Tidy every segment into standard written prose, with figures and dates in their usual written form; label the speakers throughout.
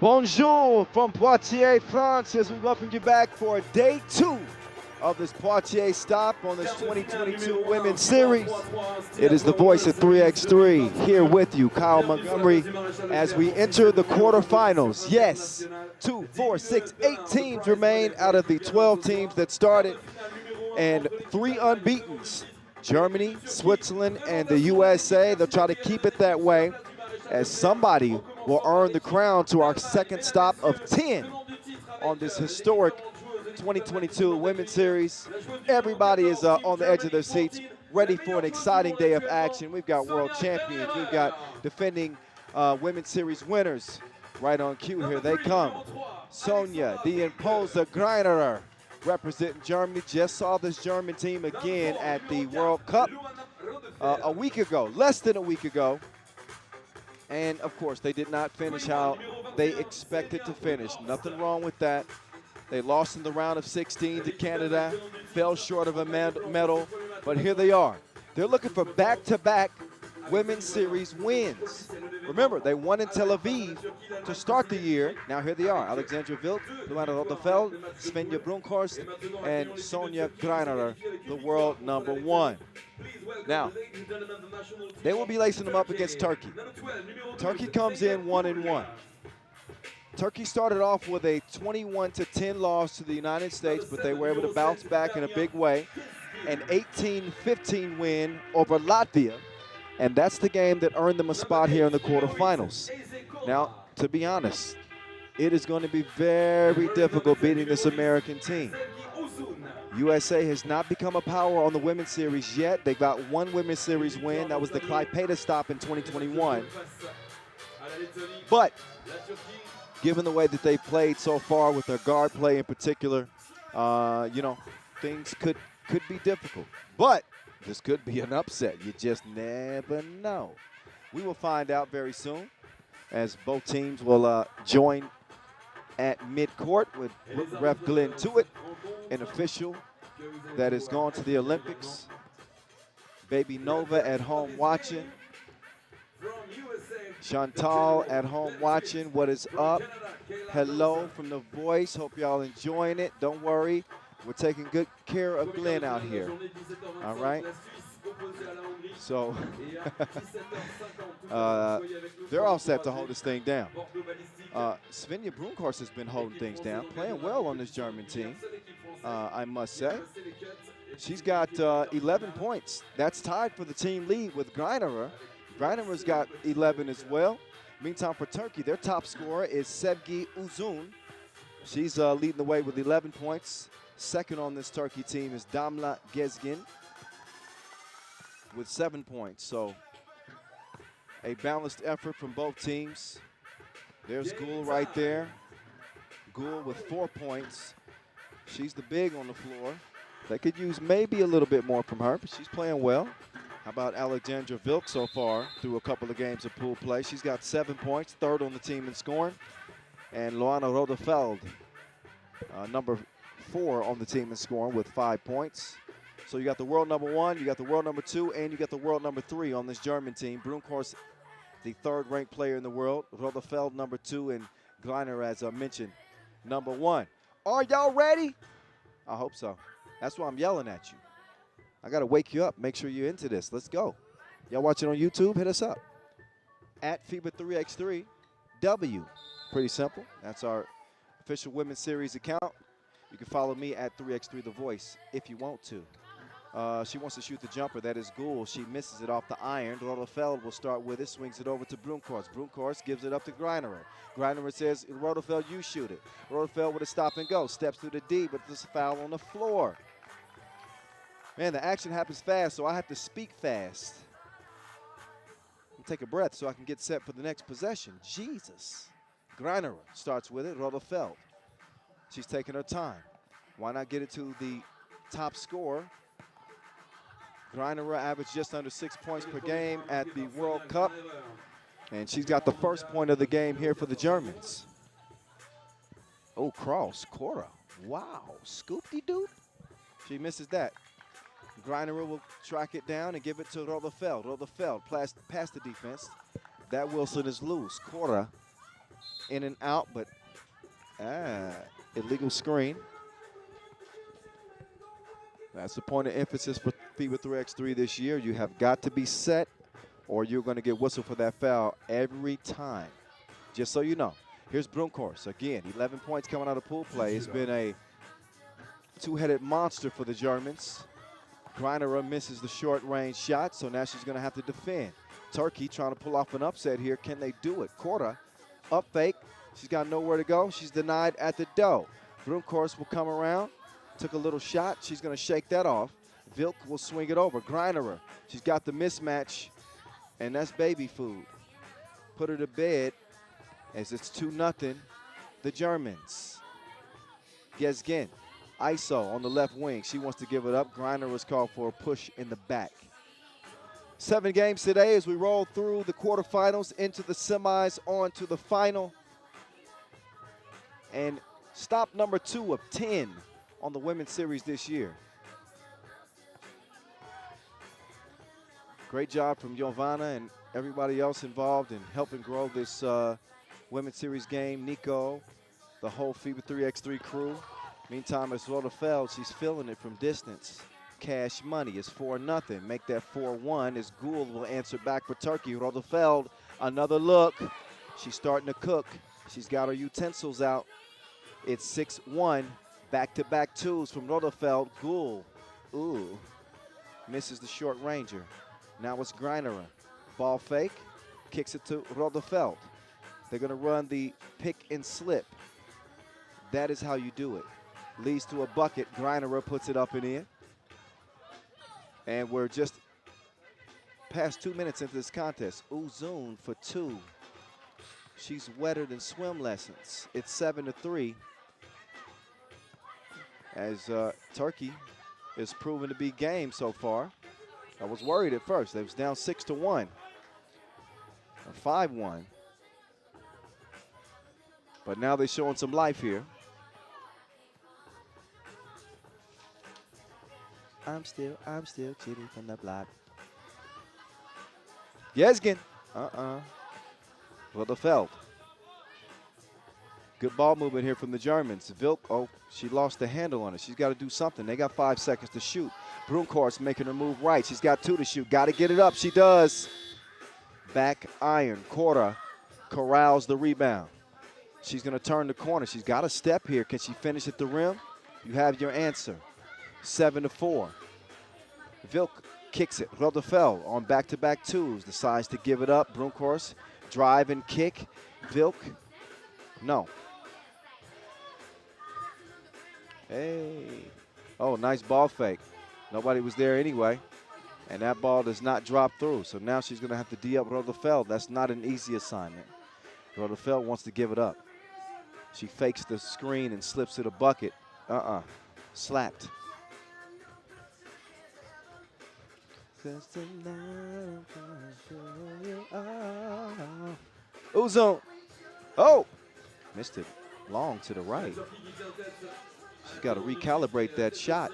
Speaker 1: Bonjour from Poitiers, France, as we welcome you back for day 2 of this Poitiers stop on this 2022 Women's Series. It is the voice of 3x3 here with you, Kyle Montgomery, as we enter the quarterfinals. Yes, 2, 4, 6, 8 teams remain out of the 12 teams that started, and 3 unbeatens. Germany, Switzerland, and the USA. They'll try to keep it that way, as somebody will earn the crown to our second stop of 10 on this historic 2022 Women's Series. Everybody is on the edge of their seats, ready for an exciting day of action. We've got world champions. We've got defending Women's Series winners right on cue. Here they come. Sonja, the imposer Greinerer, representing Germany. Just saw this German team again at the World Cup a week ago, less than a week ago. And, of course, they did not finish how they expected to finish. Nothing wrong with that. They lost in the round of 16 to Canada, fell short of a medal, but here they are. They're looking for back-to-back Women's Series wins. Remember, they won in Tel Aviv to start the year. Now here they are. Alexandra Wild, Luana Rodefeld, Svenja Brunkhorst, and Sonja Greinerer, the world number 1. Now, they will be lacing them up against Turkey. Turkey comes in 1-1. Turkey started off with a 21-10 loss to the United States, but they were able to bounce back in a big way. An 18-15 win over Latvia, and that's the game that earned them a spot here in the quarterfinals. Now, to be honest, it is going to be very difficult beating this American team. USA has not become a power on the Women's Series yet. They've got one Women's Series win. That was the Klaipeda stop in 2021. But given the way that they played so far with their guard play in particular, things could be difficult. But this could be an upset. You just never know. We will find out very soon, as both teams will join at midcourt with Ref Glenn Tuitt, an official that has gone to the Olympics. Baby Nova at home watching. Chantal at home watching. What is up? Hello from The Voice. Hope y'all enjoying it. Don't worry. We're taking good care of Glenn out here. All right? So, they're all set to hold this thing down. Svenja Brunkhorst has been holding things down, playing well on this German team, I must say. She's got 11 points. That's tied for the team lead with Greinerer. Greinerer's got 11 as well. Meantime, for Turkey, their top scorer is Sevgi Uzun. She's leading the way with 11 points. Second on this Turkey team is Damla Gezgin with 7 points. So a balanced effort from both teams. There's Gul right there. Gul with 4 points. She's the big on the floor. They could use maybe a little bit more from her, but she's playing well. How about Alexandra Wild so far through a couple of games of pool play? She's got 7 points, third on the team in scoring. And Luana Rodefeld, number 4 on the team in scoring with 5 points. So you got the world number 1, you got the world number 2, and you got the world number 3 on this German team. Brunkhorst, the 3rd ranked player in the world. Rodefeld, number 2, and Greiner, as I mentioned, number 1. Are y'all ready? I hope so. That's why I'm yelling at you. I got to wake you up. Make sure you're into this. Let's go. Y'all watching on YouTube? Hit us up. At FIBA 3x3 W. Pretty simple. That's our official Women's Series account. You can follow me at 3x3 The Voice if you want to. She wants to shoot the jumper. That is Gul. She misses it off the iron. Rodefeld will start with it. Swings it over to Brunkhorst. Brunkhorst gives it up to Greinerer. Greinerer says, Rodefeld, you shoot it. Rodefeld with a stop and go. Steps through the D, but there's a foul on the floor. Man, the action happens fast, so I have to speak fast. Take a breath so I can get set for the next possession. Jesus. Greinerer starts with it. Rodefeld. She's taking her time. Why not get it to the top scorer? Greinerer averaged just under 6 points per game at the World Cup. And she's got the first point of the game here for the Germans. Oh, cross, Cora. Wow, scoop-de-doop. She misses that. Greinerer will track it down and give it to Rodefeld. Rodefeld past the defense. That Wilson is loose. Cora in and out, but illegal screen. That's the point of emphasis for FIBA 3x3 this year. You have got to be set or you're going to get whistled for that foul every time. Just so you know. Here's Brunkhorst. Again, 11 points coming out of pool play. It's been a two-headed monster for the Germans. Greinerer misses the short-range shot, so now she's going to have to defend. Turkey trying to pull off an upset here. Can they do it? Korda, up fake. She's got nowhere to go. She's denied at the dough. Brunkhorst will come around. Took a little shot. She's going to shake that off. Vilk will swing it over. Greinerer, she's got the mismatch, and that's baby food. Put her to bed as it's 2-0, the Germans. Gezgin, ISO on the left wing. She wants to give it up. Greiner was called for a push in the back. 7 games today as we roll through the quarterfinals into the semis, on to the final. And stop number 2 of 10 on the women's series this year. Great job from Giovanna and everybody else involved in helping grow this women's series game. Nico, the whole FIBA 3x3 crew. Meantime, as Rodefeld, she's feeling it from distance. Cash money is 4-0. Make that 4-1 as Gould will answer back for Turkey. Rodefeld, another look. She's starting to cook. She's got her utensils out. It's 6-1. Back-to-back twos from Rodefeld. Gould, ooh, misses the short ranger. Now it's Greinerer. Ball fake, kicks it to Rodefeld. They're going to run the pick and slip. That is how you do it. Leads to a bucket. Greinerer puts it up and in. And we're just past 2 minutes into this contest. Uzun for 2. She's wetter than swim lessons. It's 7-3. As Turkey is proven to be game so far. I was worried at first. They was down 6-1, or 5-1. But now they're showing some life here. I'm still chitty from the block. Yezgin. Rodefeld. Good ball movement here from the Germans. Vilk, oh, she lost the handle on it. She's got to do something. They got 5 seconds to shoot. Brunkhorst making her move right. She's got 2 to shoot. Got to get it up. She does. Back iron. Korda corrals the rebound. She's going to turn the corner. She's got a step here. Can she finish at the rim? You have your answer. 7-4. Vilk kicks it. Rodefeld on back-to-back twos. Decides to give it up. Brunkhorst drive and kick. Vilk, no. Hey. Oh, nice ball fake. Nobody was there anyway. And that ball does not drop through. So now she's going to have to D up Rodefeld. That's not an easy assignment. Rodefeld wants to give it up. She fakes the screen and slips it a bucket. Slapped. Uzun. Oh, missed it long to the right. She's got to recalibrate that shot.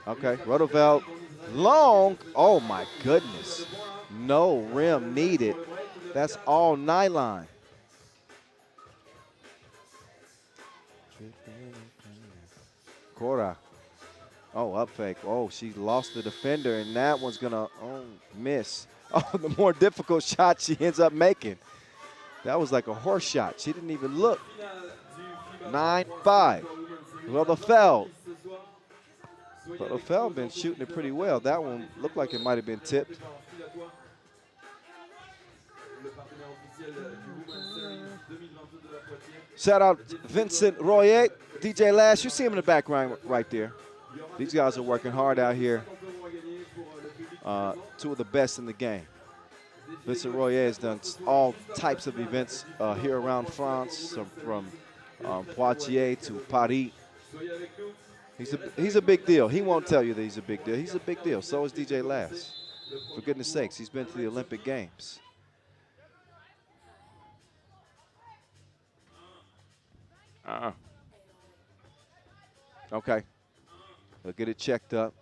Speaker 1: Okay, Rodefeld, long. Oh my goodness. No rim needed. That's all nylon. Korda. Oh, up fake. Oh, she lost the defender, and that one's going to miss. Oh, the more difficult shot she ends up making. That was like a horse shot. She didn't even look. 9-5. Rodefeld. Rodefeld been shooting it pretty well. That one looked like it might have been tipped. Shout out Vincent Royer, DJ Lash. You see him in the background right there. These guys are working hard out here. 2 of the best in the game. Vincent Royer has done all types of events here around France, from Poitiers to Paris. He's a big deal. He won't tell you that he's a big deal. He's a big deal. So is DJ Lash. For goodness sakes, he's been to the Olympic Games. Okay. We'll get it checked up.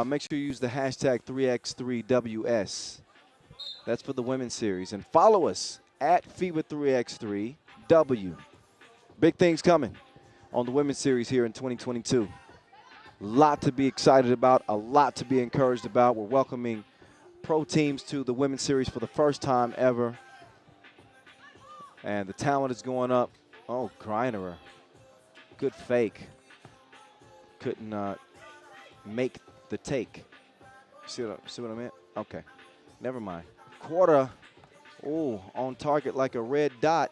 Speaker 1: make sure you use the hashtag 3x3WS. That's for the women's series. And follow us at FIBA 3x3W. Big things coming on the women's series here in 2022. A lot to be excited about, a lot to be encouraged about. We're welcoming pro teams to the women's series for the first time ever. And the talent is going up. Oh, Greiner. Good fake. Couldn't make the take. See what I meant? Okay. Never mind. Quarter. Oh, on target like a red dot.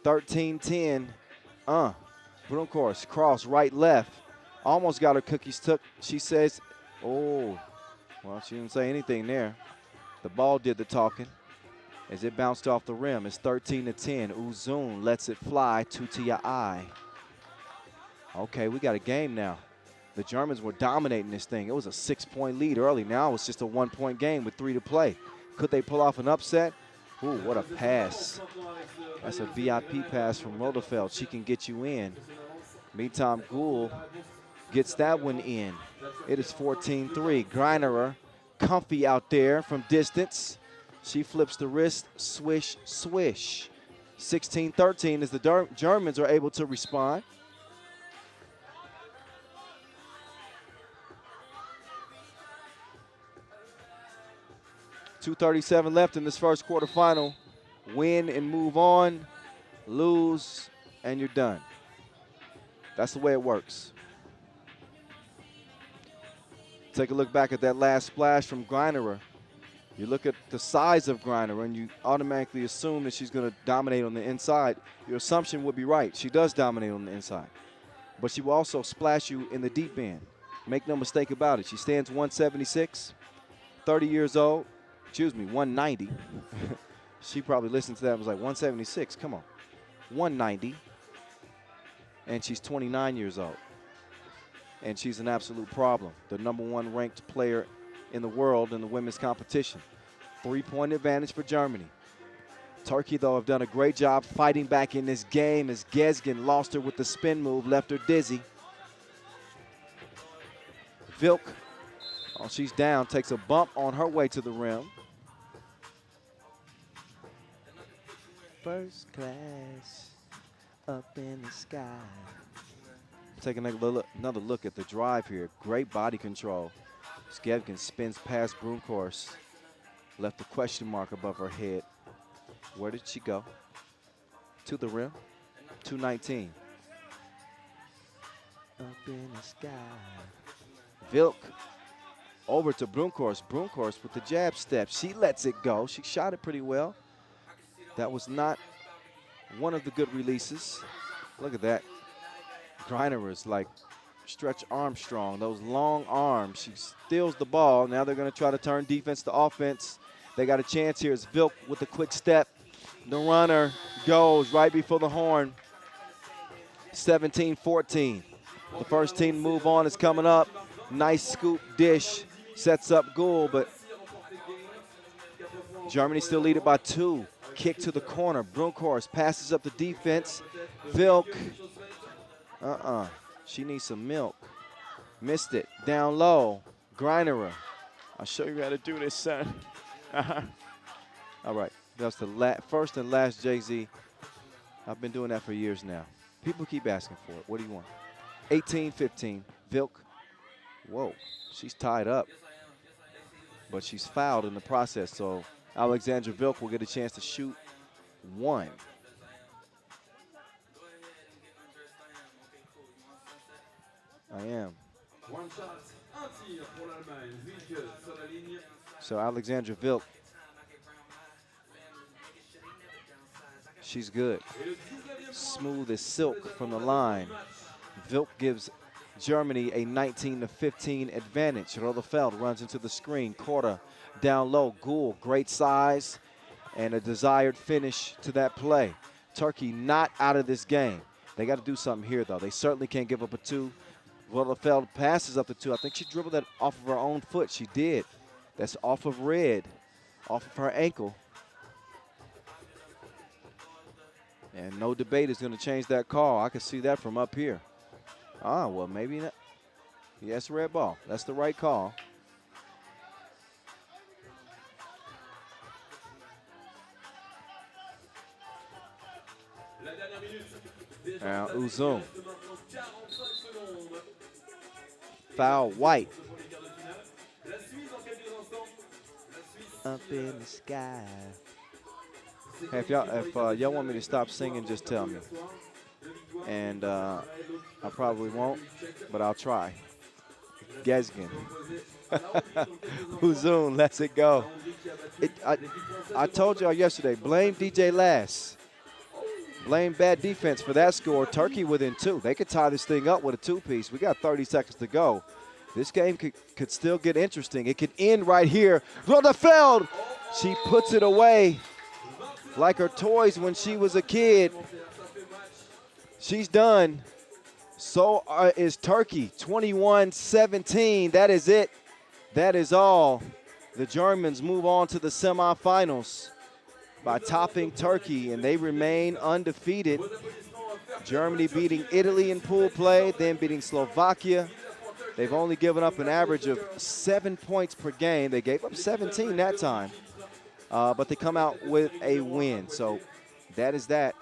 Speaker 1: 13-10. Brunkhorst, cross, right, left. Almost got her cookies took. She says, oh, well, she didn't say anything there. The ball did the talking as it bounced off the rim. It's 13-10. Uzun lets it fly to your eye. Okay, we got a game now. The Germans were dominating this thing. It was a 6-point lead early. Now it's just a 1-point game with 3 to play. Could they pull off an upset? Ooh, what a pass. That's a VIP pass from Rodefeld. She can get you in. Meantime, Gould gets that one in. It is 14-3. Greiner, comfy out there from distance. She flips the wrist, swish, swish. 16-13 as the Germans are able to respond. .237 left in this first quarterfinal. Win and move on, lose, and you're done. That's the way it works. Take a look back at that last splash from Greiner. You look at the size of Greiner and you automatically assume that she's going to dominate on the inside. Your assumption would be right. She does dominate on the inside. But she will also splash you in the deep end. Make no mistake about it. She stands 176, 30 years old. Excuse me, 190. She probably listened to that and was like, 176, come on. 190. And she's 29 years old. And she's an absolute problem. The #1 ranked player in the world in the women's competition. 3-point advantage for Germany. Turkey, though, have done a great job fighting back in this game as Gezgin lost her with the spin move, left her dizzy. Vilk, oh, she's down, takes a bump on her way to the rim. First class, up in the sky. Taking another look at the drive here. Great body control. Gezgin spins past Brunkhorst. Left a question mark above her head. Where did she go? To the rim. 219. Up in the sky. Vilk over to Brunkhorst. Brunkhorst with the jab step. She lets it go. She shot it pretty well. That was not one of the good releases. Look at that. Greiner is like Stretch Armstrong, those long arms. She steals the ball. Now they're going to try to turn defense to offense. They got a chance here. It's Vilk with a quick step. The runner goes right before the horn. 17-14. The first team to move on is coming up. Nice scoop dish. Sets up Gould, but Germany still lead it by 2. Kick to the corner. Brunkhorst passes up the defense. Vilk. She needs some milk. Missed it. Down low. Greiner. I'll show you how to do this, son. All right. That's the first and last Jay-Z. I've been doing that for years now. People keep asking for it. What do you want? 18-15. Vilk. Whoa. She's tied up. But she's fouled in the process, so Alexandra Vilk will get a chance to shoot 1. I am. So Alexandra Vilk, she's good. Smooth as silk from the line. Vilk gives Germany a 19-15 advantage. Rodefeld runs into the screen. Korda down low. Gould, great size and a desired finish to that play. Turkey not out of this game. They got to do something here, though. They certainly can't give up a 2. Rodefeld passes up the 2. I think she dribbled that off of her own foot. She did. That's off of red, off of her ankle. And no debate is going to change that call. I can see that from up here. Ah, well, maybe not. Yes, red ball. That's the right call. Now Uzun. Foul white. Up in the sky. Hey, if y'all want me to stop singing, just tell me. And I probably won't, but I'll try. Gezgin. Uzun lets it go. I told y'all yesterday, blame DJ Lass. Blame bad defense for that score. Turkey within 2. They could tie this thing up with a 2-piece. We got 30 seconds to go. This game could still get interesting. It could end right here. Rotherfeld, she puts it away like her toys when she was a kid. She's done. So is Turkey, 21-17. That is it. That is all. The Germans move on to the semifinals by topping Turkey, and they remain undefeated. Germany beating Italy in pool play, then beating Slovakia. They've only given up an average of 7 points per game. They gave up 17 that time, but they come out with a win. So that is that.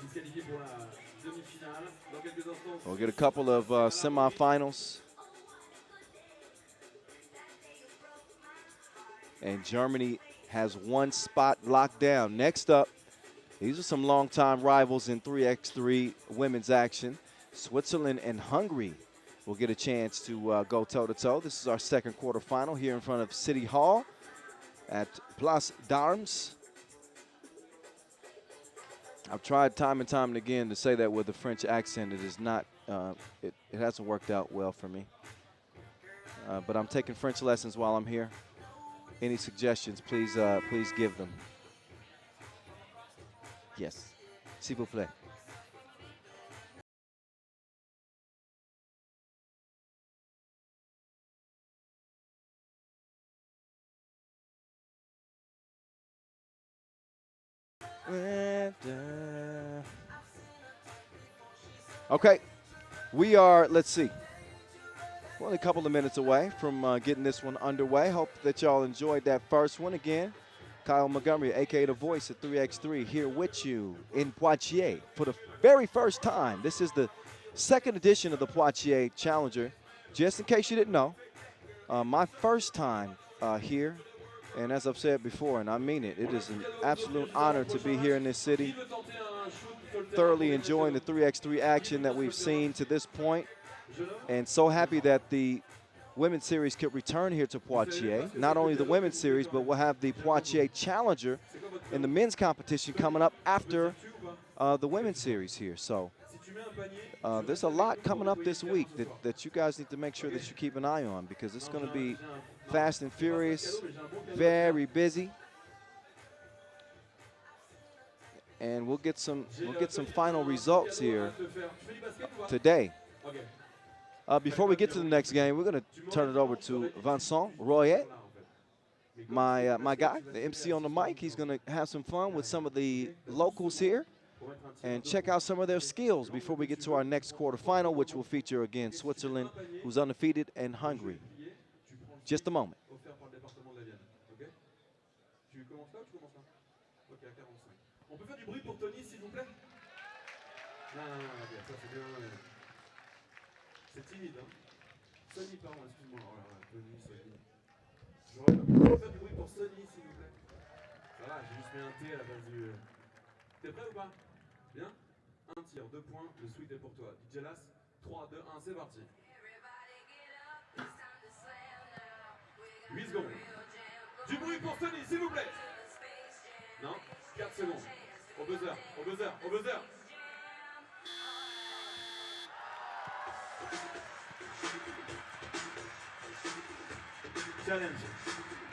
Speaker 1: We'll get a couple of semifinals. And Germany has 1 spot locked down. Next up, these are some longtime rivals in 3x3 women's action. Switzerland and Hungary will get a chance to go toe-to-toe. This is our second quarterfinal here in front of City Hall at Place d'Armes. I've tried time and time again to say that with a French accent. It is not, it hasn't worked out well for me. But I'm taking French lessons while I'm here. Any suggestions, please give them. Yes, s'il vous plaît. Okay, we are, let's see, we're only a couple of minutes away from getting this one underway. Hope that y'all enjoyed that first one. Again, Kyle Montgomery, a.k.a. the voice of 3x3, here with you in Poitiers for the very first time. This is the second edition of the Poitiers Challenger. Just in case you didn't know, my first time here. And as I've said before, and I mean it, it is an absolute honor to be here in this city. Thoroughly enjoying the 3x3 action that we've seen to this point. And so happy that the women's series could return here to Poitiers. Not only the women's series, but we'll have the Poitiers Challenger in the men's competition coming up after the women's series here. So there's a lot coming up this week that you guys need to make sure that you keep an eye on, because it's going to be fast and furious, very busy. And we'll get some final results here today. Before we get to the next game, we're going to turn it over to Vincent Royer, my guy, the MC on the mic. He's going to have some fun with some of the locals here and check out some of their skills before we get to our next quarterfinal, which will feature, again, Switzerland, who's undefeated, and Hungary. Just a moment.
Speaker 2: On peut faire du bruit pour Tony, s'il vous plaît? Non, ok, ça c'est bien. C'est timide, hein? Sonny, pardon, excuse-moi. Oh là là, Tony, Sonny. On peut faire du bruit pour Sonny, s'il vous plaît? Ça va, j'ai juste mis un T à la base du... T'es prêt ou pas? Bien? Un tir, 2 points, le sweep est pour toi. DJ Las, 3, 2, 1, c'est parti. 8 secondes. Du bruit pour Sonny, s'il vous plaît. Non, 4 secondes. Au buzzer, au buzzer, au buzzer. Challenge.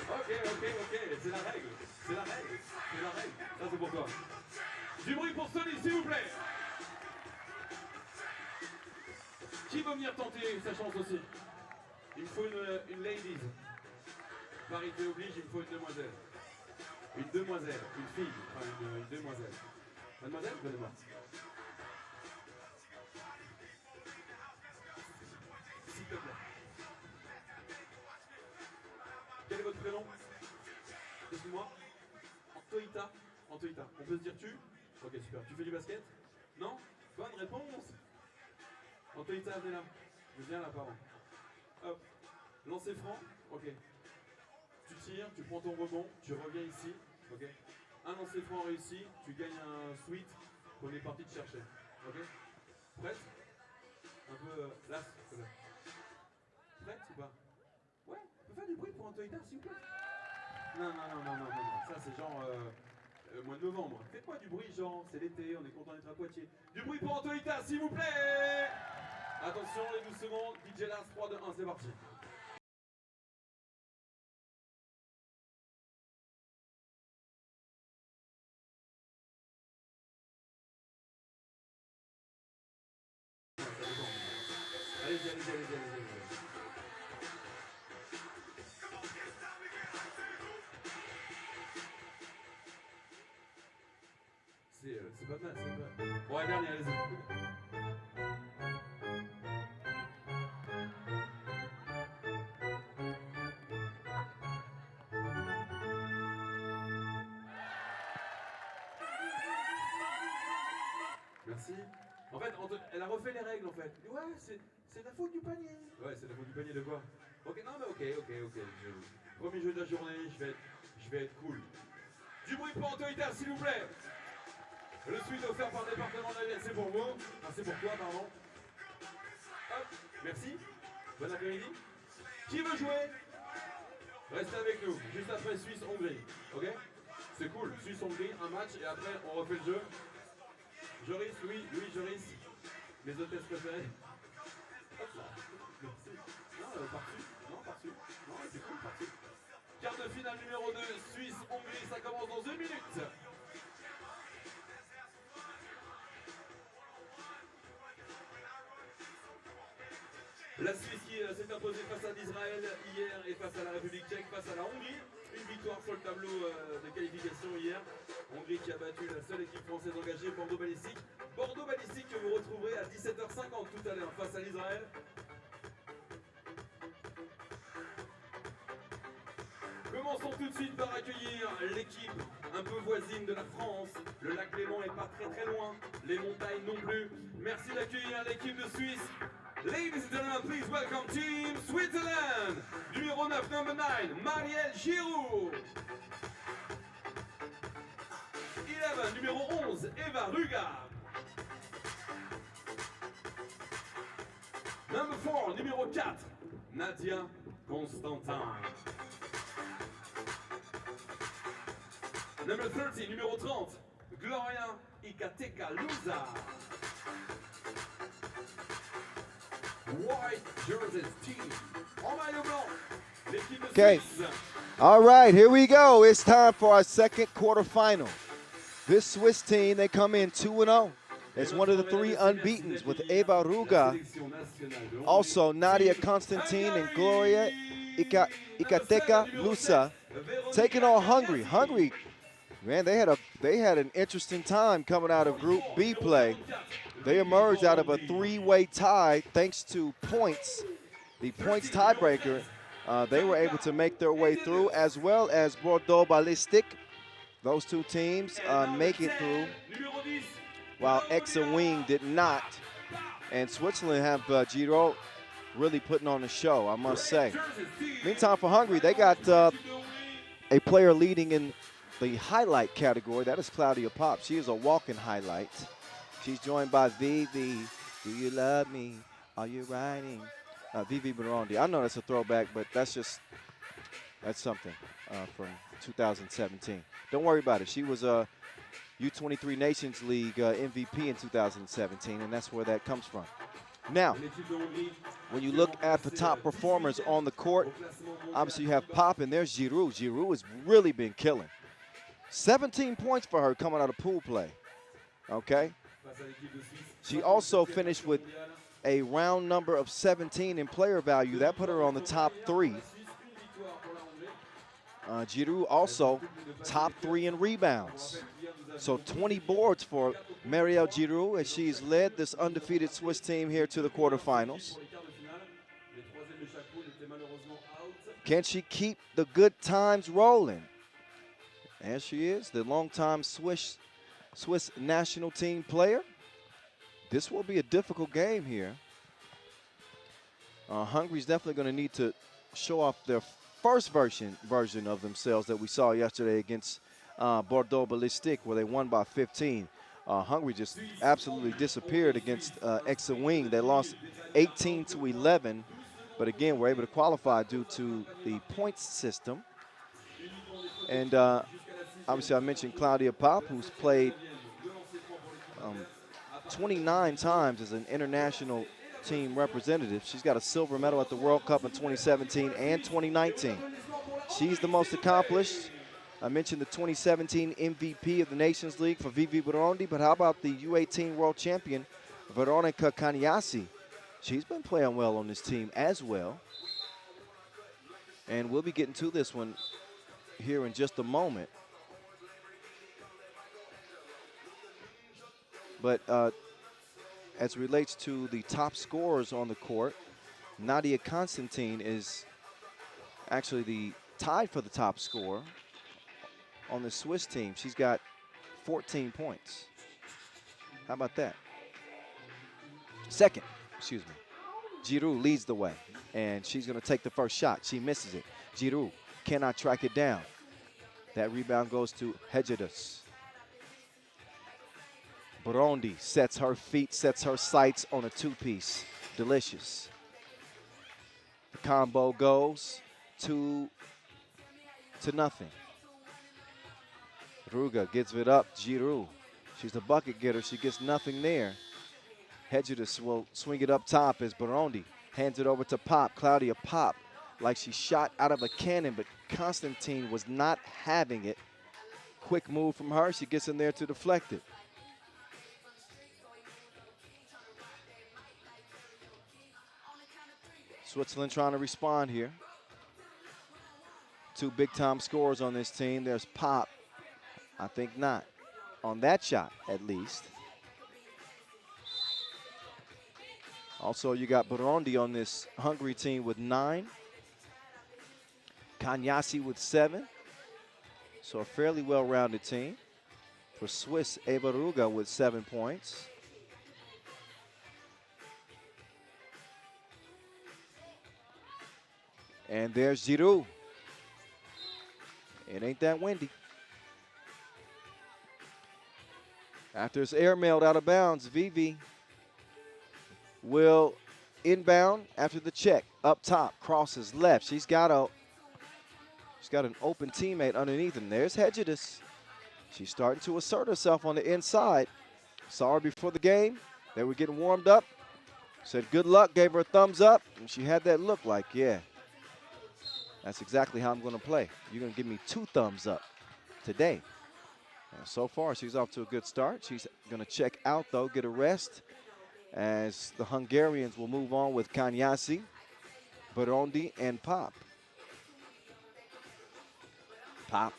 Speaker 2: Ok, c'est la règle. C'est la règle. C'est la règle. Ça c'est pour toi. Du bruit pour Sonny, s'il vous plaît. Qui veut venir tenter sa chance aussi? Il me faut une ladies. Parité oblige, il me faut une demoiselle. Une demoiselle, une fille, enfin une demoiselle. Mademoiselle, venez-moi. S'il te plaît. Quel est votre prénom? Excuse-moi. Antoïta. Antoïta. On peut se dire tu? Ok, super. Tu fais du basket? Non? Bonne réponse. Antoïta, venez là. Viens là, pardon. Hop. Lancer franc. Ok. Tu tires, tu prends ton rebond, tu reviens ici. Ok. Un lancer franc réussi, tu gagnes un sweet qu'on est parti te chercher. Ok. Prête? Un peu là. Prête ou pas? Ouais, on peut faire du bruit pour Antoïta, s'il vous plaît? Non. Ça, c'est genre mois de novembre. Faites-moi du bruit, genre, c'est l'été, on est content d'être à Poitiers. Du bruit pour Antoïta, s'il vous plaît! Attention, les 12 secondes. DJ Lars, 3, 2, 1, c'est parti. Allez-y. C'est pas mal, c'est pas mal. Bon, allez, dernier, allez-y. Merci. En fait, elle a refait les règles, en fait. Ouais, c'est la faute du panier. Ouais, c'est la faute du panier de quoi? Ok, non, mais ok. Premier jeu de la journée, je vais être cool. Du bruit pour Antoïta, s'il vous plaît. Le suite offert par le département de la Vienne, c'est pour vous. Ah, c'est pour toi, pardon. Hop, merci. Bon après-midi. Qui veut jouer? Restez avec nous, juste après Suisse-Hongrie. Ok? C'est cool, Suisse-Hongrie, un match, et après on refait le jeu. Joris, oui, Joris. Mes hôtesses préférées. Hop là. Merci. Non, par-dessus. Non, c'est cool, par-dessus. Quart de finale numéro 2, Suisse-Hongrie, ça commence dans 1 minute. La Suisse qui s'est imposée face à l'Israël hier et face à la République tchèque, face à la Hongrie. Une victoire sur le tableau de qualification hier. Hongrie qui a battu la seule équipe française engagée, Bordeaux Ballistik. Bordeaux Ballistik que vous retrouverez à 17h50 tout à l'heure face à l'Israël. Commençons tout de suite par accueillir l'équipe un peu voisine de la France. Le lac Léman est pas très loin, les montagnes non plus. Merci d'accueillir l'équipe de Suisse. Ladies and gentlemen, please welcome Team Switzerland. Numéro 9, number 9, Marielle Giroud. 11, numéro 11, Eva Ruga. Number 4, numéro 4, Nadia Constantin. Number 30, numéro 30, Gloria Ikateka Luza. White jerseys team. En maillot blanc, l'équipe de Suisse.
Speaker 1: All right, here we go. It's time for our second quarterfinal. This Swiss team, they come in 2-0. It's one of the 3 unbeatens with Eva Ruga, also Nadia Constantine and Gloria Ikateka Lusa, taking on Hungary. Hungary, man, they had an interesting time coming out of Group B play. They emerged out of a 3-way tie thanks to points, the points tiebreaker. They were able to make their way through, as well as Bordeaux Ballistik. Those 2 teams make it through, while Exa Wing did not. And Switzerland have Giro really putting on a show, I must say. Meantime, for Hungary, they got a player leading in the highlight category. That is Claudia Pop. She is a walking highlight. She's joined by Vivi. Do you love me? Are you riding? Vivi Burundi. I know that's a throwback, but that's something from 2017. Don't worry about it. She was a U23 Nations League MVP in 2017, and that's where that comes from. Now, when you look at the top performers on the court, obviously you have Pop, and there's Giroud. Giroud has really been killing. 17 points for her coming out of pool play. Okay? She also finished with a round number of 17 in player value. That put her on the top 3. Giroud also top 3 in rebounds. So 20 boards for Marielle Giroud, as she's led this undefeated Swiss team here to the quarterfinals. Can she keep the good times rolling? As she is, the longtime Swiss national team player. This will be a difficult game here. Hungary's definitely going to need to show off their first version of themselves that we saw yesterday against Bordeaux Ballistik, where they won by 15. Hungary just absolutely disappeared against Exa Wing. They lost 18-11, but again, were able to qualify due to the points system. And obviously, I mentioned Claudia Pop, who's played 29 times as an international team representative. She's got a silver medal at the World Cup in 2017 and 2019. She's the most accomplished. I mentioned the 2017 MVP of the Nations League for VV Burundi, but how about the U18 world champion, Veronica Kanyasi? She's been playing well on this team as well. And we'll be getting to this one here in just a moment. But as it relates to the top scorers on the court, Nadia Constantine is actually tied for the top scorer on the Swiss team. She's got 14 points. How about that? Second, excuse me. Giroud leads the way, and she's going to take the first shot. She misses it. Giroud cannot track it down. That rebound goes to Hedjadus. Burundi sets her feet, sets her sights on a two-piece. Delicious. The combo goes 2-0. Ruga gives it up. Giroud. She's the bucket getter. She gets nothing there. Hedjadus will swing it up top as Burundi hands it over to Pop. Claudia Pop, like she shot out of a cannon, but Constantine was not having it. Quick move from her. She gets in there to deflect it. Switzerland trying to respond here. Two big-time scorers on this team. There's Pop. I think not. On that shot, at least. Also, you got Burundi on this Hungary team with 9. Kanyasi with 7. So a fairly well-rounded team. For Swiss, Eva Ruga with 7 points. And there's Giroud. It ain't that windy. After it's airmailed out of bounds, Vivi will inbound after the check. Up top, crosses left. She's got an open teammate underneath him. There's Hedjadus. She's starting to assert herself on the inside. Saw her before the game. They were getting warmed up. Said good luck, gave her a thumbs up. And she had that look like, yeah, that's exactly how I'm going to play. You're going to give me 2 thumbs up today. And so far, she's off to a good start. She's going to check out, though, get a rest, as the Hungarians will move on with Kanyasi, Burundi, and Pop. Pop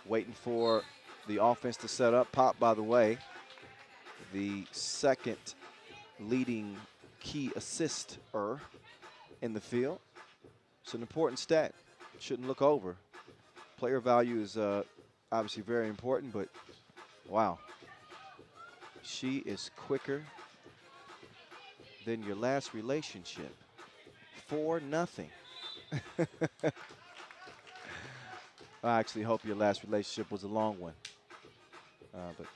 Speaker 1: waiting for the offense to set up. Pop, by the way, the second leading key assister in the field. It's an important stat. Shouldn't look over. Player value is obviously very important, but wow. She is quicker than your last relationship. 4-0. I actually hope your last relationship was a long one. But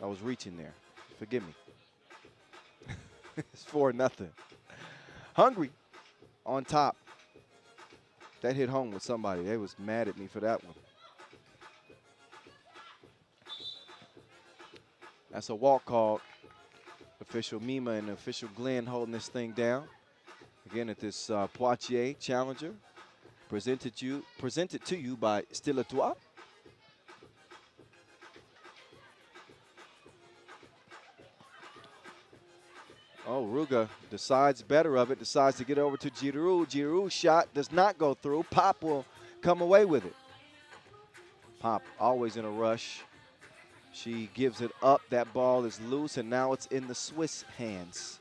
Speaker 1: I was reaching there. Forgive me. It's 4-0. Hungary on top. That hit home with somebody. They was mad at me for that one. That's a walk call. Official Mima and official Glenn holding this thing down. Again at this Poitiers Challenger. Presented to you by Stylatoi. Oh, Ruga decides better of it, decides to get over to Giroud. Giroud's shot does not go through. Pop will come away with it. Pop always in a rush. She gives it up. That ball is loose, and now it's in the Swiss hands.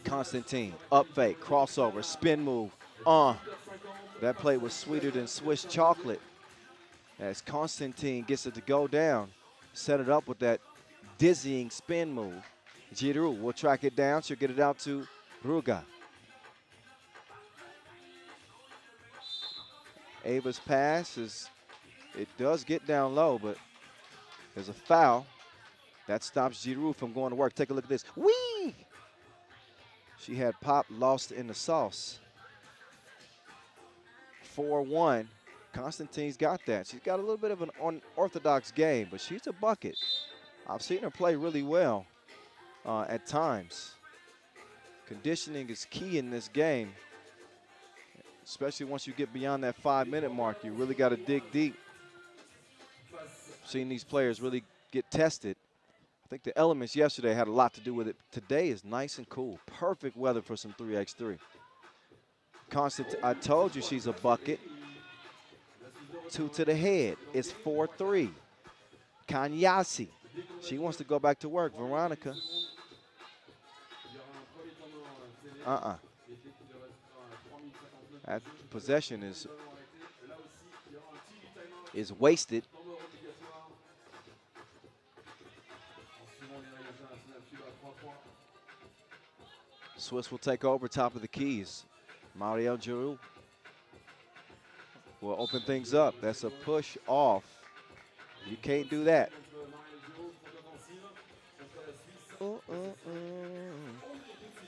Speaker 1: Constantine, up fake, crossover, spin move. That play was sweeter than Swiss chocolate as Constantine gets it to go down. set it up with that dizzying spin move. Giroux will track it down. She'll get it out to Ruga. Ava's pass it does get down low, but there's a foul. That stops Giroux from going to work. Take a look at this. Whee! She had Pop lost in the sauce. 4-1. Constantine's got that. She's got a little bit of an unorthodox game, but she's a bucket. I've seen her play really well at times. Conditioning is key in this game, especially once you get beyond that 5-minute mark. You really got to dig deep. Seen these players really get tested. I think the elements yesterday had a lot to do with it. Today is nice and cool. Perfect weather for some 3x3. Constantine, I told you she's a bucket. 2 to the head. It's 4-3. Kanyasi. She wants to go back to work. Veronica. That possession is wasted. Swiss will take over top of the keys. Mario Giroux will open things up. That's a push off. You can't do that.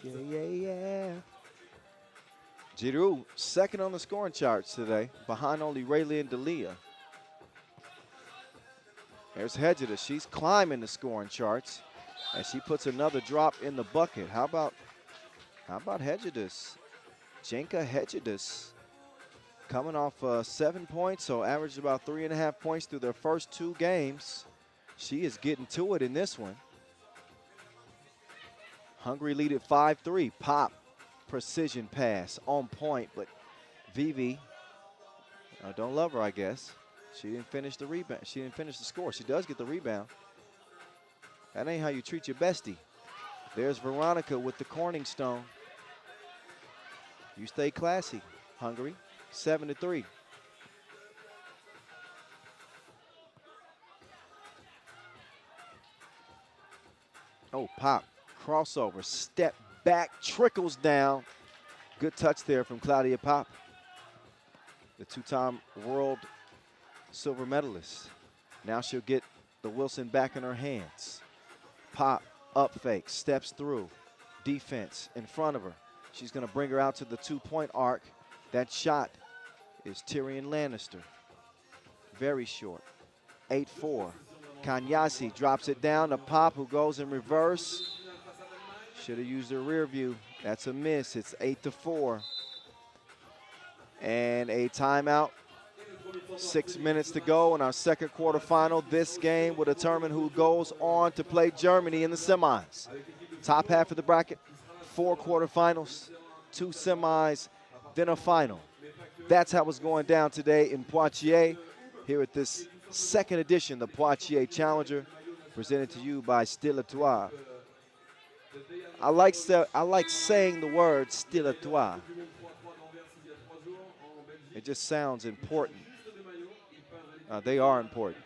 Speaker 1: Yeah. Giroux, second on the scoring charts today, behind only Raylene D'Elia. There's Hedges. She's climbing the scoring charts, and she puts another drop in the bucket. How about Hedges? Jenka Hedges coming off 7 points, so averaged about 3.5 points through their first 2 games. She is getting to it in this one. Hungary lead at 5-3. Pop, precision pass, on point, but Vivi, I don't love her, I guess. She didn't finish the rebound. She didn't finish the score. She does get the rebound. That ain't how you treat your bestie. There's Veronica with the Corning Stone. You stay classy, Hungary. 7-3. Oh, Pop. Crossover. Step back. Trickles down. Good touch there from Claudia Pop, the 2-time world silver medalist. Now she'll get the Wilson back in her hands. Pop, up fake, steps through. Defense in front of her. She's going to bring her out to the 2-point arc. That shot is Tyrion Lannister. Very short. 8-4. Kanyasi drops it down to Pop, who goes in reverse. Should have used her rear view. That's a miss. It's 8-4. And a timeout. 6 minutes to go in our second quarterfinal. This game will determine who goes on to play Germany in the semis. Top half of the bracket, 4 quarterfinals, 2 semis, then a final. That's how it's going down today in Poitiers, here at this second edition, the Poitiers Challenger, presented to you by Stylatoi. I like saying the word Stylatoi. It just sounds important. They are important.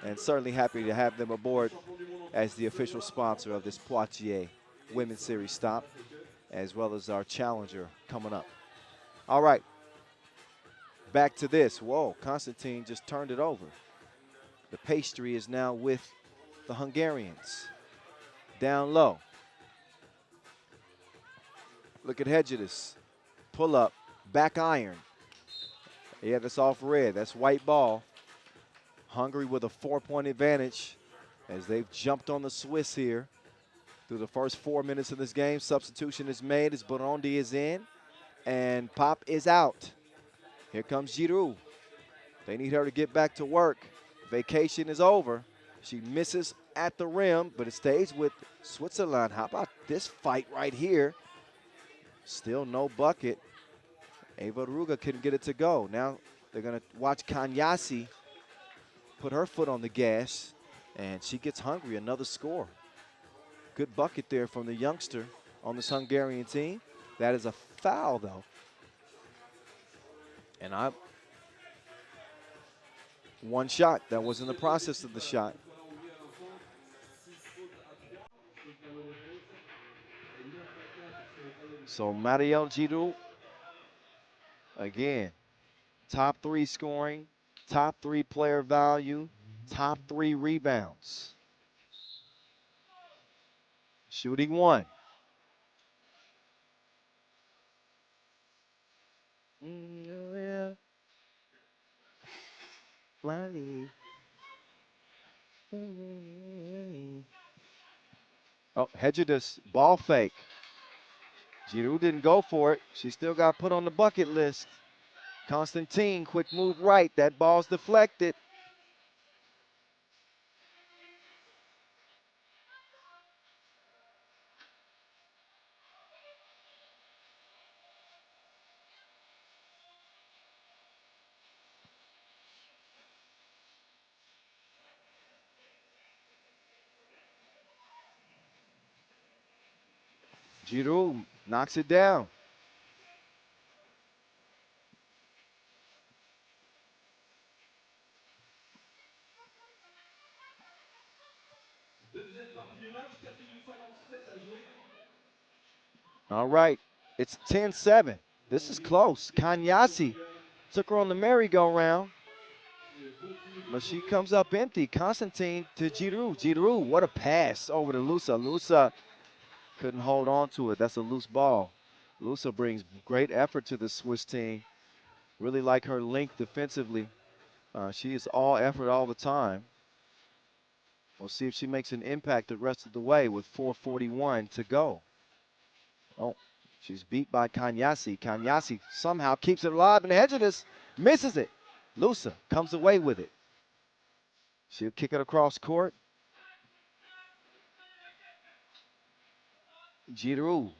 Speaker 1: And certainly happy to have them aboard as the official sponsor of this Poitiers Women's Series stop, as well as our challenger coming up. All right, back to this. Whoa, Constantine just turned it over. The pastry is now with the Hungarians. Down low. Look at Hedges. Pull up, back iron. Yeah, that's off red. That's white ball. Hungary with a 4-point advantage as they've jumped on the Swiss here through the first 4 minutes of this game. Substitution is made as Burundi is in, and Pop is out. Here comes Giroux. They need her to get back to work. Vacation is over. She misses at the rim, but it stays with Switzerland. How about this fight right here? Still no bucket. Eva Ruga couldn't get it to go. Now they're going to watch Kanyasi put her foot on the gas, and she gets Hungary another score. Good bucket there from the youngster on this Hungarian team. That is a foul, though. And One shot. That was in the process of the shot. So Marielle Giroux, again, top 3 scoring, top 3 player value, top 3 rebounds. Shooting 1. Oh, Hedges, ball fake. Giroux didn't go for it. She still got put on the bucket list. Constantine, quick move right. That ball's deflected. Giroux knocks it down. All right, it's 10-7. This is close. Kanyasi took her on the merry-go-round, but she comes up empty. Constantine to Giroux. Giroux, what a pass over to Lusa. Lusa couldn't hold on to it. That's a loose ball. Lusa brings great effort to the Swiss team. Really like her length defensively. She is all effort all the time. We'll see if she makes an impact the rest of the way with 4:41 to go. Oh, she's beat by Kanyasi. Kanyasi somehow keeps it alive, and Hedges misses it. Lusa comes away with it. She'll kick it across court. Giroux,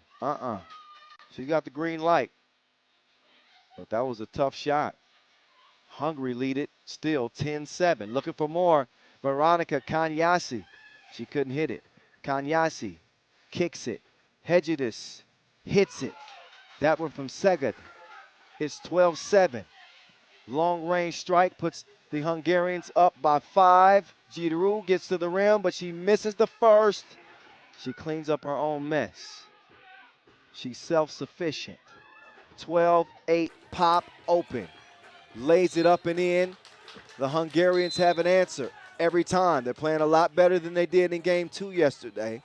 Speaker 1: She's got the green light. But that was a tough shot. Hungary lead it still 10-7. Looking for more. Veronica Kanyasi. She couldn't hit it. Kanyasi kicks it. Hedges hits it. That one from Seged. It's 12-7. Long range strike puts the Hungarians up by 5. Giroux gets to the rim, but she misses the first. She cleans up her own mess. She's self-sufficient. 12-8 pop open. Lays it up and in. The Hungarians have an answer every time. They're playing a lot better than they did in game 2 yesterday.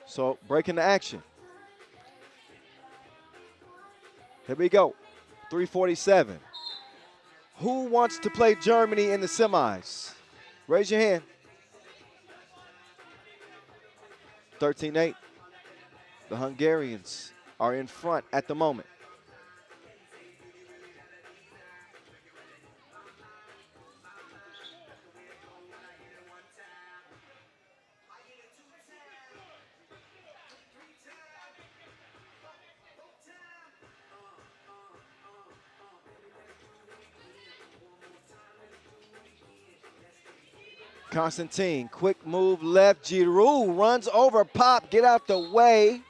Speaker 1: So breaking the action. Here we go. 3:47. Who wants to play Germany in the semis? Raise your hand. 13-8. The Hungarians are in front at the moment. Constantine, quick move left. Giroux runs over Pop. Get out the way.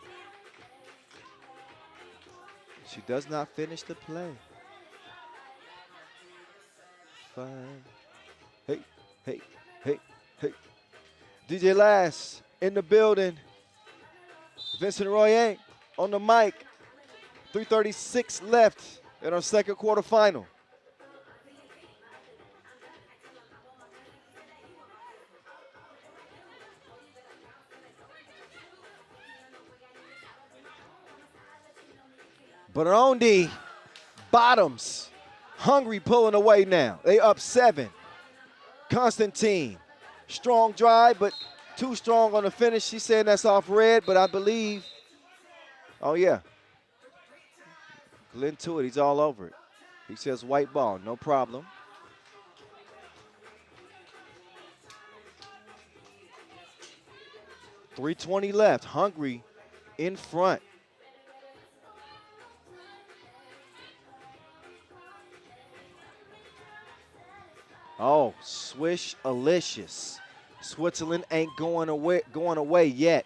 Speaker 1: She does not finish the play. 5. Hey, hey, hey, hey. DJ Lass in the building. Vincent Royer on the mic. 3:36 left in our second quarter final. Burundi bottoms. Hungary pulling away now. They up 7. Constantine, strong drive, but too strong on the finish. She's saying that's off red, but I believe, oh yeah. Glenn Tuitt, he's all over it. He says white ball, no problem. .320 left, Hungary in front. Oh, swish-alicious. Switzerland ain't going away yet.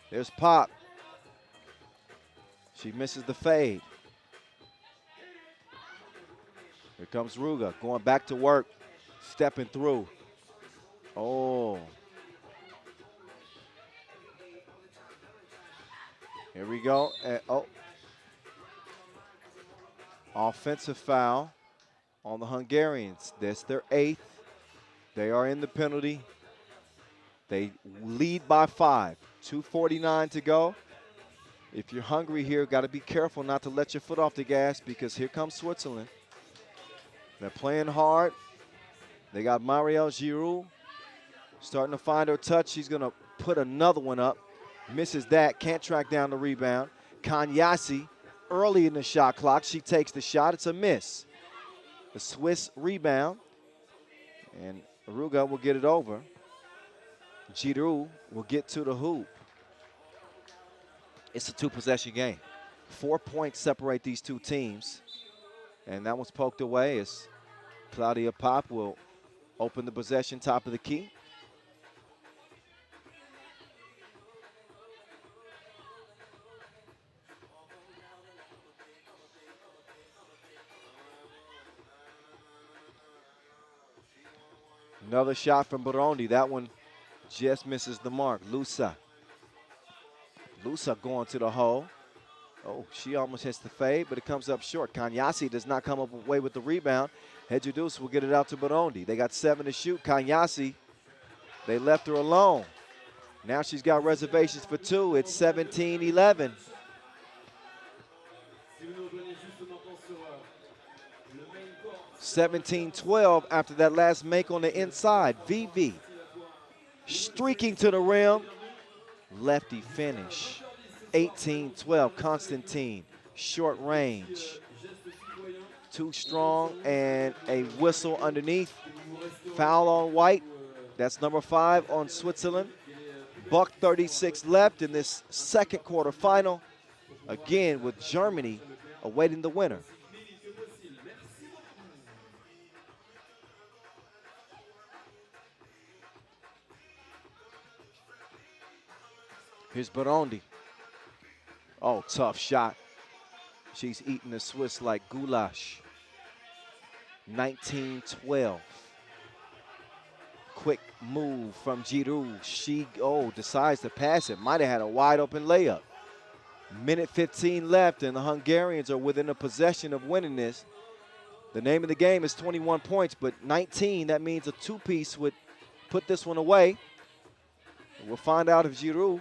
Speaker 1: There's Pop. She misses the fade. Here comes Ruga going back to work, stepping through. Oh. Here we go. Oh. Offensive foul on the Hungarians. That's their 8th. They are in the penalty. They lead by 5. 2:49 to go. If you're Hungary here, got to be careful not to let your foot off the gas because here comes Switzerland. They're playing hard. They got Marielle Giroux starting to find her touch. She's going to put another one up. Misses that. Can't track down the rebound. Kanyasi early in the shot clock. She takes the shot. It's a miss. The Swiss rebound. And Ruga will get it over. Giroux will get to the hoop. It's a 2-possession game. 4 points separate these two teams. And that one's poked away as Claudia Pop will open the possession, top of the key. Another shot from Burundi. That one just misses the mark. Lusa going to the hole. Oh, she almost hits the fade, but it comes up short. Kanyasi does not come up away with the rebound. Hedjudus will get it out to Burundi. They got 7 to shoot. Kanyasi, they left her alone. Now she's got reservations for 2. It's 17-11.
Speaker 2: Si vous nous rejoignez juste maintenant sur le main court.
Speaker 1: 17-12 after that last make on the inside. VV streaking to the rim. Lefty finish. 18-12. Constantine, short range. Too strong and a whistle underneath. Foul on White. That's number 5 on Switzerland. Buck 36 left in this second quarterfinal. Again with Germany awaiting the winner. Here's Burundi. Oh, tough shot. She's eating the Swiss like goulash. 19-12. Quick move from Giroux. She, decides to pass it. Might have had a wide open layup. Minute 15 left, and the Hungarians are within a possession of winning this. The name of the game is 21 points, but 19, that means a 2-piece would put this one away. We'll find out if Giroux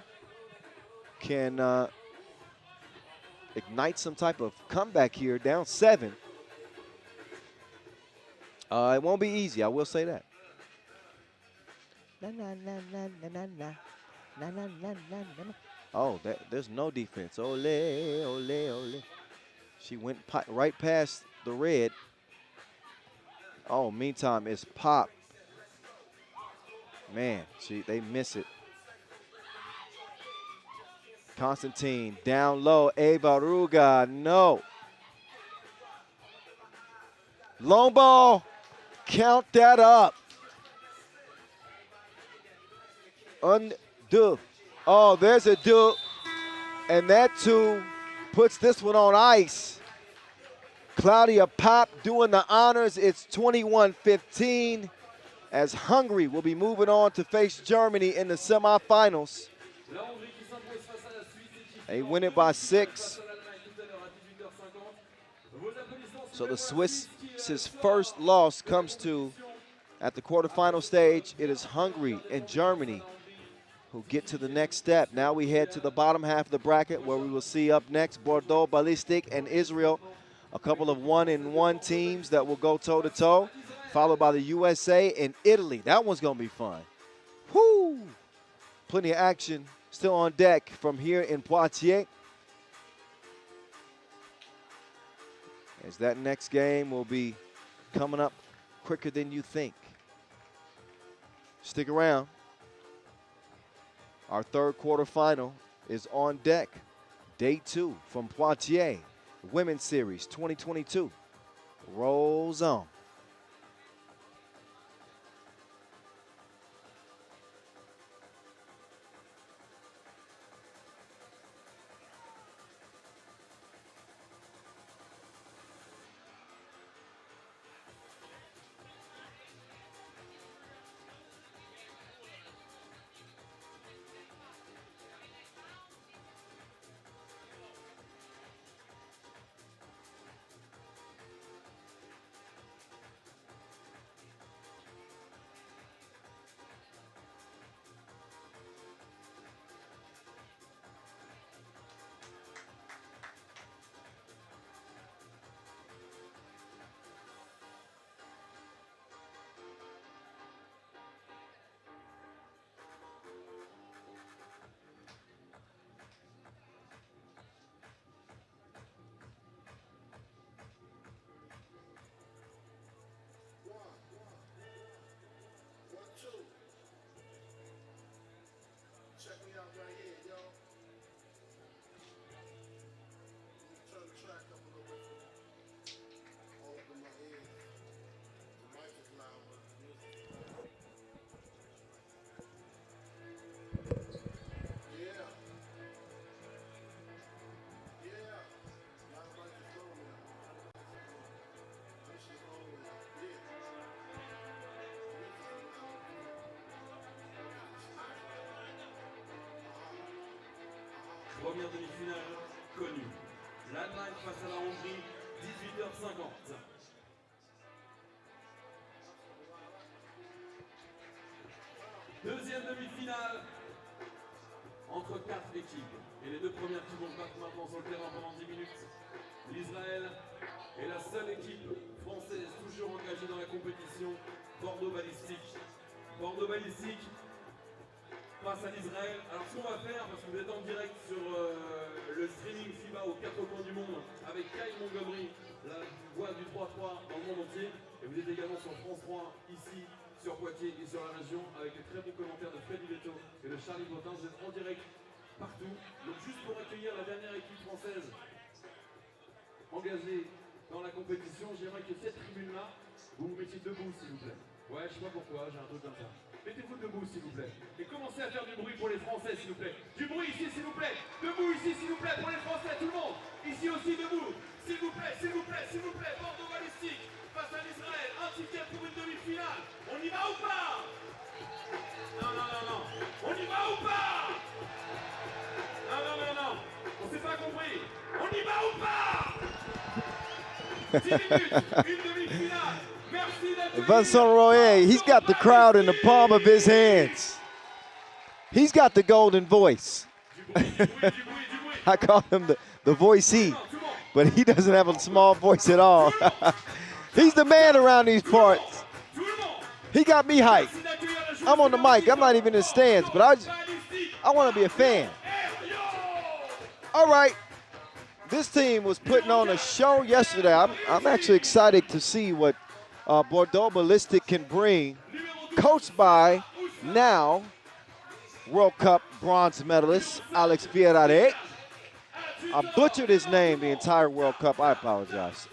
Speaker 1: can ignite some type of comeback here, down 7. It won't be easy, I will say that. Oh, there's no defense. Ole, ole, ole. She went right past the red. Oh, meantime, it's Pop. Man, they miss it. Constantine down low. Eva Ruga, no. Long ball. Count that up. Undo. Oh, there's a do. And that 2 puts this one on ice. Claudia Pop doing the honors. It's 21-15 as Hungary will be moving on to face Germany in the semifinals. They win it by 6. So the Swiss's first loss comes to, at the quarterfinal stage, it is Hungary and Germany who get to the next step. Now we head to the bottom half of the bracket where we will see up next Bordeaux, Ballistik, and Israel. A couple of 1-1 teams that will go toe-to-toe, followed by the USA and Italy. That one's going to be fun. Whoo! Plenty of action still on deck from here in Poitiers. As that next game will be coming up quicker than you think. Stick around. Our third quarterfinal is on deck. Day 2 from Poitiers. Women's Series 2022 rolls on.
Speaker 2: première demi-finale connue. L'Allemagne face à la Hongrie, 18h50. Deuxième demi-finale entre 4 équipes. Et les deux premières qui vont se battre maintenant sur le terrain pendant 10 minutes. L'Israël est la seule équipe française toujours engagée dans la compétition. Bordeaux Ballistik. Bordeaux Ballistik face à l'Israël. Alors ce qu'on va faire, parce que vous êtes en direct sur le streaming FIBA aux 4 coins du monde avec Kyle Montgomery, la voix du 3-3 dans le monde entier. Et vous êtes également sur France 3 ici sur Poitiers et sur la région avec les très bons commentaires de Freddy Veto et de Charlie Botin. Vous êtes en direct partout. Donc juste pour accueillir la dernière équipe française engagée dans la compétition, j'aimerais que cette tribune-là, vous vous mettiez debout s'il vous plaît. Ouais, je sais pas pourquoi, j'ai un truc comme ça. Mettez-vous debout s'il vous plaît. Et commencez à faire du bruit pour les Français s'il vous plaît. Du bruit ici s'il vous plaît. Debout ici s'il vous plaît pour les Français, tout le monde. Ici aussi debout. S'il vous plaît, s'il vous plaît, s'il vous plaît. Bordeaux Ballistik face à l'Israël. Un ticket pour une demi-finale. On y va ou pas? Non, non, non, non. On y va ou pas? Non, non, non, non. On s'est pas compris. On y va ou pas? 10 minutes, une demi-finale. Merci d'être
Speaker 1: Vincent Royer, he's got the crowd in the palm of his hands. He's got the golden voice. I call him the voicey, but he doesn't have a small voice at all. He's the man around these parts. He got me hyped. I'm on the mic. I'm not even in the stands, but I want to be a fan. All right. This team was putting on a show yesterday. I'm actually excited to see what Bordeaux Ballistik can bring, coached by now World Cup bronze medalist Alex Ferrare. I butchered his name the entire World Cup. I apologize.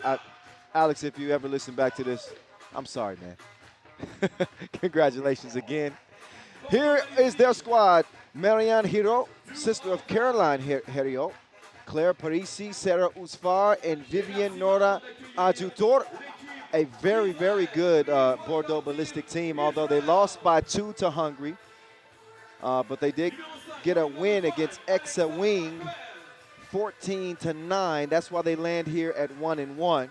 Speaker 1: Alex, if you ever listen back to this, I'm sorry, man. Congratulations again. Here is their squad. Marianne Hiro, sister of Caroline Hiro, Claire Parisi, Sarah Usfar, and Vivienne Nora Ajutor. A very, very good Bordeaux Ballistik team, although they lost by 2 to Hungary. But they did get a win against Exa Wing, 14-9. That's why they land here at 1-1.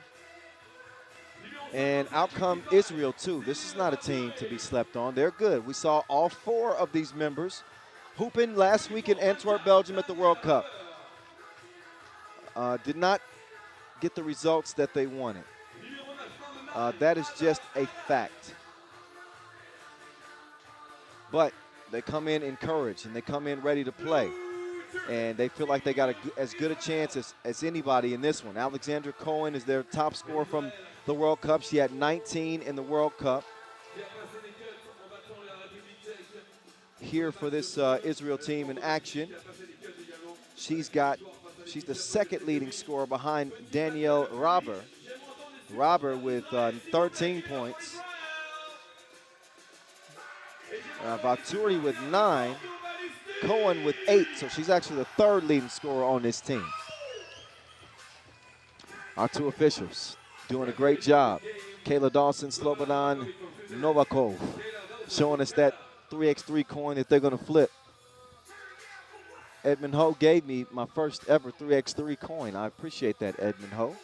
Speaker 1: And out come Israel, too. This is not a team to be slept on. They're good. We saw all 4 of these members hooping last week in Antwerp, Belgium at the World Cup. Did not get the results that they wanted. That is just a fact. But they come in encouraged, and they come in ready to play. And they feel like they got as good a chance as anybody in this one. Alexandra Cohen is their top scorer from the World Cup. She had 19 in the World Cup. Here for this Israel team in action. She's the second leading scorer behind Danielle Robber. Robber with 13 points. Vaturi with 9. Cohen with 8. So she's actually the third leading scorer on this team. Our 2 officials doing a great job. Kayla Dawson, Slobodan Novakov, showing us that 3x3 coin that they're going to flip. Edmund Ho gave me my first ever 3x3 coin. I appreciate that, Edmund Ho,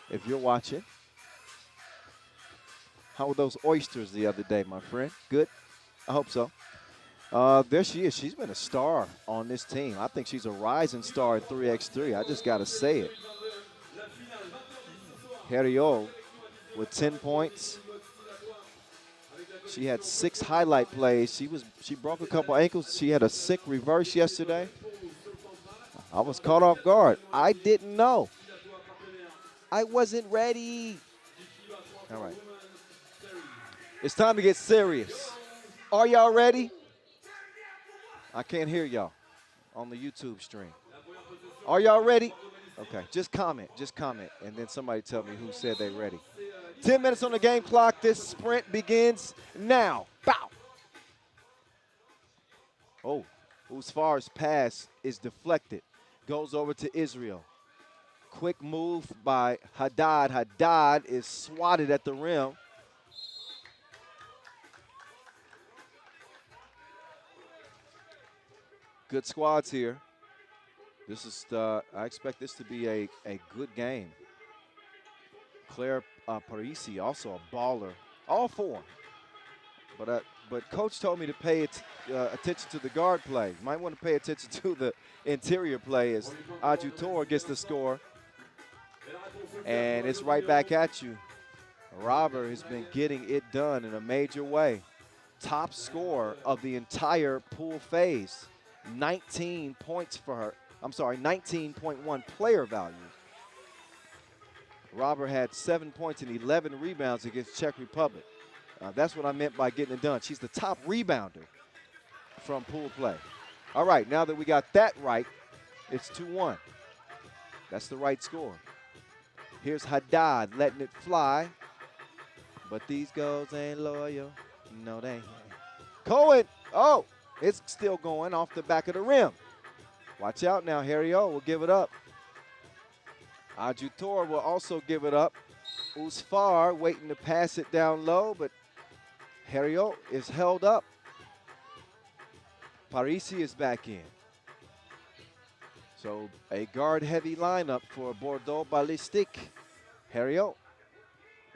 Speaker 1: if you're watching. How were those oysters the other day, my friend? Good? I hope so. There she is. She's been a star on this team. I think she's a rising star at 3x3. I just got to say it. Herriot with 10 points. She had 6 highlight plays. She broke a couple ankles. She had a sick reverse yesterday. I was caught off guard. I didn't know. I wasn't ready. All right. It's time to get serious. Are y'all ready? I can't hear y'all on the YouTube stream. Are y'all ready? Okay, just comment, and then somebody tell me who said they ready. 10 minutes on the game clock. This sprint begins now. Bow. Oh, Usfar's pass is deflected. Goes over to Israel. Quick move by Haddad. Haddad is swatted at the rim. Good squads here. This is I expect this to be a good game. Claire Parisi, also a baller. All four. But coach told me to pay attention to the guard play. Might want to pay attention to the interior play as Adjutor gets the score. And it's right back at you. Robert has been getting it done in a major way. Top scorer of the entire pool phase. 19 points for her. I'm sorry, 19.1 player value. Robert had 7 points and 11 rebounds against Czech Republic. That's what I meant by getting it done. She's the top rebounder from pool play. All right, now that we got that right, it's 2-1. That's the right score. Here's Haddad letting it fly. But these girls ain't loyal. No, they ain't. Cohen, oh, it's still going off the back of the rim. Watch out now, Harry O will give it up. Adjutor will also give it up. Usfar waiting to pass it down low, but Harry O is held up. Parisi is back in. So a guard-heavy lineup for Bordeaux Ballistik. Harry O,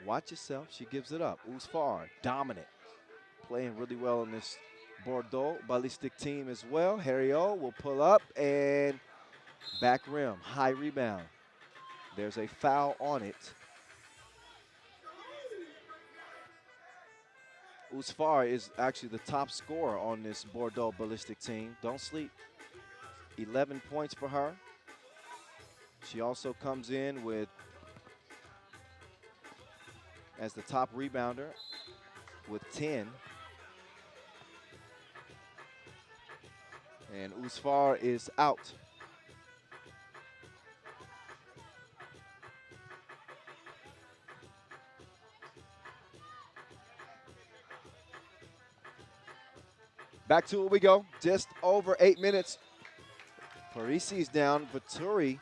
Speaker 1: watch yourself. She gives it up. Usfar, dominant. Playing really well in this Bordeaux Ballistik team as well. Harry O will pull up and back rim. High rebound. There's a foul on it. Usfar is actually the top scorer on this Bordeaux Ballistik team. Don't sleep. 11 points for her. She also comes in with as the top rebounder with 10. And Usfar is out. Back to it we go. Just over 8 minutes. Parisi's down. Vittori,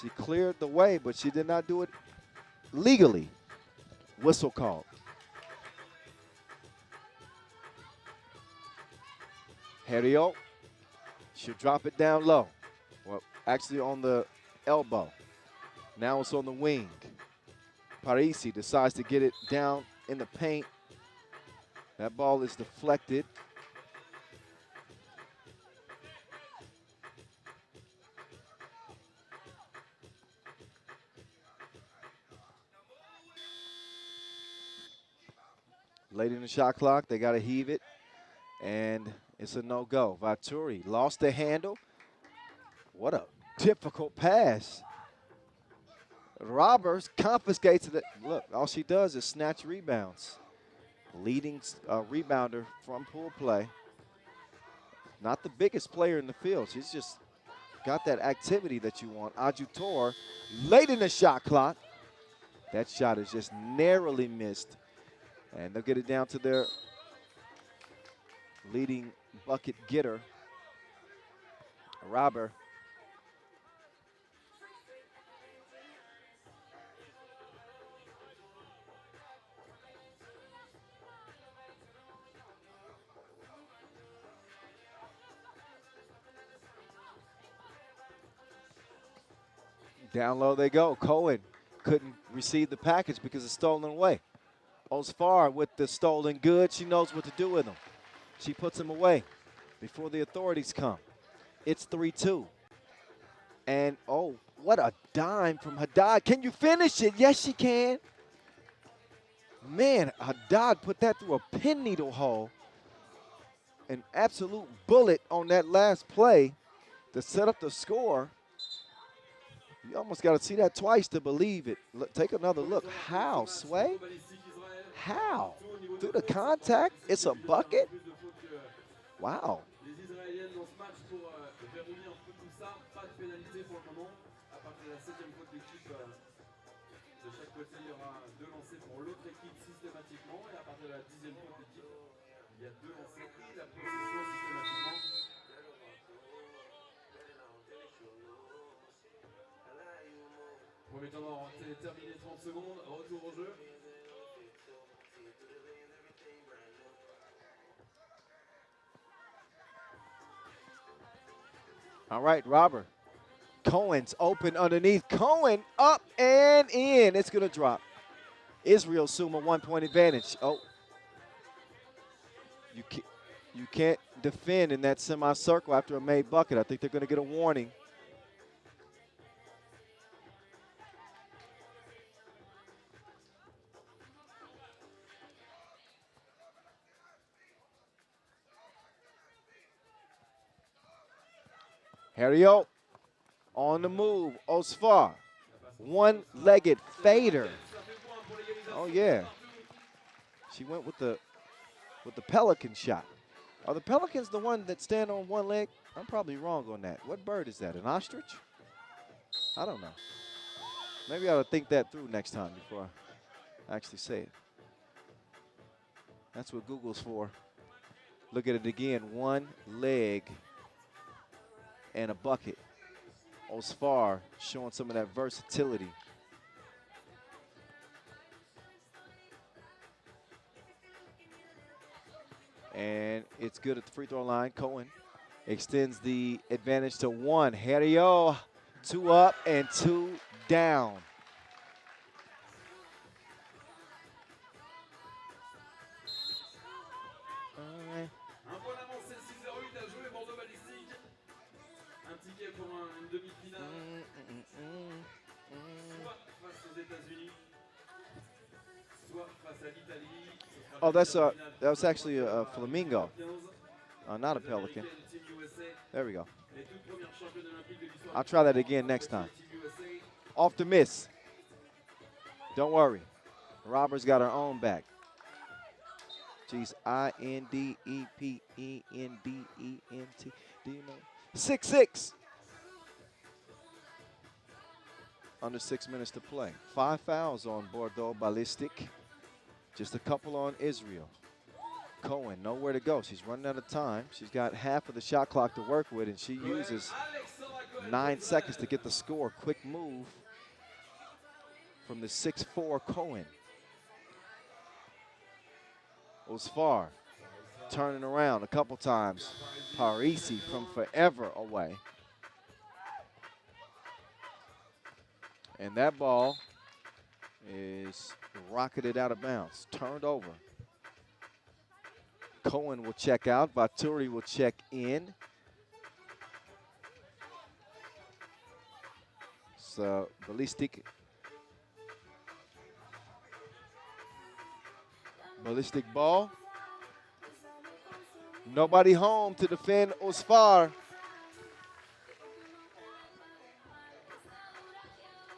Speaker 1: she cleared the way, but she did not do it legally. Whistle called. Herio, she'll drop it down low. Well, actually on the elbow. Now it's on the wing. Parisi decides to get it down in the paint. That ball is deflected. Late in the shot clock, they got to heave it, and it's a no-go. Vaturi lost the handle. What a difficult pass. Roberts confiscates it. Look, all she does is snatch rebounds. Leading rebounder from pool play. Not the biggest player in the field. She's just got that activity that you want. Adjutor, late in the shot clock. That shot is just narrowly missed. And they'll get it down to their leading bucket getter, Robert. Down low they go. Cohen couldn't receive the package because it's stolen away. Osfar with the stolen goods. She knows what to do with them. She puts them away before the authorities come. It's 3-2. And, oh, what a dime from Haddad. Can you finish it? Yes, she can. Man, Haddad put that through a pin needle hole. An absolute bullet on that last play to set up the score. You almost got to see that twice to believe it. Look, take another look. How, Sway? How? Through the contact? It's a bucket? Wow.
Speaker 2: Premier temps terminé, 30 secondes, retour au jeu.
Speaker 1: All right, Robert Cohen's open underneath. Cohen up and in. It's going to drop. Israel assume a 1-point advantage. Oh, you can't defend in that semicircle after a made bucket. I think they're going to get a warning. Harriot on the move. Osfar, one-legged fader. Oh yeah, she went with the pelican shot. Are the pelicans the one that stand on one leg? I'm probably wrong on that. What bird is that? An ostrich? I don't know. Maybe I ought to think that through next time before I actually say it. That's what Google's for. Look at it again. One leg and a bucket. Osfar showing some of that versatility. And it's good at the free throw line. Cohen extends the advantage to one. Harriot, 2 up and 2 down.
Speaker 2: Un point d'avance, 6-0-8 à jouer, Bordeaux Ballistik. Un ticket pour une demi-finale. Soit face aux États-Unis, soit face à l'Italie.
Speaker 1: Oh, that was actually a flamingo, not a pelican. There we go. I'll try that again next time. Off the miss. Don't worry. Robert's got her own back. She's INDEPENDENT. Do you know? 6-6. Under 6 minutes to play. 5 fouls on Bordeaux Ballistik. Just a couple on Israel. Cohen, nowhere to go. She's running out of time. She's got half of the shot clock to work with, and she uses 9 seconds to get the score. Quick move from the 6'4" Cohen. Osfar turning around a couple times. Parisi from forever away. And that ball is rocketed out of bounds, turned over. Cohen will check out. Vaturi will check in. So Ballistik ball. Nobody home to defend Osfar.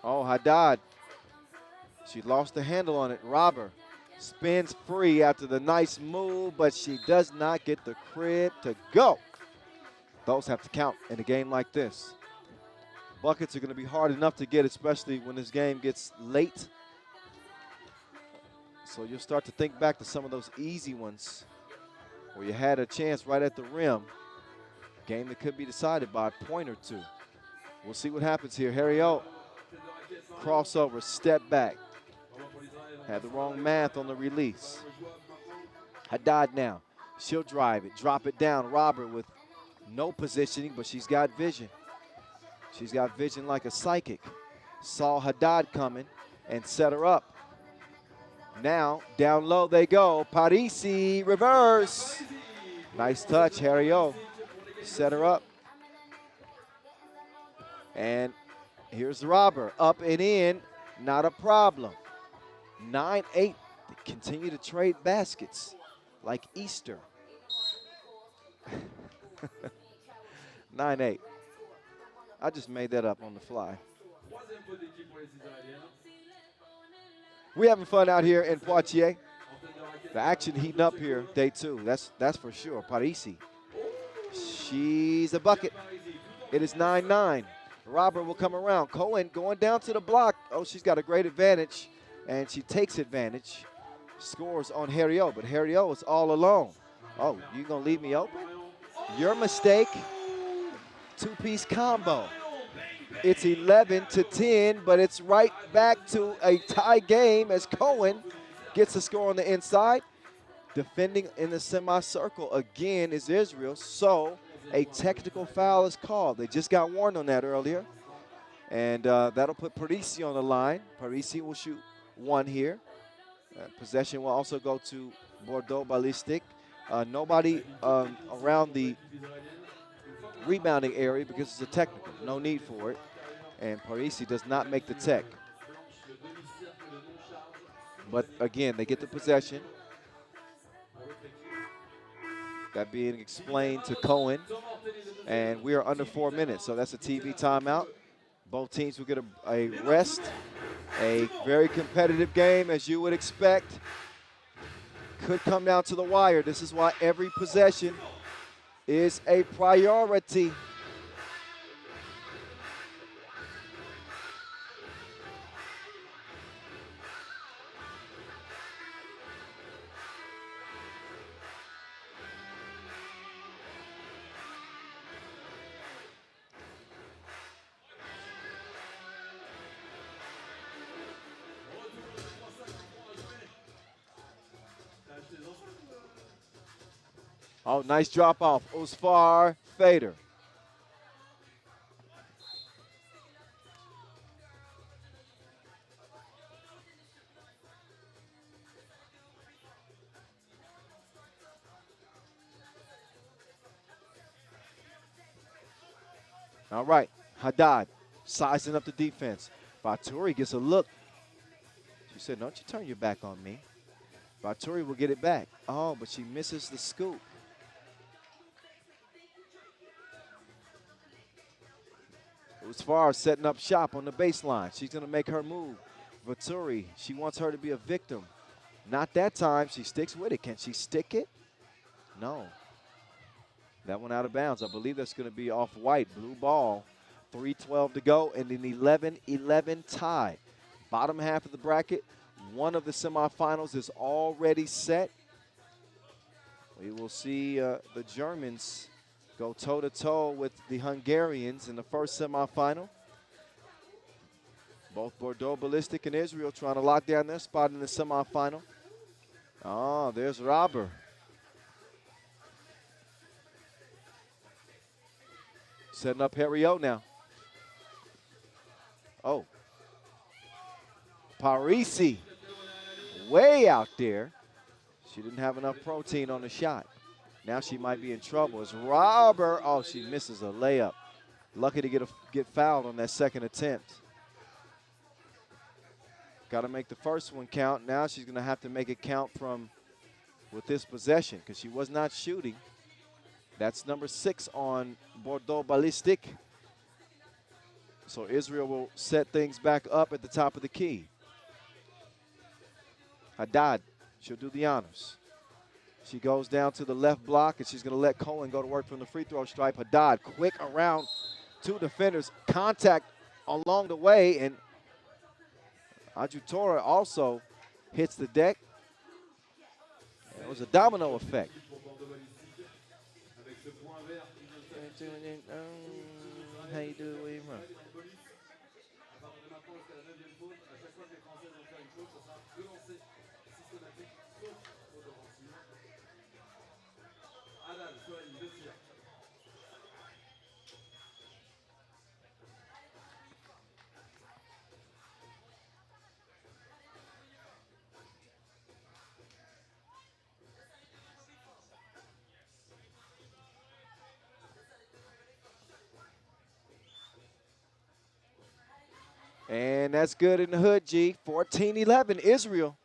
Speaker 1: Oh, Haddad. She lost the handle on it. Robber spins free after the nice move, but she does not get the crib to go. Those have to count in a game like this. Buckets are going to be hard enough to get, especially when this game gets late. So you'll start to think back to some of those easy ones where you had a chance right at the rim. Game that could be decided by a point or two. We'll see what happens here. Harriot, crossover, step back. Had the wrong math on the release. Haddad now. She'll drive it, drop it down. Robert with no positioning, but she's got vision. She's got vision like a psychic. Saw Haddad coming and set her up. Now, down low they go. Parisi, reverse. Nice touch, Harriot. Set her up. And here's the Robber. Up and in, not a problem. 9-8, they continue to trade baskets like Easter. 9-8. I just made that up on the fly. We're having fun out here in Poitiers. The action heating up here, day 2. That's for sure. Parisi. She's a bucket. It is 9-9. Robert will come around. Cohen going down to the block. Oh, she's got a great advantage, and she takes advantage. Scores on Harriot, but Harriot is all alone. Oh, you going to leave me open? Your mistake. Two-piece combo. It's 11-10, but it's right back to a tie game as Cohen gets the score on the inside. Defending in the semicircle again is Israel, so a technical foul is called. They just got warned on that earlier. And that'll put Parisi on the line. Parisi will shoot one here. Possession will also go to Bordeaux Ballistik. Nobody around the rebounding area because it's a technical. No need for it. And Parisi does not make the tech. But again, they get the possession. That being explained to Cohen. And we are under 4 minutes, so that's a TV timeout. Both teams will get a rest. A very competitive game, as you would expect. Could come down to the wire. This is why every possession is a priority. Oh, nice drop off. Usfar Fader. All right, Haddad sizing up the defense. Baturi gets a look. She said, don't you turn your back on me. Baturi will get it back. Oh, but she misses the scoop. Usfar setting up shop on the baseline. She's going to make her move. Baturi, she wants her to be a victim. Not that time. She sticks with it. Can she stick it? No. That one out of bounds. I believe that's going to be off white. Blue ball. 3:12 to go and an 11-11 tie. Bottom half of the bracket. One of the semifinals is already set. We will see the Germans go toe-to-toe with the Hungarians in the first semifinal. Both Bordeaux Ballistik and Israel trying to lock down their spot in the semifinal. Oh, there's Robber. Setting up Harry O now. Oh. Parisi way out there. She didn't have enough protein on the shot. Now she might be in trouble. It's Robber. Oh, she misses a layup. Lucky to get fouled on that second attempt. Got to make the first one count. Now she's going to have to make it count from with this possession because she was not shooting. That's number 6 on Bordeaux Ballistik. So Israel will set things back up at the top of the key. Haddad, she'll do the honors. She goes down to the left block, and she's going to let Cohen go to work from the free throw stripe. Haddad, quick around 2 defenders. Contact along the way, and Ajutora also hits the deck. It was a domino effect. How you do, William? And that's good in the hood, G. 14-11, Israel.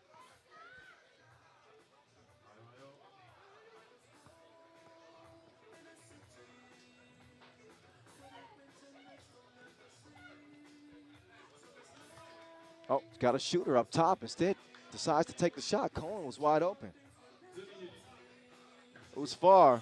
Speaker 1: Oh, got a shooter up top instead. Decides to take the shot. Cohen was wide open. It was far.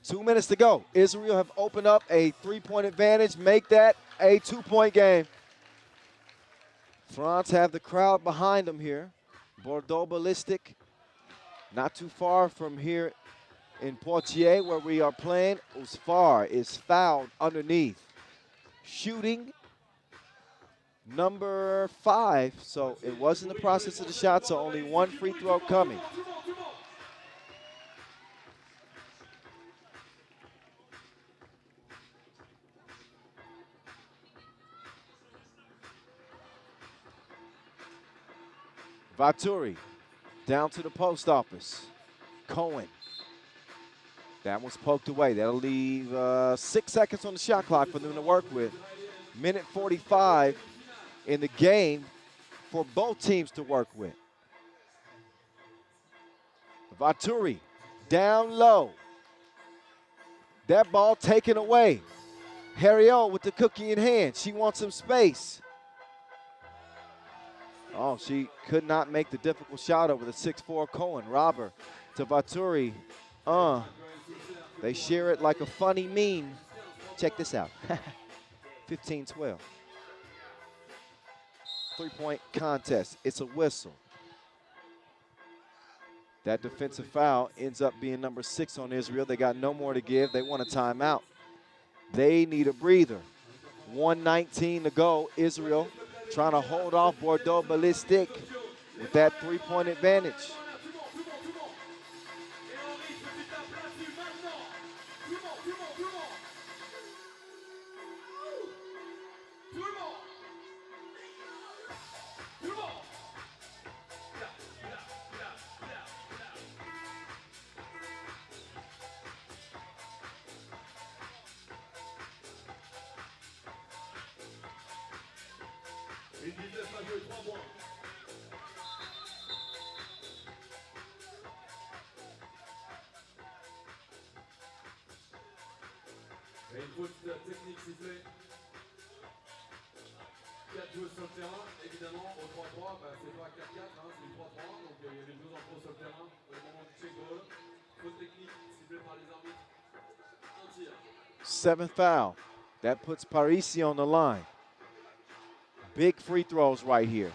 Speaker 1: Two minutes to go. Israel have opened up a 3-point advantage. Make that a 2-point game. France have the crowd behind them here. Bordeaux Ballistik, not too far from here in Poitiers, where we are playing. Usfar is fouled underneath. Shooting number 5, so it was in the process of the shot, so only one free throw coming. Vaturi down to the post office. Cohen. That one's poked away. That'll leave 6 seconds on the shot clock for them to work with. Minute 45 in the game for both teams to work with. Vaturi down low. That ball taken away. Harriot with the cookie in hand. She wants some space. Oh, she could not make the difficult shot over the 6'4 Cohen. Robber to Vaturi. They share it like a funny meme. Check this out. 15-12. Three-point contest. It's a whistle. That defensive foul ends up being number 6 on Israel. They got no more to give. They want a timeout. They need a breather. 1:19 to go. Israel trying to hold off Bordeaux Ballistik with that three-point advantage.
Speaker 2: Et une faute technique sifflée. 4 joueurs sur le terrain, évidemment, au 3-3, c'est pas 4-4, c'est du 3-3, donc il y avait 2 enfants sur le terrain au moment du check ball. Faute technique sifflée par les arbitres. Un tir.
Speaker 1: 7th foul. That puts Parisi on the line. Big free throws right here.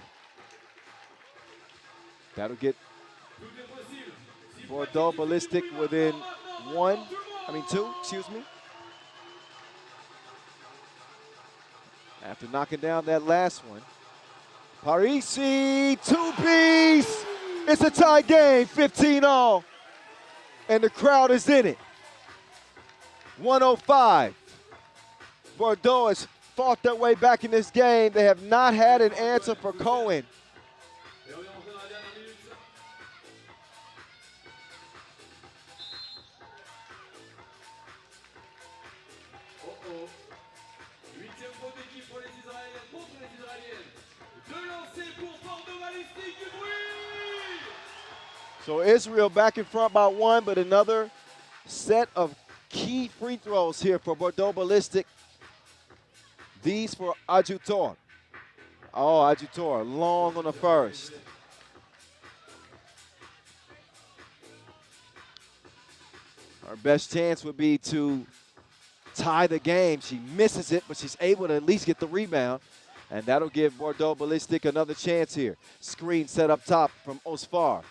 Speaker 1: That'll get Bordeaux Ballistik within 2, excuse me. After knocking down that last one. Parisi, 2-piece. It's a tie game, 15-all. And the crowd is in it. 105. Bordeaux has fought their way back in this game. They have not had an answer for Cohen. So Israel back in front by 1, but another set of key free throws here for Bordeaux Ballistik. These for Adjutor. Oh, Adjutor, long on the first. Her best chance would be to tie the game. She misses it, but she's able to at least get the rebound. And that'll give Bordeaux Ballistik another chance here. Screen set up top from Osfar.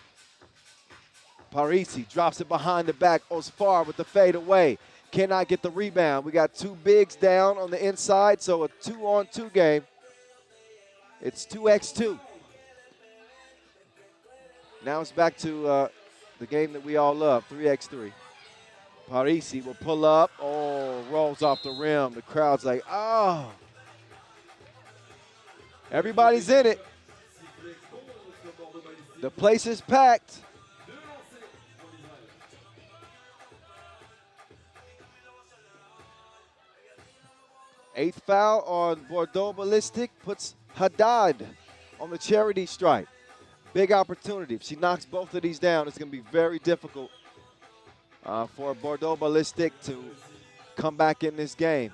Speaker 1: Parisi drops it behind the back. Osfar with the fade away. Cannot get the rebound. We got 2 bigs down on the inside, so a 2-on-2 game. It's 2x2. Now it's back to the game that we all love, 3x3. Parisi will pull up. Oh, rolls off the rim. The crowd's like, oh. Everybody's in it. The place is packed. Eighth foul on Bordeaux Ballistik puts Haddad on the charity stripe. Big opportunity. If she knocks both of these down, it's going to be very difficult for Bordeaux Ballistik to come back in this game.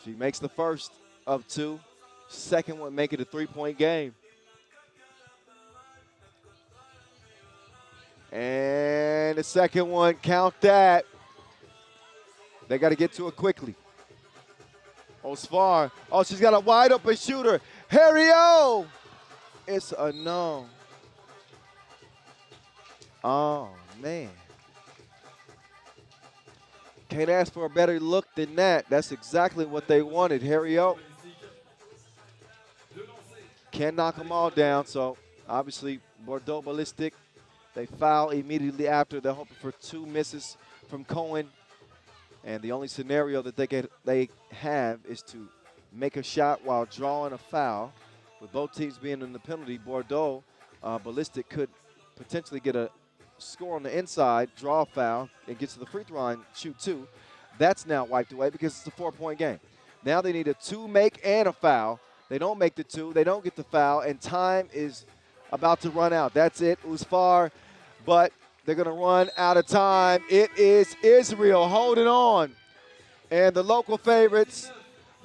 Speaker 1: She makes the first of 2. Second one, make it a 3-point game. And the second one, count that. They got to get to it quickly. Osfar. Oh, she's got a wide open shooter. Harriot. It's a no. Oh, man. Can't ask for a better look than that. That's exactly what they wanted. Harry O can't knock them all down. So, obviously, Bordeaux Ballistik, they foul immediately after. They're hoping for 2 misses from Cohen. And the only scenario that they have is to make a shot while drawing a foul. With both teams being in the penalty, Bordeaux Ballistik could potentially get a score on the inside, draw a foul, and get to the free throw line, shoot 2. That's now wiped away because it's a 4-point game. Now they need a 2 make and a foul. They don't make the 2, they don't get the foul, and time is about to run out. That's it. It was far, but they're going to run out of time. It is Israel holding on. And the local favorites,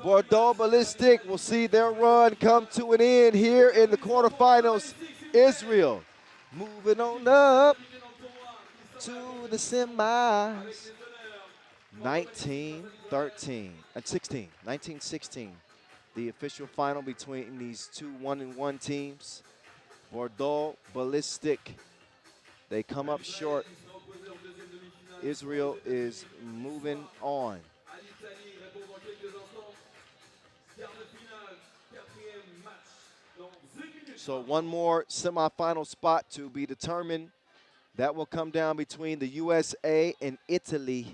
Speaker 1: Bordeaux Ballistik, will see their run come to an end here in the quarterfinals. Israel moving on up to the semis. 19-16. The official final between these two 1-1 teams. Bordeaux Ballistik, they come up short. Israel is moving on. So one more semifinal spot to be determined. That will come down between the USA and Italy.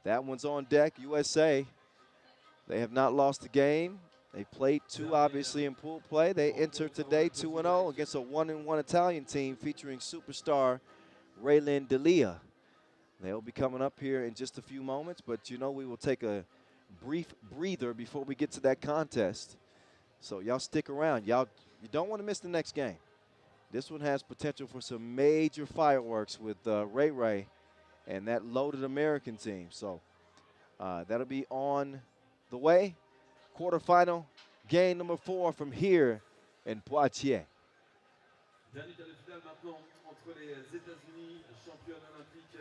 Speaker 1: That one's on deck. USA, they have not lost a game. They played 2, obviously, in pool play. They entered today 2-0 against a 1-1 Italian team featuring superstar Raylin Delia. They'll be coming up here in just a few moments, but you know we will take a brief breather before we get to that contest. So y'all stick around. You don't want to miss the next game. This one has potential for some major fireworks with Ray Ray and that loaded American team. So that'll be on the way. Quarterfinal game number 4 from here in Poitiers.
Speaker 2: Dernier quart de finale maintenant entre les États-Unis, championne olympique,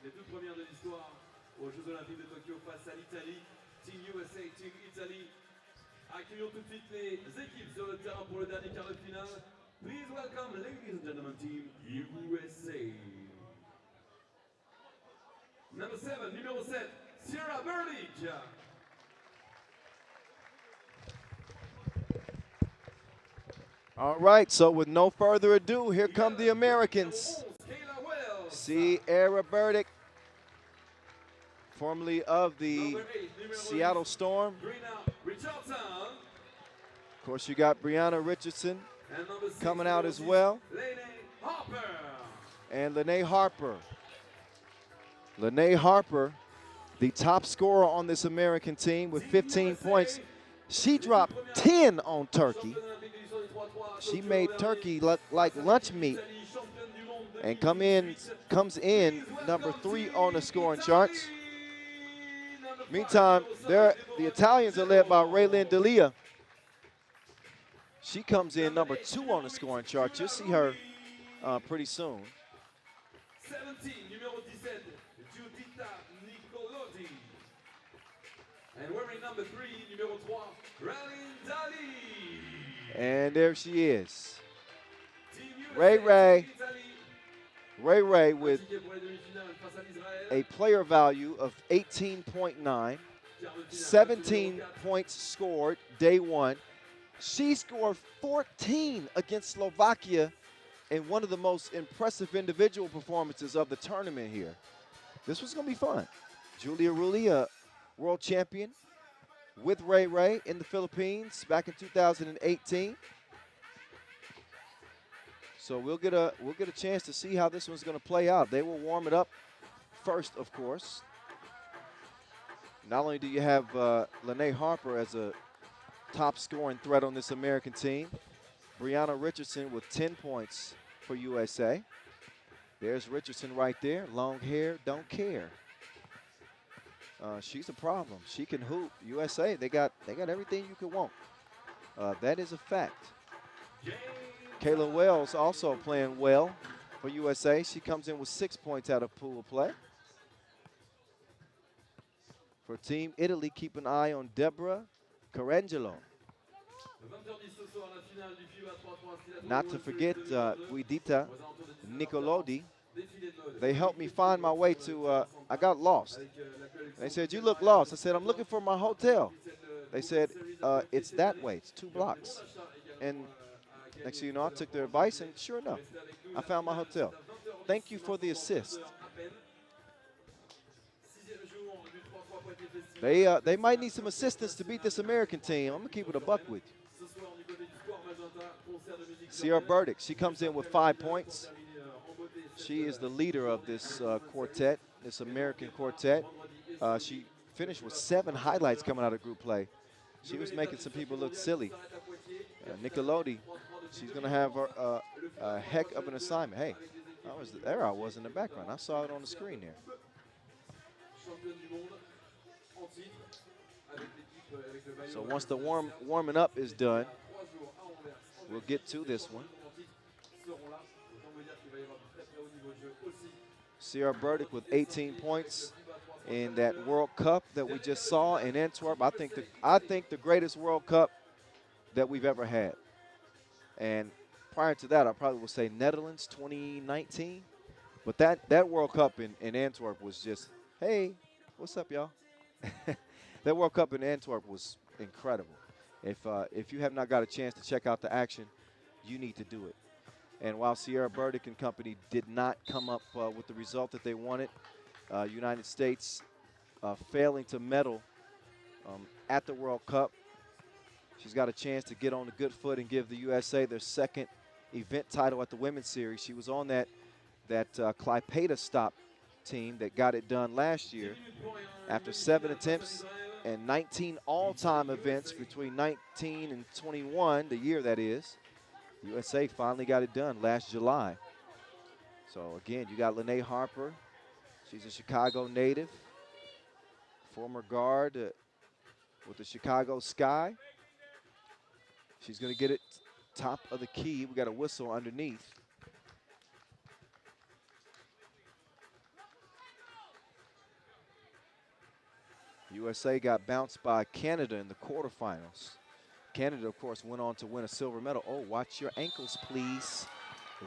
Speaker 2: les 2 premières de l'histoire aux Jeux Olympiques de Tokyo face à l'Italie. Team USA, Team Italy. Accueillons tout de suite les équipes sur le terrain pour le dernier quart de finale. Please welcome, ladies and gentlemen, Team USA. Number 7, numéro 7, Sierra Burley.
Speaker 1: All right, so with no further ado, here come the Americans. Sierra Burdick, formerly of the Seattle Storm. Of course, you got Brianna Richardson coming out as well. And Lene Harper. Lene Harper, the top scorer on this American team with 15 points. She dropped 10 on Turkey. She made Turkey look like lunch meat and comes in number 3 on the scoring charts. Meantime, the Italians are led by Raylin Delia. She comes in number 2 on the scoring chart. You'll see her pretty soon.
Speaker 2: 17, numéro 17, Giuditta Nicolodi. And wearing number 3, numéro 3, Raylin Dali.
Speaker 1: And there she is. Ray Ray with a player value of 18.9, 17 points scored day 1. She scored 14 against Slovakia in one of the most impressive individual performances of the tournament here. This was going to be fun. Julia Rulli, a world champion with Ray Ray in the Philippines back in 2018. So we'll get a chance to see how this one's going to play out. They will warm it up first, of course. Not only do you have Lene Harper as a top scoring threat on this American team, Brianna Richardson with 10 points for USA. There's Richardson right there. Long hair, don't care. She's a problem. She can hoop. USA, they got everything you could want. That is a fact. Kayla Wells also playing well for USA. She comes in with 6 points out of pool play. For Team Italy, keep an eye on Deborah Carangelo. Not to forget Giuditta Nicolodi they helped me find my way to, I got lost. They said, you look lost. I said, I'm looking for my hotel. They said, it's that way. It's 2 blocks. And next thing you know, I took their advice, and sure enough, I found my hotel. Thank you for the assist. They might need some assistance to beat this American team. I'm going to keep it a buck with you. Sierra Burdick, she comes in with 5 points. She is the leader of this quartet, this American quartet. She finished with 7 highlights coming out of group play. She was making some people look silly. Nickelodeon, she's going to have a heck of an assignment. Hey, there I was in the background. I saw it on the screen there. So once the warming up is done, we'll get to this one. Sierra Burdick with 18 points in that World Cup that we just saw in Antwerp. I think the greatest World Cup that we've ever had. And prior to that, I probably would say Netherlands 2019. But that World Cup in Antwerp was just, hey, what's up, y'all? That World Cup in Antwerp was incredible. If you have not got a chance to check out the action, you need to do it. And while Sierra Burdick and company did not come up with the result that they wanted, United States failing to medal at the World Cup, she's got a chance to get on a good foot and give the USA their 2nd event title at the Women's Series. She was on that Klaipeda stop team that got it done last year after 7 attempts and 19 all-time events between 19 and 21, the year that is. USA finally got it done last July. So again, you got Lene Harper. She's a Chicago native, former guard with the Chicago Sky. She's going to get it top of the key. We got a whistle underneath. USA got bounced by Canada in the quarterfinals. Canada, of course, went on to win a silver medal. Oh, watch your ankles, please.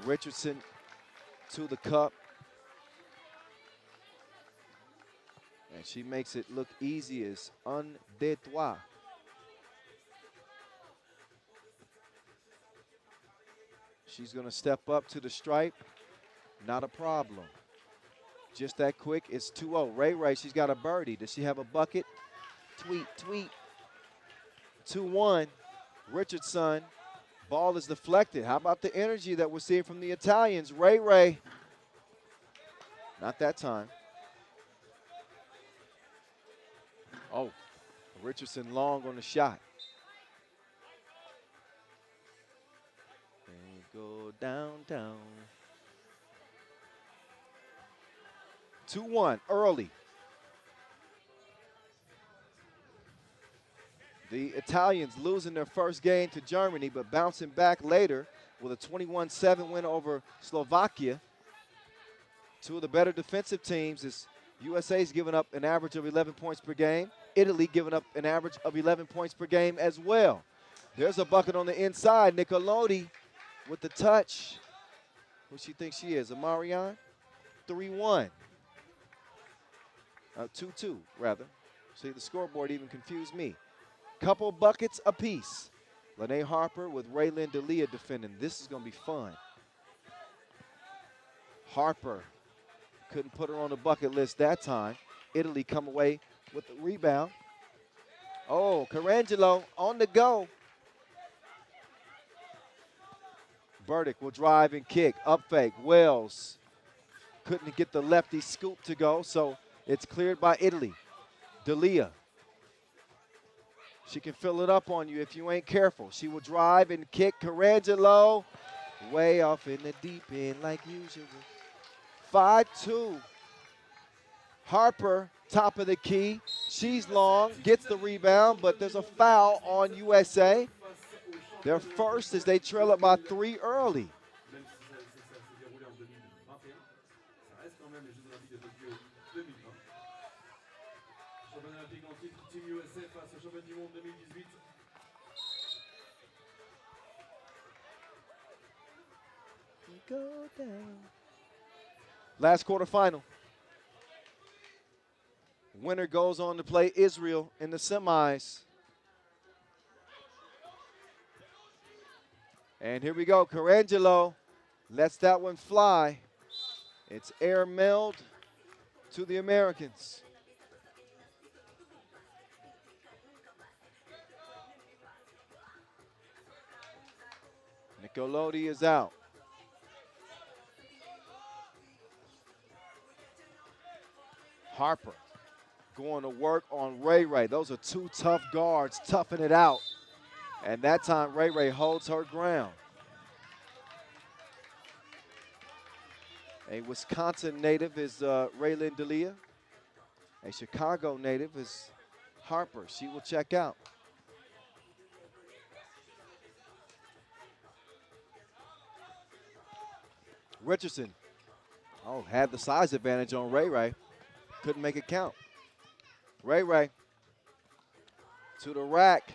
Speaker 1: Richardson to the cup. And she makes it look easy as un de toi. She's going to step up to the stripe. Not a problem. Just that quick. It's 2-0. Ray, she's got a birdie. Does she have a bucket? Tweet. 2-1. Richardson. Ball is deflected. How about the energy that we're seeing from the Italians? Ray. Not that time. Oh, Richardson long on the shot. And go downtown. 2-1 early. The Italians losing their first game to Germany, but bouncing back later with a 21-7 win over Slovakia. Two of the better defensive teams is USA's giving up an average of 11 points per game. Italy giving up an average of 11 points per game as well. There's a bucket on the inside. Nickelodeon with the touch. Who she thinks she is? Amarian? 3-1. 2-2, rather. See, the scoreboard even confused me. Couple buckets apiece. Lene Harper with Raylyn D'Elia defending. This is going to be fun. Harper couldn't put her on the bucket list that time. Italy come away with the rebound. Oh, Carangelo on the go. Burdick will drive and kick. Up fake. Wells couldn't get the lefty scoop to go, so it's cleared by Italy. D'Elia. She can fill it up on you if you ain't careful. She will drive and kick. Carangelo way off in the deep end like usual. 5-2. Harper, top of the key. She's long, gets the rebound, but there's a foul on USA. They're first as they trail up by 3 early. Go down. Last quarterfinal. Winner goes on to play Israel in the semis. And here we go. Carangelo lets that one fly. It's air-mailed to the Americans. Nicolodi is out. Harper going to work on Ray Ray. Those are two tough guards, toughing it out. And that time, Ray Ray holds her ground. A Wisconsin native is Raylyn D'Elia. A Chicago native is Harper. She will check out. Richardson, had the size advantage on Ray Ray. Couldn't make it count. Ray Ray to the rack.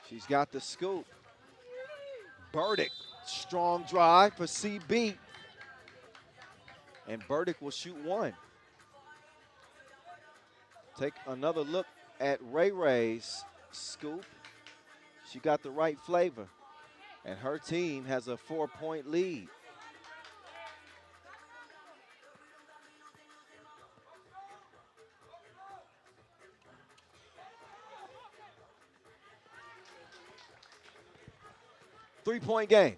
Speaker 1: She's got the scoop. Burdick, strong drive for CB. And Burdick will shoot one. Take another look at Ray Ray's scoop. She got the right flavor. And her team has a 4-point lead. Three-point game.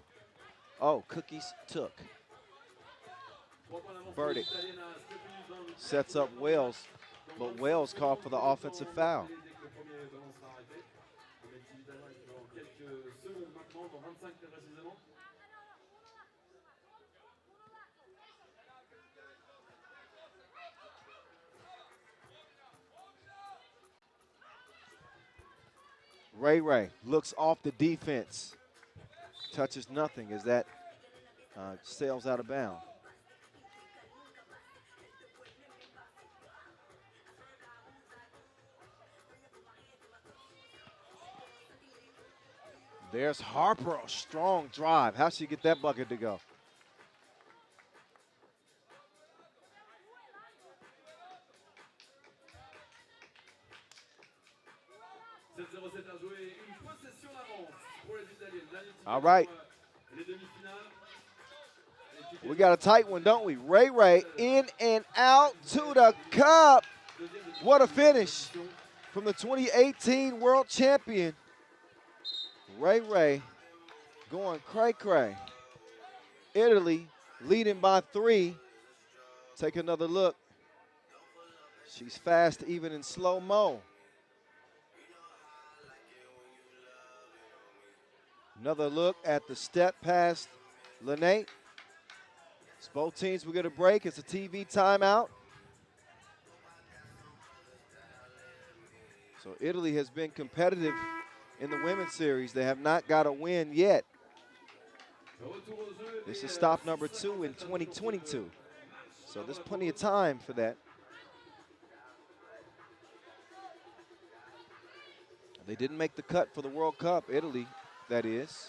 Speaker 1: Cookies took. Burdick sets up Wells, but Wells called for the offensive foul. Ray Ray looks off the defense. Touches nothing as that sails out of bounds. There's Harper, a strong drive. How'd she get that bucket to go? All right. We got a tight one, don't we? Ray Ray in and out to the cup. What a finish from the 2018 world champion. Ray Ray going cray-cray. Italy leading by 3. Take another look. She's fast even in slow-mo. Another look at the step past Lene. Both teams will get a break. It's a TV timeout. So Italy has been competitive in the women's series. They have not got a win yet. This is stop number 2 in 2022. So there's plenty of time for that. They didn't make the cut for the World Cup, Italy, that is.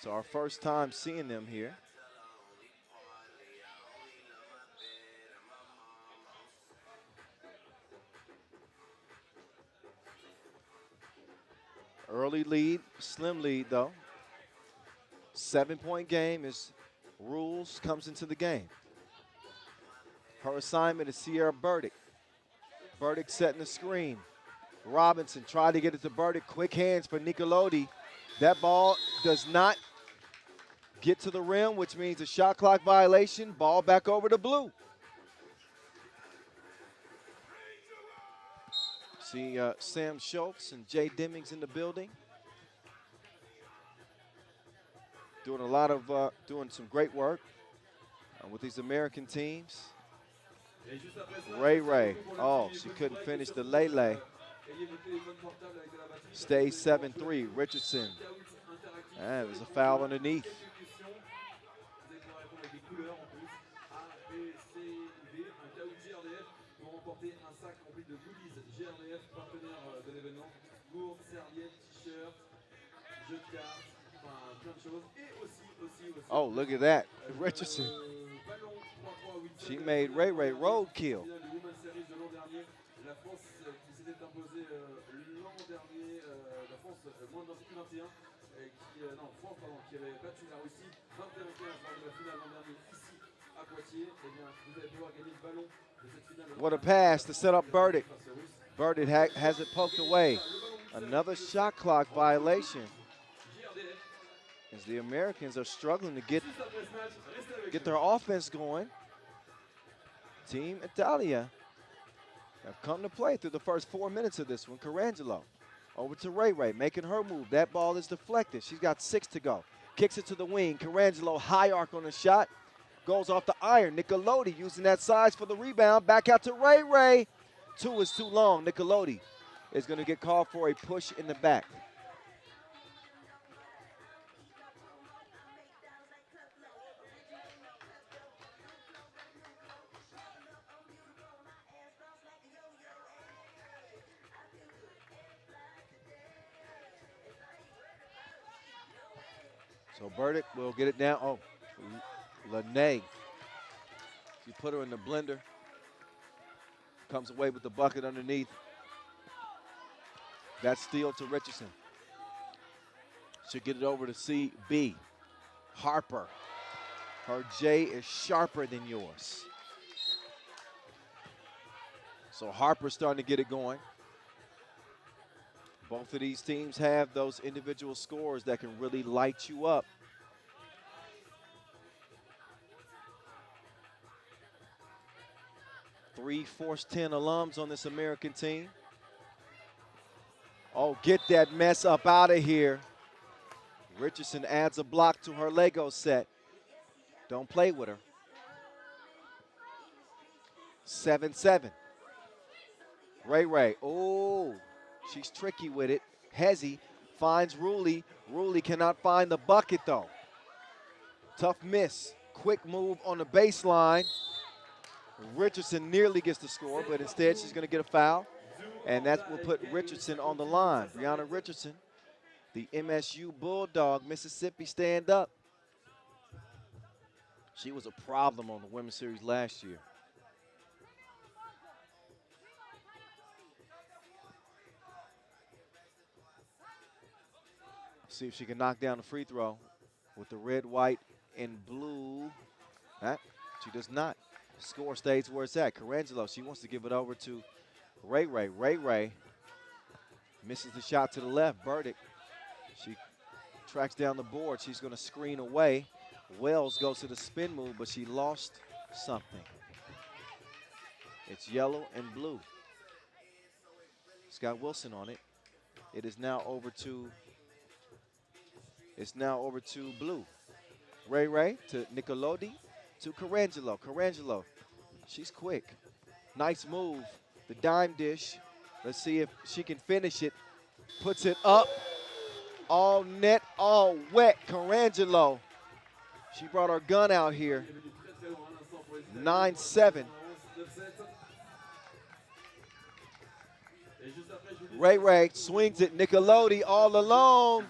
Speaker 1: So our first time seeing them here. Early lead, slim lead though. 7-point game as rules comes into the game. Her assignment is Sierra Burdick. Burdick setting the screen. Robinson tried to get it to Burdick. Quick hands for Nicolodi. That ball does not get to the rim, which means a shot clock violation. Ball back over to blue. See Sam Schultz and Jay Demings in the building. Doing a lot of, doing some great work with these American teams. Ray Ray, she couldn't finish the Lele. Stays 7-3, Richardson. There's a foul underneath. Oh, look at that. Richardson. She made Ray Ray roadkill.
Speaker 2: La France qui s'était imposée l'an dernier, la France moins d'un plus 21, non, France pardon, qui avait battu la Russie 21-15 lors de la finale l'an dernier ici à Poitiers. Eh bien, vous allez pouvoir gagner le ballon de cette finale.
Speaker 1: What a pass to set up Burdick. Burdick has it poked away. Another shot clock violation. As the Americans are struggling to get their offense going. Team Italia have come to play through the first 4 minutes of this one. Carangelo over to Ray Ray, making her move. That ball is deflected. She's got 6 to go. Kicks it to the wing. Carangelo, high arc on the shot. Goes off the iron. Nickelotti using that size for the rebound. Back out to Ray Ray. 2 is too long. Nickelotti is going to get called for a push in the back. So Burdick will get it down. Oh, Lene. She put her in the blender. Comes away with the bucket underneath. That steal to Richardson. She'll get it over to CB. Harper. Her J is sharper than yours. So Harper's starting to get it going. Both of these teams have those individual scores that can really light you up. Three Force 10 alums on this American team. Oh, get that mess up out of here. Richardson adds a block to her Lego set. Don't play with her. 7-7. Ray Ray, oh. She's tricky with it. Hezzy finds Ruley. Ruley cannot find the bucket, though. Tough miss. Quick move on the baseline. Richardson nearly gets the score, but instead she's going to get a foul. And that will put Richardson on the line. Brianna Richardson, the MSU Bulldog, Mississippi, stand up. She was a problem on the Women's Series last year. See if she can knock down the free throw with the red, white, and blue. She does not. Score stays where it's at. Carangelo, she wants to give it over to Ray Ray. Ray Ray misses the shot to the left. Burdick, she tracks down the board. She's going to screen away. Wells goes to the spin move, but she lost something. It's yellow and blue. Scott Wilson on it. It is now over to blue. Ray Ray to Nickelotti to Carangelo. Carangelo, she's quick. Nice move. The dime dish. Let's see if she can finish it. Puts it up. All net, all wet. Carangelo. She brought her gun out here. 9-7. Ray Ray swings it. Nickelotti all alone.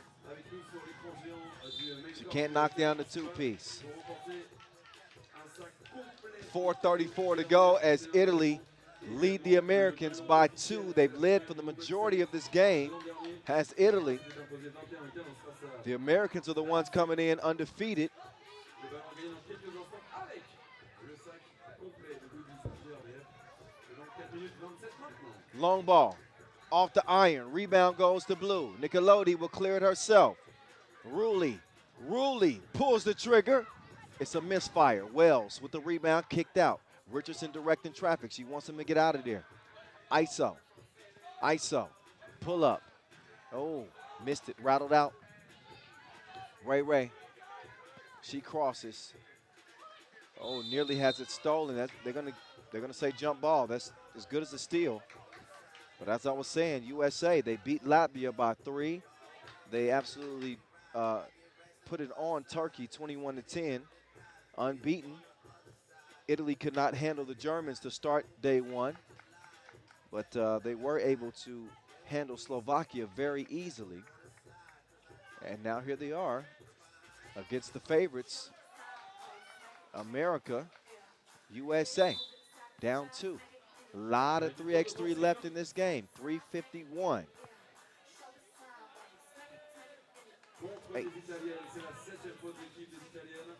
Speaker 1: She can't knock down the two-piece. 4:34 to go as Italy lead the Americans by 2. They've led for the majority of this game. Has Italy. The Americans are the ones coming in undefeated. Long ball. Off the iron. Rebound goes to blue. Nickelotti will clear it herself. Ruley pulls the trigger. It's a misfire. Wells with the rebound, kicked out. Richardson directing traffic. She wants him to get out of there. ISO. Pull up. Oh, missed it. Rattled out. Ray Ray. She crosses. Oh, nearly has it stolen. They're gonna say jump ball. That's as good as a steal. But as I was saying, USA, they beat Latvia by 3. They absolutely put it on Turkey 21-10. Unbeaten. Italy could not handle the Germans to start day 1. But they were able to handle Slovakia very easily. And now here they are against the favorites, America, USA, down 2. A lot of 3x3 left in this game, 3:51.
Speaker 2: Contre les Italiennes, c'est la 7e faute de l'équipe des Italiennes.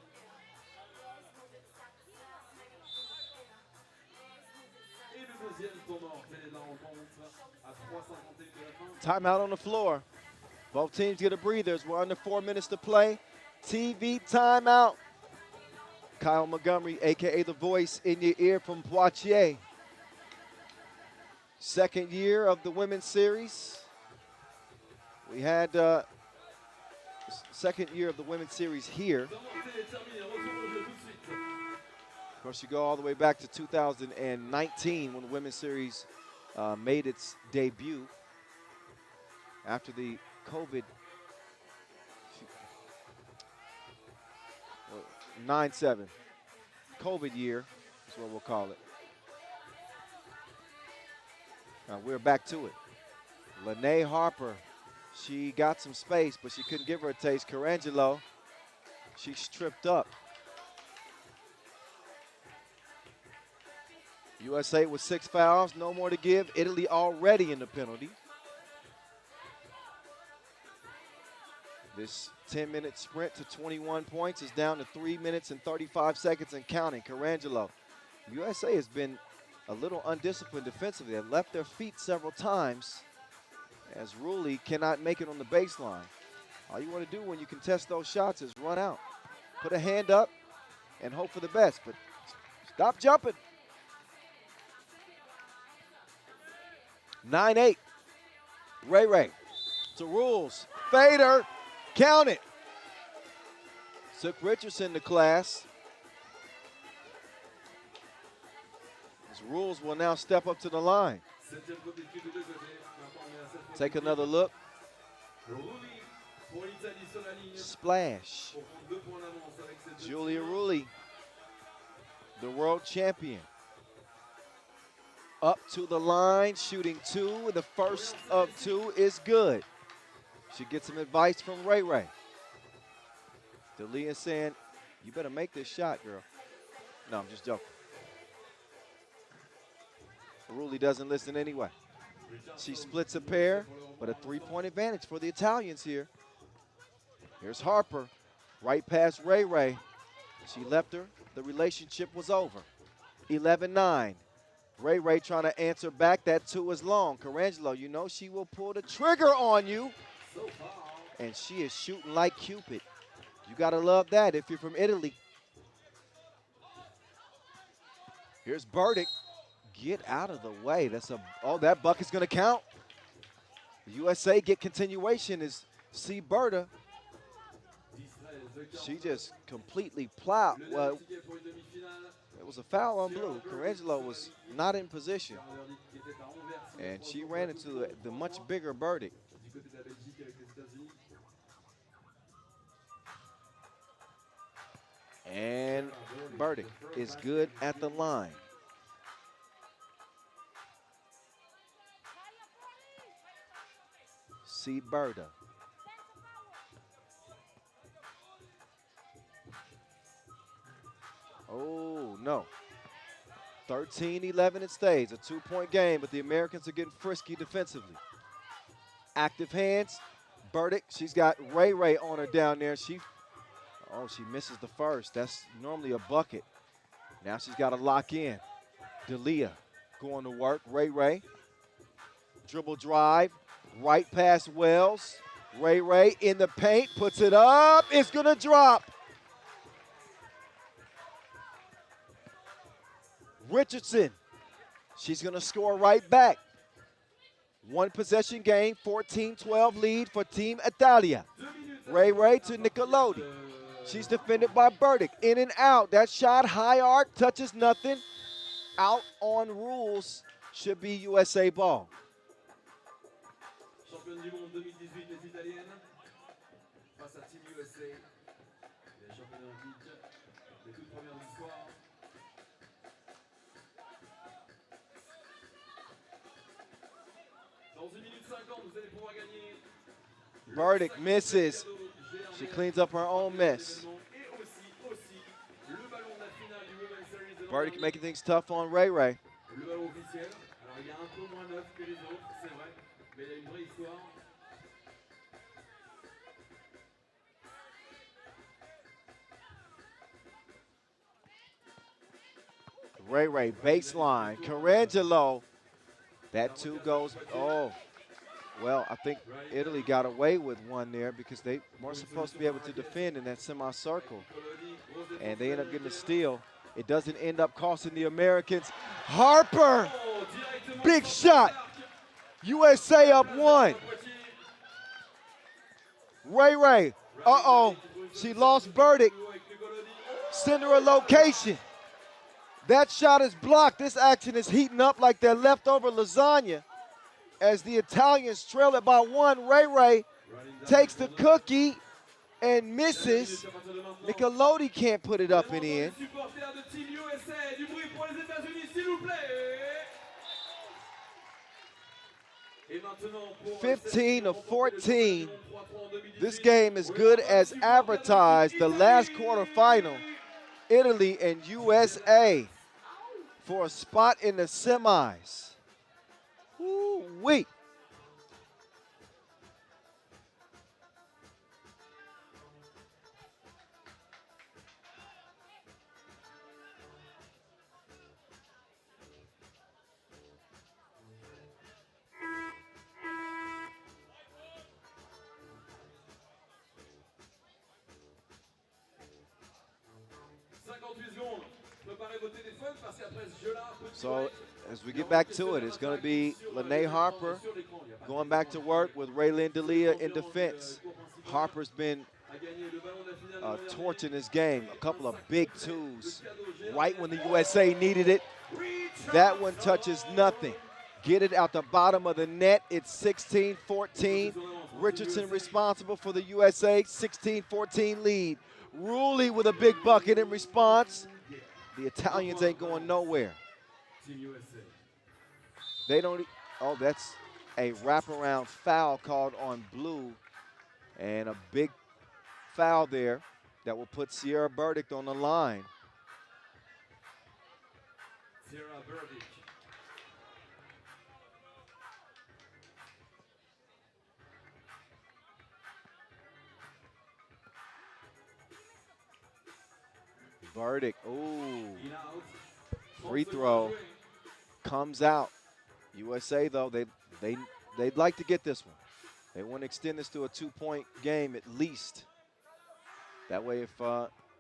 Speaker 2: Et le deuxième tour mort, telle est la rencontre à 3:51 de la fin.
Speaker 1: Timeout on the floor. Both teams get a breather as we're under 4 minutes to play. TV timeout. Kyle Montgomery, a.k.a. The Voice, in your ear from Poitiers. Second year of the women's series. We had second year of the women's series here. Of course, you go all the way back to 2019 when the women's series made its debut after the COVID 9/7 COVID year is what we'll call it. Now we're back to it. Lene Harper, she got some space, but she couldn't give her a taste. Carangelo, she's tripped up. USA with 6 fouls, no more to give. Italy already in the penalty. This 10-minute sprint to 21 points is down to 3 minutes and 35 seconds and counting. Carangelo, USA has been a little undisciplined defensively. They've left their feet several times as Rulli cannot make it on the baseline. All you want to do when you contest those shots is run out. Put a hand up and hope for the best, but stop jumping. 9-8. Ray to Rules. Fader. Count it. Took Richardson to class. His Rules will now step up to the line. Take another look. Splash. Giulia Rulli, the world champion. Up to the line, shooting 2. The first of 2 is good. She gets some advice from Ray. D'Elia saying, you better make this shot, girl. No, I'm just joking. Rulli doesn't listen anyway. She splits a pair, but a 3-point advantage for the Italians here. Here's Harper, right past Ray. She left her. The relationship was over. 11-9. Ray trying to answer back. That 2 is long. Carangelo, you know she will pull the trigger on you. And she is shooting like Cupid. You got to love that if you're from Italy. Here's Burdick. Get out of the way. That bucket's going to count. The USA get continuation is C. Berta. She just completely plowed. Well, it was a foul on blue. Carangelo was not in position. And she ran into the much bigger Burdick. And Burdick is good at the line. See Berta. Oh, no. 13-11 it stays. A 2-point game, but the Americans are getting frisky defensively. Active hands. Burdick, she's got Ray on her down there. She misses the first. That's normally a bucket. Now she's got to lock in. D'Elia going to work. Ray. Dribble drive. Right past Wells. Ray in the paint. Puts it up. It's going to drop. Richardson. She's going to score right back. 1 possession game. 14-12 lead for Team Italia. Ray to Nicolodi. She's defended by Burdick. In and out. That shot, high arc, touches nothing. Out on Rules. Should be USA ball.
Speaker 2: Championne du monde 2018, les Italiennes, face à Team USA, les championnes olympiques, les toutes premières de l'histoire. Dans 1 minute 50, vous allez pouvoir gagner
Speaker 1: Burdick misses. She cleans up her own mess. Burdick making things tough on Ray Ray.
Speaker 2: Le ballon officiel. Alors il est un peu moins neuf que les autres, c'est vrai, mais il a une vraie histoire.
Speaker 1: Ray Ray baseline. Carangelo. That two goes. Oh. Well, I think Italy got away with one there because they weren't supposed to be able to defend in that semicircle. And they end up getting a steal. It doesn't end up costing the Americans. Harper, big shot. USA up one. Ray Ray, uh-oh, she lost Burdick. Send her a location. That shot is blocked. This action is heating up like that leftover lasagna. As the Italians trail it by one, Ray Ray takes the cookie and misses. Nickelodeon can't put it up and in. 15-14. This game is good as advertised. The last quarterfinal, Italy and USA for a spot in the semis. Woo-wee. So as we get back to it, it's going to be Lene Harper going back to work with Raylene D'Elia in defense. Harper's been torching this game. A couple of big twos right when the USA needed it. That one touches nothing. Get it out the bottom of the net. It's 16-14. Richardson responsible for the USA 16-14 lead. Ruley with a big bucket in response. The Italians ain't going nowhere. They don't, oh, that's a wraparound foul called on Blue. And a big foul there that will put Sierra Burdick on the line.
Speaker 2: Sierra Burdick.
Speaker 1: Burdick, ooh. Free throw comes out. USA, though, they'd like to get this one. They want to extend this to a two-point game at least. That way, if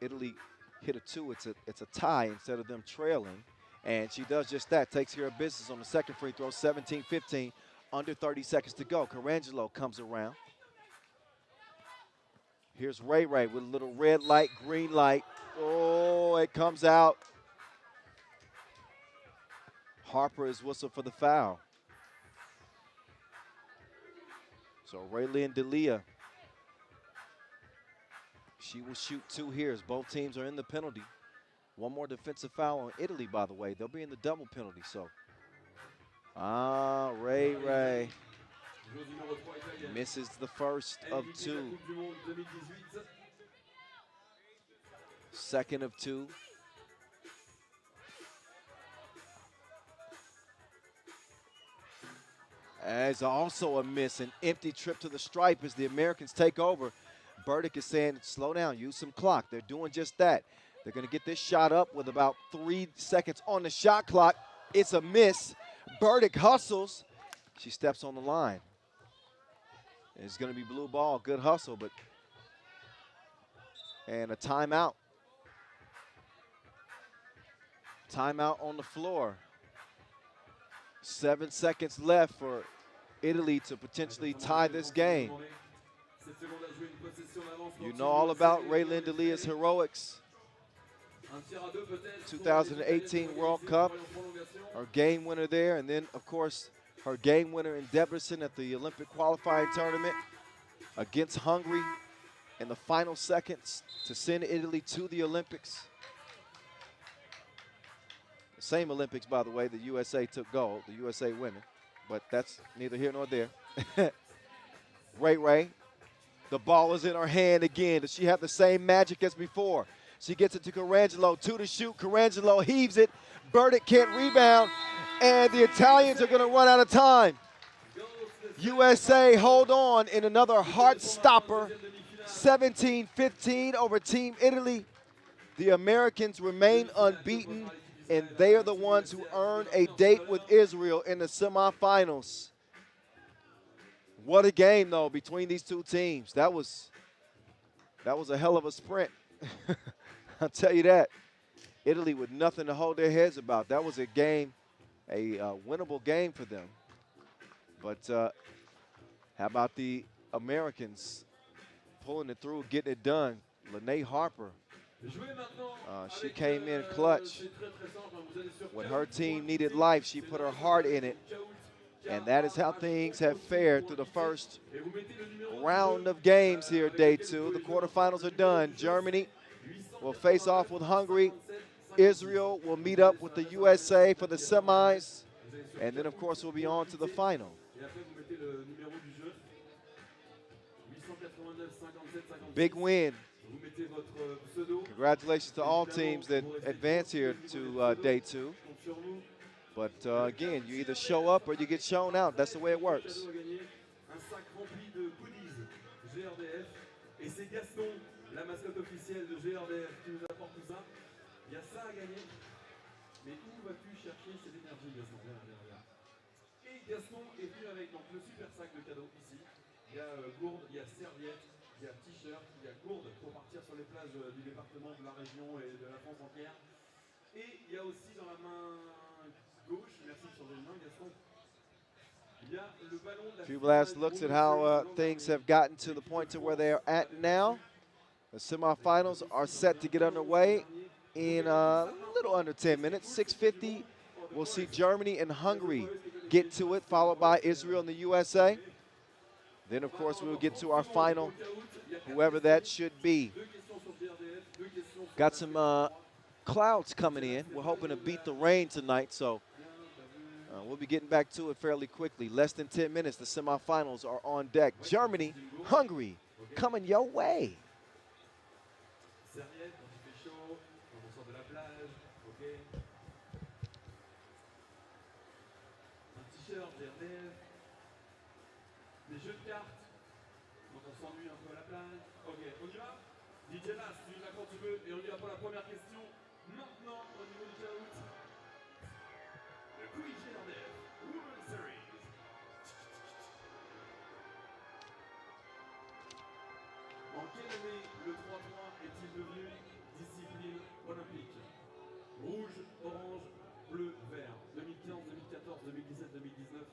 Speaker 1: Italy hit a two, it's a tie instead of them trailing. And she does just that, takes care of business on the second free throw, 17-15, under 30 seconds to go. Carangelo comes around. Here's Ray Ray with a little red light, green light. Oh, it comes out. Harper is whistled for the foul. So Raylene D'Elia, she will shoot two here as both teams are in the penalty. One more defensive foul on Italy, by the way. They'll be in the double penalty, so. Ray Ray misses the first of two. Second of two. As also a miss, an empty trip to the stripe as the Americans take over. Burdick is saying, slow down, use some clock. They're doing just that. They're going to get this shot up with about 3 seconds on the shot clock. It's a miss. Burdick hustles. She steps on the line. It's going to be blue ball. Good hustle, but and a timeout. Timeout on the floor. 7 seconds left for Italy to potentially tie this game. You know all about Raylene D'Elia's heroics. 2018 World Cup, her game winner there, and then, of course, her game winner in Debrecen at the Olympic qualifying tournament against Hungary in the final seconds to send Italy to the Olympics. The same Olympics, by the way, the USA took gold, the USA women, but that's neither here nor there. Ray Ray The ball is in her hand again. Does she have the same magic as before? She gets it to Carangelo, 2 to shoot. Carangelo heaves it. Burdick can't rebound, and the Italians are going to run out of time. USA hold on in another heart stopper, 17-15 over Team Italy. The Americans remain unbeaten, and they are the ones who earn a date with Israel in the semifinals. What a game, though, between these two teams. That was a hell of a sprint. I'll tell you that. Italy with nothing to hold their heads about. That was a game, a winnable game for them. But how about the Americans pulling it through, getting it done? Lene Harper, she came in clutch. When her team needed life, she put her heart in it. And that is how things have fared through the first round of games here, day 2. The quarterfinals are done. Germany will face off with Hungary. Israel will meet up with the USA for the semis. And then, of course, we'll be on to the final. Big win. Congratulations to all teams that advance here to day 2. But again, you either show up or you get shown out. That's the way it works.
Speaker 2: La mascotte officielle de GRDF qui nous apporte tout ça. Il y a ça à gagner. Mais où vas-tu chercher cette énergie, Gaston? Viens. Et Gaston est venu avec donc, le super sac de cadeaux ici. Il y a gourde, il y a serviette, il y a t-shirt, il y a gourde pour partir sur les plages du département, de la région et de la France entière. Et il y a aussi dans la main gauche, merci de changer de main, Gaston. Il y a le ballon de la
Speaker 1: Few last looks at how things have gotten to the point to where they are at now. The semifinals are set to get underway in a little under 10 minutes. 6:50, we'll see Germany and Hungary get to it, followed by Israel and the USA. Then, of course, we'll get to our final, whoever that should be. Got some clouds coming in. We're hoping to beat the rain tonight, so we'll be getting back to it fairly quickly. Less than 10 minutes, the semifinals are on deck. Germany, Hungary, coming your way.
Speaker 2: Serviette quand il fait chaud, quand on sort de la plage, ok. Un t-shirt GRDF, des jeux de cartes, quand on s'ennuie un peu à la plage. Ok, on y va? DJ Las, tu y vas quand tu veux, et on y va pour la première question. Maintenant, au niveau du caout, le quiz GRDF Women's Series. En quelle année le 3-3 est-il devenu discipline olympique? Rouge, orange, bleu, vert. 2015, 2014, 2017, 2019.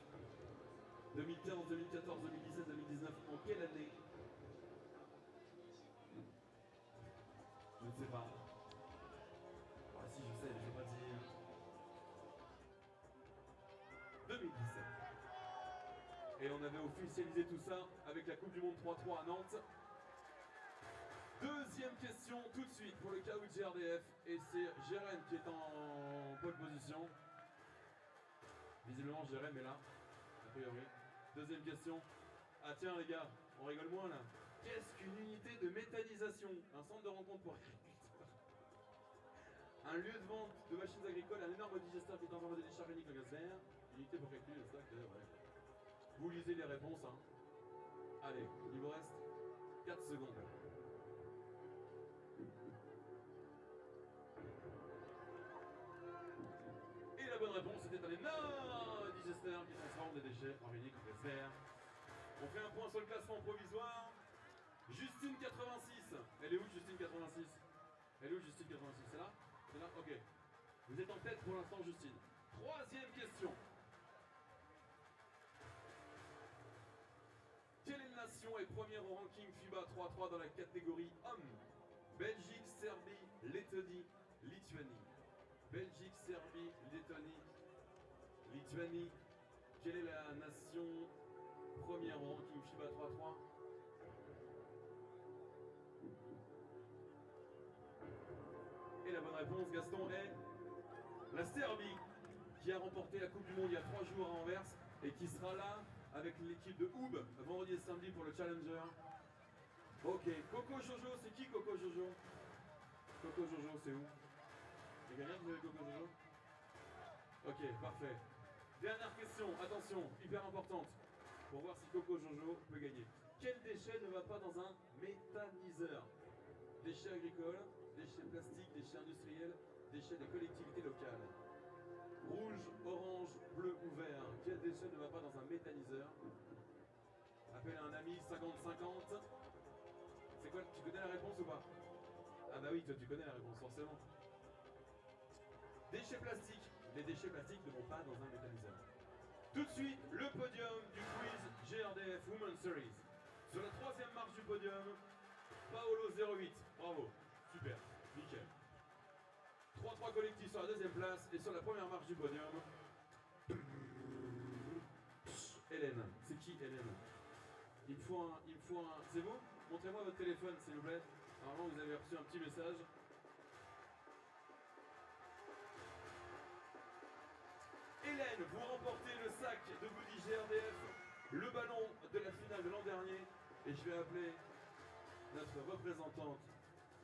Speaker 2: 2015, 2014, 2017, 2019. En quelle année? Je ne sais pas. Ah si, je sais, mais je ne vais pas dire. 2017. Et on avait officialisé tout ça avec la Coupe du Monde 3-3 à Nantes. Deuxième question tout de suite pour le caout GRDF et c'est Jérém qui est en pole position. Visiblement Jérém est là, a priori. Deuxième question. Ah tiens les gars, on rigole moins là. Qu'est-ce qu'une unité de méthanisation? Un centre de rencontre pour agriculteurs. Un lieu de vente de machines agricoles, un énorme digesteur qui t'envoie des décharges uniques en gaz vert. Unité pour calculer le stock de... Ouais. Vous lisez les réponses. Hein. Allez, il vous reste 4 secondes. Et la bonne réponse était un énorme digesteur qui transforme des déchets en unique en gaz vert. On fait un point sur le classement provisoire. Justine 86. Elle est où Justine 86? Elle est où Justine 86? C'est là? C'est là? Ok. Vous êtes en tête pour l'instant Justine. Troisième question. Quelle nation est première au ranking FIBA 3x3 dans la catégorie hommes? Belgique, Serbie, Lettonie, Lituanie. Belgique, Serbie, Lettonie, Lituanie. Quelle est la nation première au ranking FIBA 3x3? Et la bonne réponse, Gaston, est la Serbie, qui a remporté la Coupe du Monde il y a 3 jours à Anvers et qui sera là avec l'équipe de Houb vendredi et samedi pour le Challenger. Ok, Coco Jojo, c'est qui Coco Jojo? Coco Jojo, c'est où? Il y a quelqu'un qui veut Coco Jojo? Ok, parfait. Dernière question, attention, hyper importante, pour voir si Coco Jojo peut gagner. Quel déchet ne va pas dans un méthaniseur? Déchets agricoles, déchets plastiques, déchets industriels, déchets des collectivités locales. Rouge, orange, bleu ou vert. Quel déchet ne va pas dans un méthaniseur? Appelle un ami 50-50. C'est quoi? Tu connais la réponse ou pas? Ah bah oui, toi tu connais la réponse forcément. Déchets plastiques. Les déchets plastiques ne vont pas dans un méthaniseur. Tout de suite, le podium du quiz GRDF Women's Series. Sur la troisième marche du podium, Paolo 08. Bravo, super, nickel. 3-3 collectifs sur la deuxième place et sur la première marche du podium. Hélène, c'est qui Hélène? Il me faut un... C'est vous? Montrez-moi votre téléphone s'il vous plaît. Normalement vous avez reçu un petit message. Hélène, vous remportez le sac de goodies GRDF, le ballon de la finale de l'an dernier. Et je vais appeler notre représentante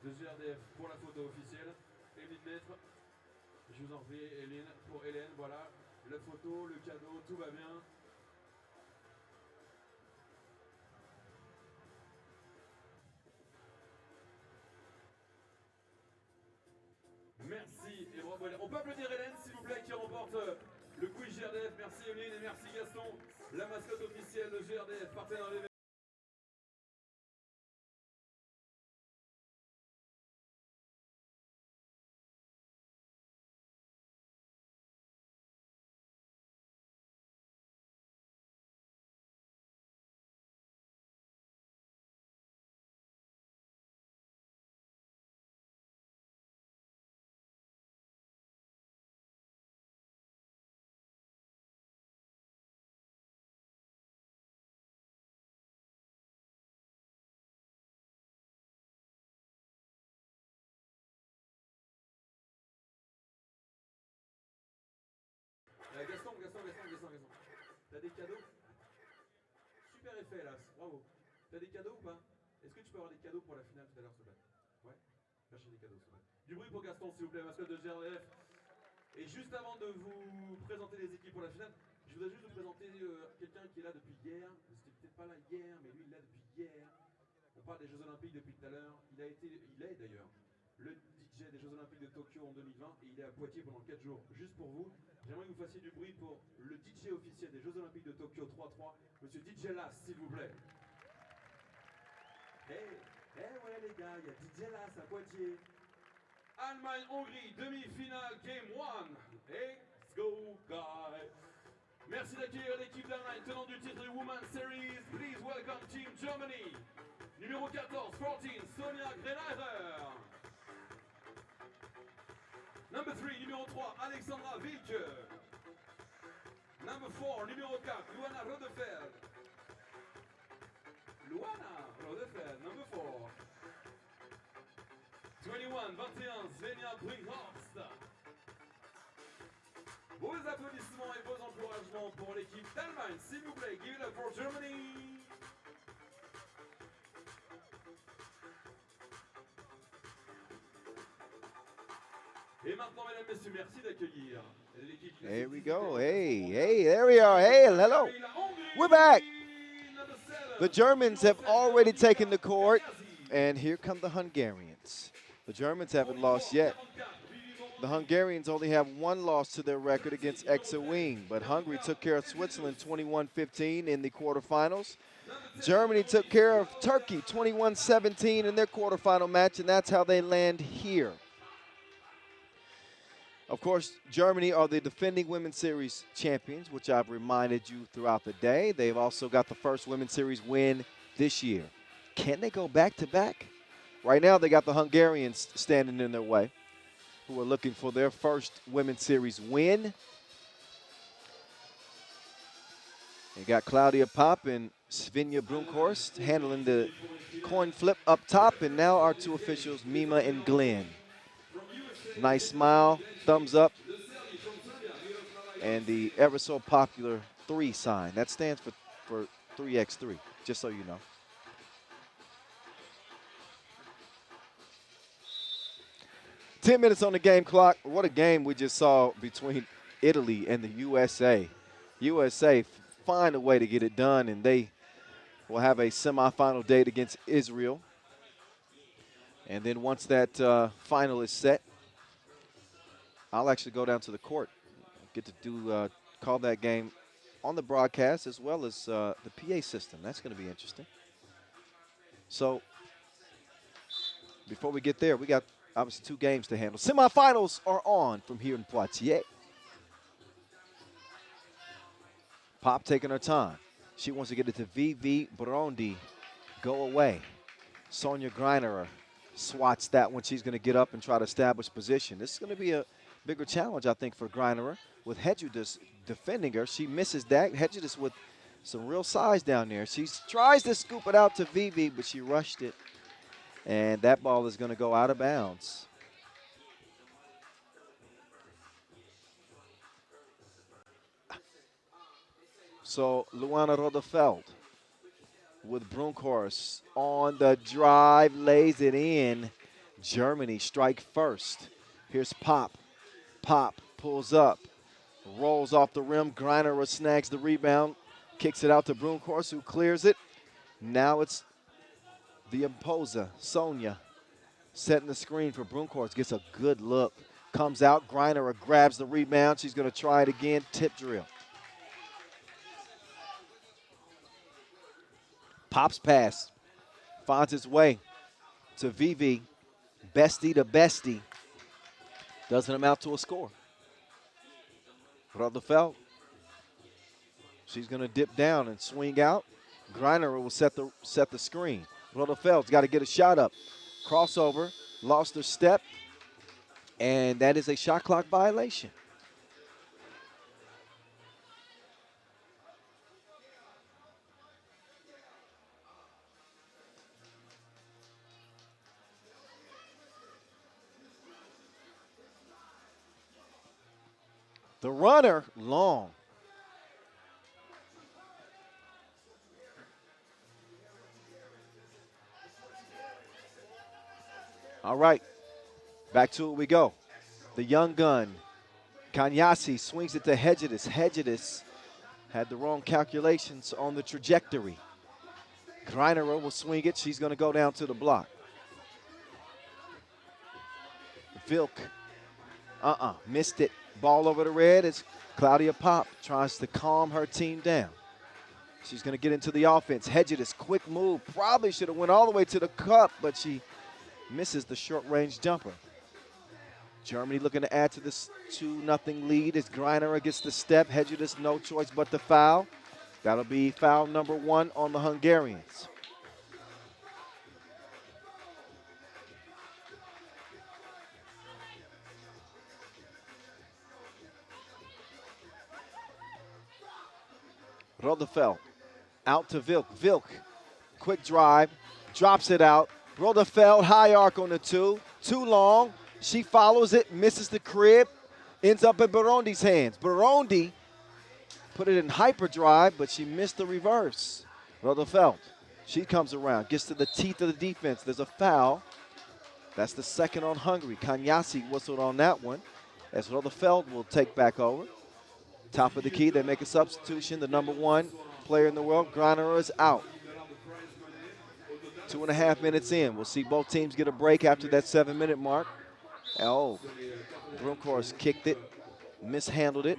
Speaker 2: de GRDF pour la photo officielle. Émile Maître, je vous en prie, Hélène, pour Hélène, voilà. La photo, le cadeau, tout va bien. Merci et bravo Hélène. On peut applaudir Hélène s'il vous plaît qui remporte le quiz GRDF. Merci Hélène et merci Gaston, la mascotte officielle de GRDF, partenaire de l'événement. Gaston. T'as des cadeaux? Super effet là, bravo. T'as des cadeaux ou pas? Est-ce que tu peux avoir des cadeaux pour la finale tout à l'heure s'il te plaît? Ouais? Cherchez des cadeaux s'il vous plaît. Du bruit pour Gaston s'il vous plaît, mascotte de GRDF. Et juste avant de vous présenter les équipes pour la finale, je voudrais juste vous présenter quelqu'un qui est là depuis hier. C'était peut-être pas là hier, mais lui il est là depuis hier. On parle des Jeux Olympiques depuis tout à l'heure. Il est d'ailleurs le DJ des Jeux Olympiques de Tokyo en 2020 et il est à Poitiers pendant 4 jours. Juste pour vous, j'aimerais que vous fassiez du bruit pour le DJ officiel des Jeux Olympiques de Tokyo 3-3, monsieur DJ Las, s'il vous plaît. Ouais les gars, il y a DJ Las à Poitiers. Allemagne-Hongrie, demi-finale, game 1. Let's go, guys. Merci d'accueillir l'équipe d'Allemagne, tenant du titre du Women's Series. Please welcome Team Germany. Numéro 14, 14, Sonia Grenacher. Number 3, numéro 3, Alexandra Wilke. Number 4, numéro 4, Luana Rodefeld. Number 4. 21, Svenja Brinkhorst. Vos applaudissements et vos encouragements pour l'équipe d'Allemagne, s'il vous plaît. Give it up for Germany. Et maintenant, mesdames, messieurs, merci d'accueillir l'équipe.
Speaker 1: Here we go. Hey, there we are. Hey, hello. We're back. The Germans have already taken the court, and here come the Hungarians. The Germans haven't lost yet. The Hungarians only have one loss to their record against Exa Wing, but Hungary took care of Switzerland 21-15 in the quarterfinals. Germany took care of Turkey 21-17 in their quarterfinal match, and that's how they land here. Of course, Germany are the defending Women's Series champions, which I've reminded you throughout the day. They've also got the first Women's Series win this year. Can they go back-to-back? Right now, they got the Hungarians standing in their way, who are looking for their first Women's Series win. They got Claudia Popp and Svenja Brunkhorst handling the coin flip up top, and now our two officials, Mima and Glenn. Nice smile, thumbs up, and the ever so popular 3 sign. That stands for 3x3, just so you know. 10 minutes on the game clock. What a game we just saw between Italy and the USA. USA find a way to get it done, and they will have a semifinal date against Israel. And then once that final is set, I'll actually go down to the court, get to do call that game on the broadcast as well as the PA system. That's going to be interesting. So before we get there, we got obviously 2 games to handle. Semifinals are on from here in Poitiers. Pop taking her time. She wants to get it to VV Brondi. Go away. Sonia Greiner swats that one. She's going to get up and try to establish position. This is going to be a bigger challenge, I think, for Greiner. With Hedges defending her, she misses that. Hedges with some real size down there. She tries to scoop it out to VV, but she rushed it. And that ball is going to go out of bounds. So Luana Rodefeld with Brunkhorst on the drive, lays it in. Germany strike first. Here's Pop. Pop pulls up, rolls off the rim. Greiner snags the rebound, kicks it out to Brunkhorst, who clears it. Now it's the imposer, Sonia, setting the screen for Brunkhorst. Gets a good look. Comes out. Greiner grabs the rebound. She's going to try it again. Tip drill. Pop's pass finds its way to VV. Bestie to bestie. Doesn't amount to a score. Rodefeld. She's going to dip down and swing out. Greiner will set the screen. Rodefeld's got to get a shot up. Crossover, lost her step, and that is a shot clock violation. The runner, long. All right, back to it we go. The young gun, Kanyasi, swings it to Hedges. Hedges had the wrong calculations on the trajectory. Greiner will swing it. She's going to go down to the block. Vilk, missed it. Ball over the red as Claudia Pop tries to calm her team down. She's going to get into the offense. Hedges, quick move. Probably should have went all the way to the cup, but she misses the short-range jumper. Germany looking to add to this 2-0 lead as Greiner gets the step. Hedges, no choice but to foul. That'll be foul number 1 on the Hungarians. Rodefeld out to Vilk. Vilk, quick drive, drops it out. Rodefeld, high arc on the 2. Too long. She follows it, misses the crib, ends up in Barondi's hands. Barondi put it in hyperdrive, but she missed the reverse. Rodefeld, she comes around, gets to the teeth of the defense. There's a foul. That's the second on Hungary. Kanyasi whistled on that one as Rodefeld will take back over. Top of the key, they make a substitution. The number 1 player in the world, Greiner, is out. 2.5 minutes in. We'll see both teams get a break after that 7-minute mark. Oh, Brunkhorst kicked it, mishandled it.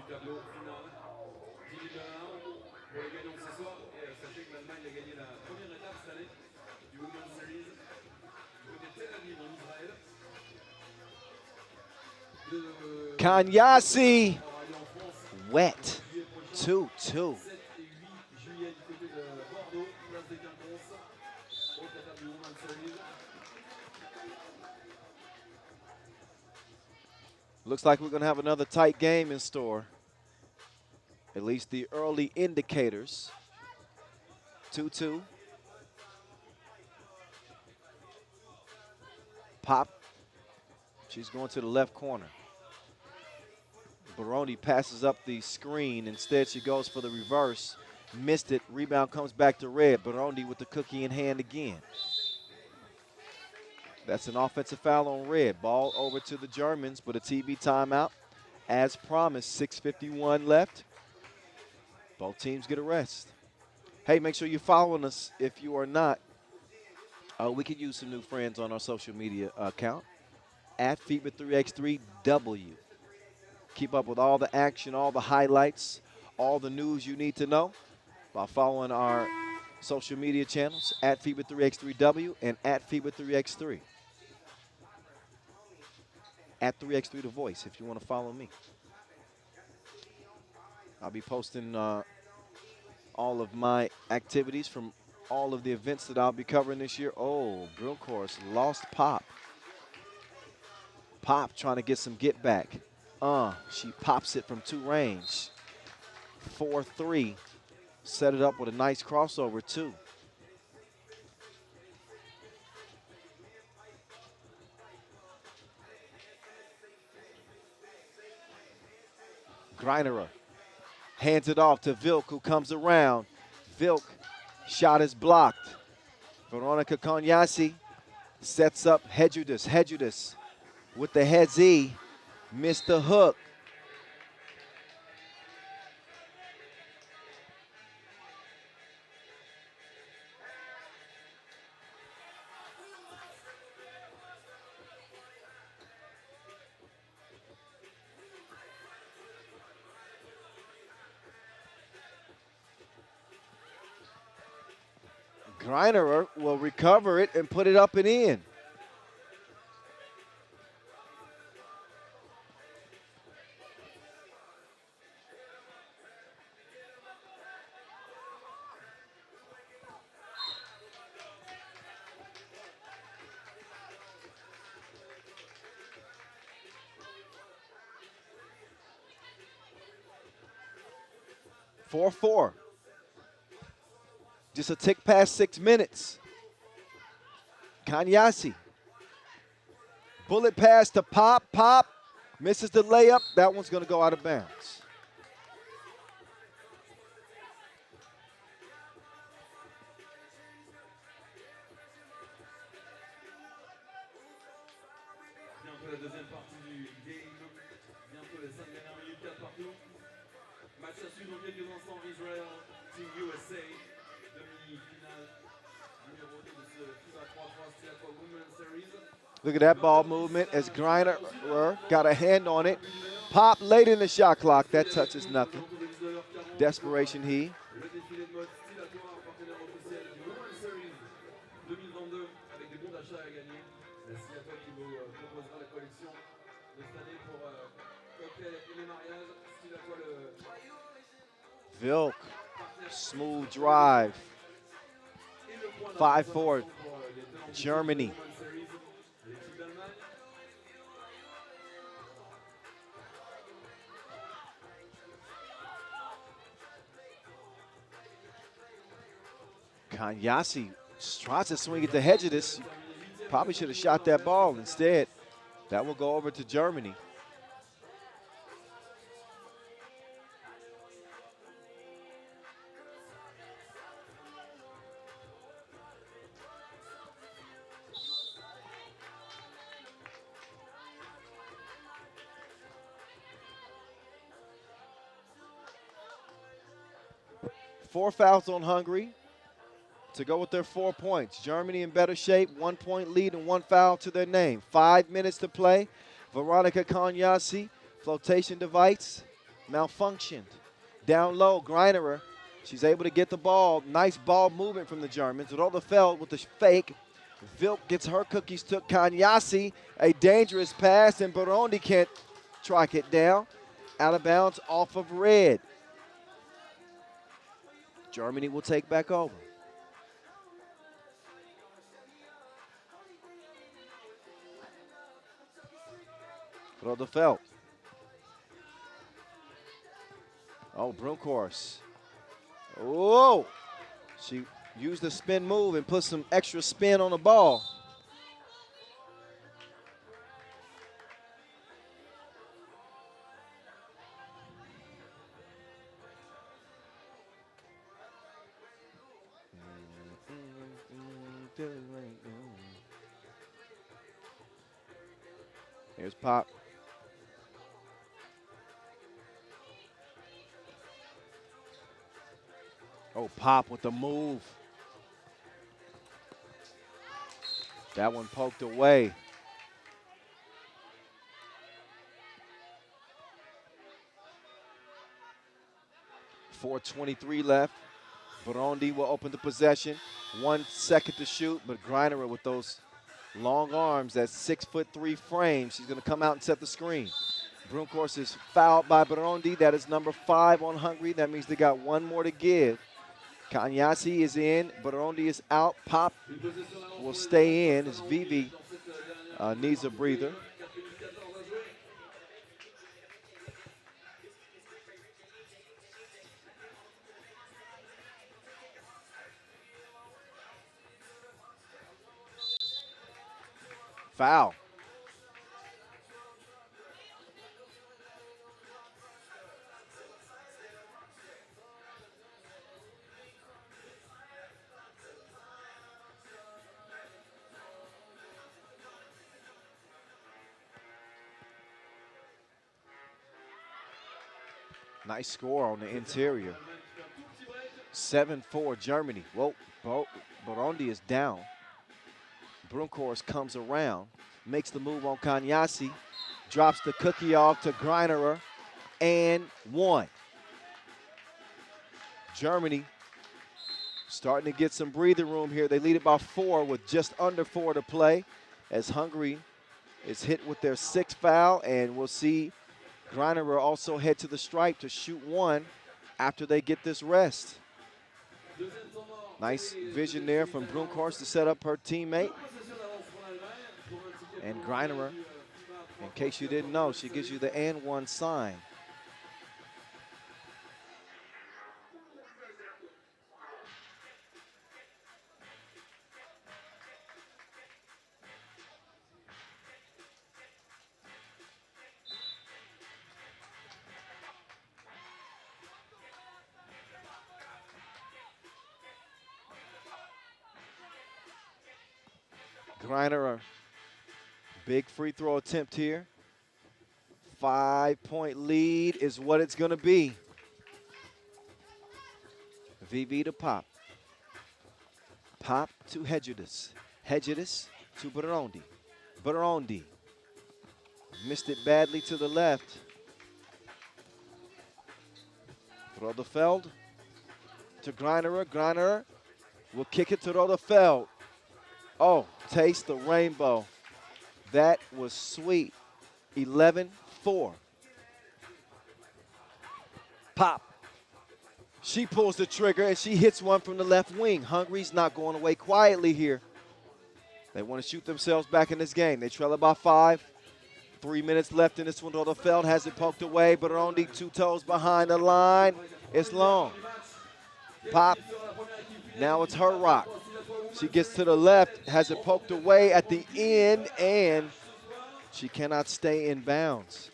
Speaker 1: Kanyasi, wet, 2-2. Looks like we're going to have another tight game in store. At least the early indicators. 2-2. Pop. She's going to the left corner. Baroni passes up the screen. Instead, she goes for the reverse. Missed it. Rebound comes back to red. Baroni with the cookie in hand again. That's an offensive foul on red. Ball over to the Germans, but a TB timeout. As promised, 6:51 left. Both teams get a rest. Hey, make sure you're following us if you are not. We could use some new friends on our social media account at FIBA 3x3W. Keep up with all the action, all the highlights, all the news you need to know by following our social media channels at FIBA 3x3W and at FIBA 3x3. At 3x3 The Voice if you want to follow me. I'll be posting all of my activities from all of the events that I'll be covering this year. Oh, Brilcourse lost Pop. Pop trying to get some get back. She pops it from 2 range. 4-3. Set it up with a nice crossover, too. Greinerer hands it off to Vilk, who comes around. Vilk, shot is blocked. Veronica Konyasi sets up Hedjudis. Hedjudis with the heads E, missed the hook. Greinerer will recover it and put it up and in. Four. Just a tick past 6 minutes. Kanyasi. Bullet pass to Pop. Pop misses the layup. That one's going to go out of bounds.
Speaker 2: Bientôt la deuxième partie du game. Bientôt les 5 dernières minutes, 4 partout. Match à suivre dans quelques instants. Israel, Team USA. Demi-finale numéro 2 de ce FIBA 3x3 Stylatoi Women's Series.
Speaker 1: Look at that ball movement as Greinerer got a hand on it. Pop late in the shot clock. That touches nothing. Desperation heat.
Speaker 2: Le défilé de mode Stylatoi, partenaire officiel du Women's Series 2022 avec des bons d'achat à gagner. C'est Stylatoi qui vous proposera la collection de cette année pour cocktail et les mariages. Stylatoi le
Speaker 1: Vilk, smooth drive. 5-4, Germany. Kanyasi tries to swing at the hedge of this. Probably should have shot that ball instead. That will go over to Germany. Four fouls on Hungary to go with their 4 points. Germany in better shape, 1 point lead and 1 foul to their name. 5 minutes to play. Veronica Konyasi, flotation device, malfunctioned. Down low, Greinerer, she's able to get the ball. Nice ball movement from the Germans. Rollefeld with the fake. Vilk gets her cookies, took Konyasi. A dangerous pass, and Burundi can't track it down. Out of bounds off of red. Germany will take back over. Rollefeld. Oh, Brilcourse. Whoa! She used the spin move and put some extra spin on the ball. Here's Pop. Oh, Pop with the move. That one poked away. .423 left. Burundi will open the possession. 1 second to shoot, but Greiner with those long arms, that 6'3" frame, she's going to come out and set the screen. Brunkhorst is fouled by Burundi. That is number 5 on Hungary. That means they got 1 more to give. Kanyasi is in. Burundi is out. Pop will stay in as Vivi needs a breather. Foul. Nice score on the interior. 7-4 Germany. Whoa, Burundi is down. Brunkhorst comes around, makes the move on Kanyasi, drops the cookie off to Greinerer, and 1. Germany starting to get some breathing room here. They lead it by 4 with just under 4 to play as Hungary is hit with their 6th foul, and we'll see Greinerer also head to the stripe to shoot 1 after they get this rest. Nice vision there from Brunkhorst to set up her teammate. And Greinerer, in case you didn't know, she gives you the and 1 sign. Greiner, big free throw attempt here. 5-point lead is what it's going to be. VV to Pop. Pop to Hedgedus. Hedgedus to Burundi. Burundi missed it badly to the left. Rodefeld to Greiner. Greiner will kick it to Rodefeld. Oh, taste the rainbow. That was sweet. 11-4. Pop. She pulls the trigger and she hits one from the left wing. Hungary's not going away quietly here. They want to shoot themselves back in this game. They trail it by 5. 3 minutes left in this one. Rodefeld has it poked away, but only 2 toes behind the line. It's long. Pop. Now it's her rock. She gets to the left, has it poked away at the end, and she cannot stay in bounds.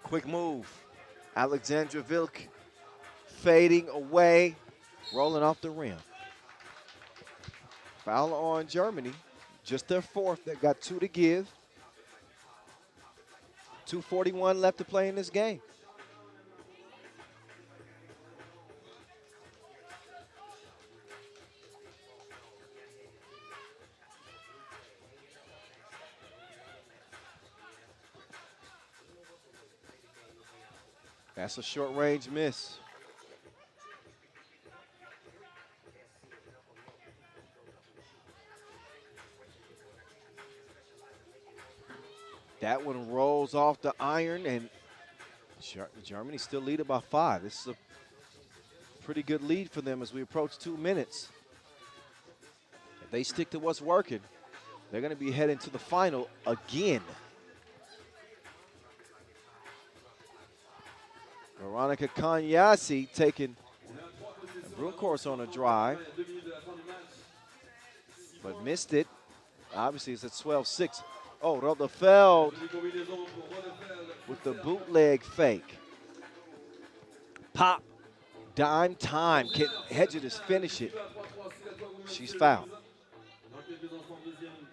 Speaker 1: Quick move. Alexandra Vilk fading away, rolling off the rim. Foul on Germany, just their 4th. They've got 2 to give. 2:41 left to play in this game. That's a short-range miss. That one rolls off the iron, and Germany still lead it by 5. This is a pretty good lead for them as we approach 2 minutes. If they stick to what's working, they're going to be heading to the final again. Veronica Kanyasi taking Brunkhorst on a drive, but missed it. Obviously, it's at 12-6. Oh, Rotherfeld with the bootleg fake. Pop, dime time. Can Hedges finish it? She's fouled.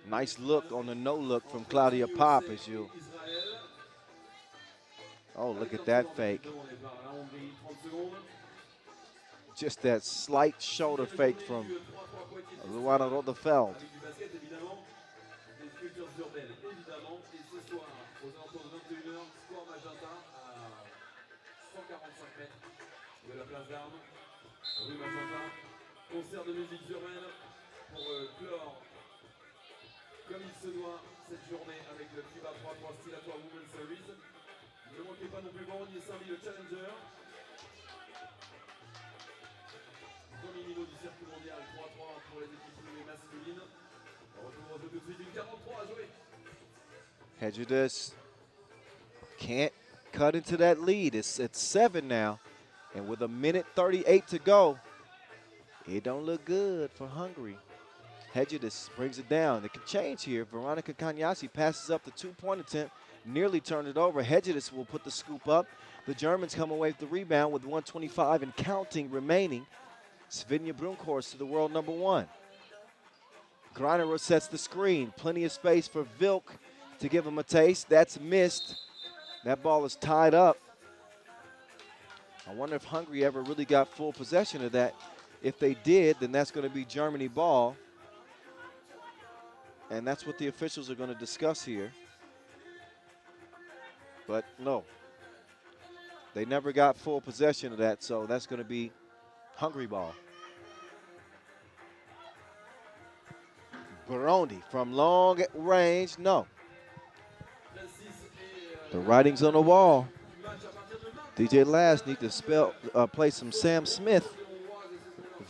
Speaker 1: Nice look on the no look from Claudia Pop as you. Oh, look at that fake. Just that slight shoulder fake from Luana Rotherfeld.
Speaker 2: Concert de musique urbaine pour clore comme il se doit cette journée avec le FIBA 3x3 Stylatoi Women's Series. Ne manquez pas non plus vendredi et samedi le Challenger. Premier niveau du circuit mondial 3-3 pour les équipes privées masculines. On retrouve tout de suite une 43 à jouer.
Speaker 1: Hedges can't cut into that lead. It's at 7 now. And with 1:38 to go, it don't look good for Hungary. Hedges brings it down. It can change here. Veronica Kanyasi passes up the 2-point attempt, nearly turned it over. Hedges will put the scoop up. The Germans come away with the rebound with 1:25 and counting remaining. Svenja Brunkhorst to the world number 1. Greiner sets the screen. Plenty of space for Vilk to give him a taste. That's missed. That ball is tied up. I wonder if Hungary ever really got full possession of that. If they did, then that's going to be Germany ball. And that's what the officials are going to discuss here. But no, they never got full possession of that, so that's going to be Hungary ball. Burundi from long range, no. The writing's on the wall. DJ Last need to play some Sam Smith.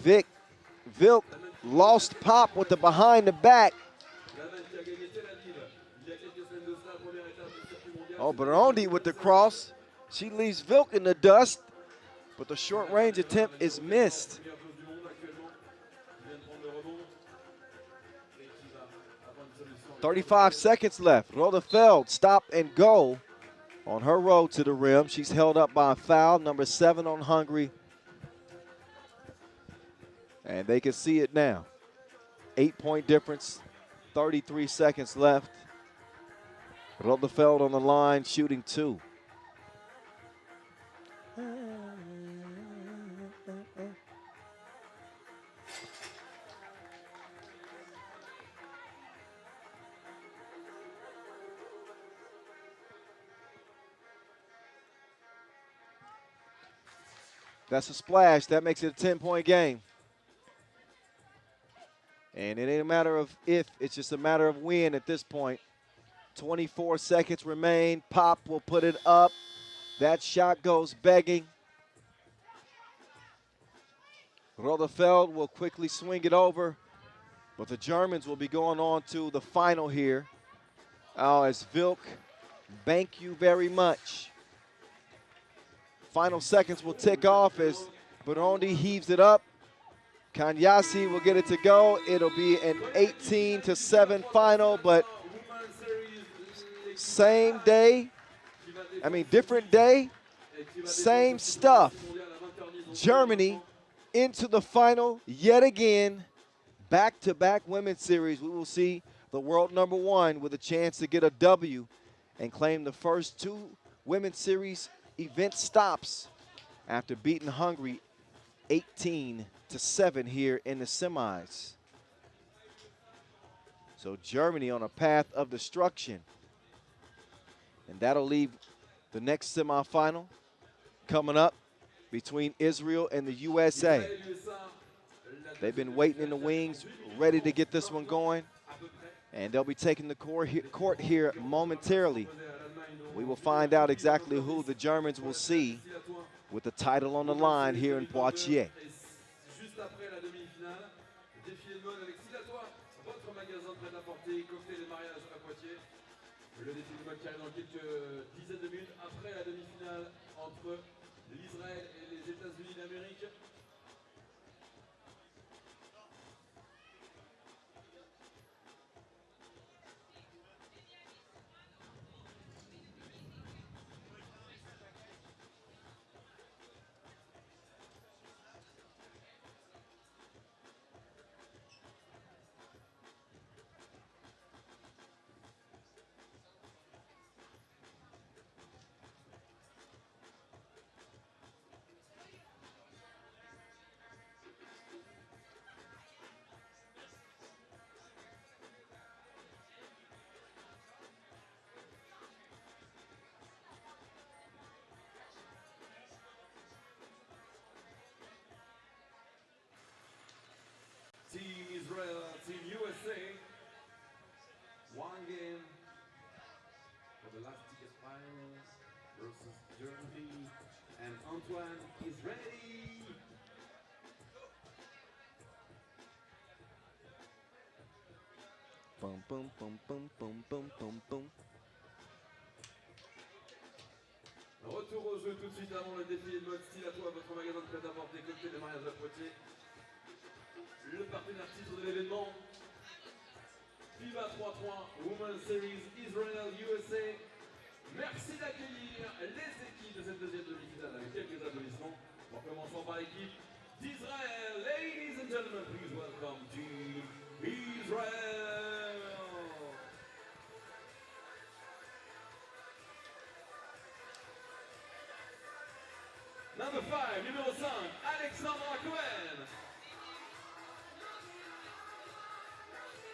Speaker 1: Vilk lost Pop with the behind the back. Oh, Burundi with the cross. She leaves Vilk in the dust, but the short range attempt is missed. 35 seconds left. Rotherfeld stop and go on her road to the rim. She's held up by a foul, number 7 on Hungary. And they can see it now. 8-point difference, 33 seconds left. Rotherfeld on the line, shooting 2. That's a splash. That makes it a 10-point game. And it ain't a matter of if, it's just a matter of when at this point. 24 seconds remain. Pop will put it up. That shot goes begging. Rotherfeld will quickly swing it over. But the Germans will be going on to the final here. Oh, as Vilk, thank you very much. Final seconds will tick off as Burundi heaves it up. Kanyasi will get it to go. It'll be an 18-7 final, but same day, different day, same stuff. Germany into the final yet again. Back-to-back women's series. We will see the world number 1 with a chance to get a W and claim the first 2 women's series event stops after beating Hungary 18-7 here in the semis. So Germany on a path of destruction. And that'll leave the next semifinal coming up between Israel and the USA. They've been waiting in the wings, ready to get this one going. And they'll be taking the court here momentarily. We will find out exactly who the Germans will see with the title on the line here in Poitiers. Le défi du mode qui arrive dans quelques dizaines de minutes après la demi-finale entre l'Israël et les États-Unis d'Amérique.
Speaker 2: Germany, and Antoine is ready.
Speaker 1: Boom, boom, boom, boom, boom, boom, boom, boom.
Speaker 2: Retour au jeu tout de suite avant le défilé de mode Stylatoi, votre magasin de prêt-à-porter cocktail de mariage à Poitiers. Le partenaire titre de l'événement, FIBA 3x3 Women's Series Israel USA. Merci d'accueillir les équipes de cette deuxième demi-finale avec quelques applaudissements. En commençant par l'équipe d'Israël. Ladies and gentlemen, please welcome Team Israel. Number 5, numéro 5, Alexandra Cohen.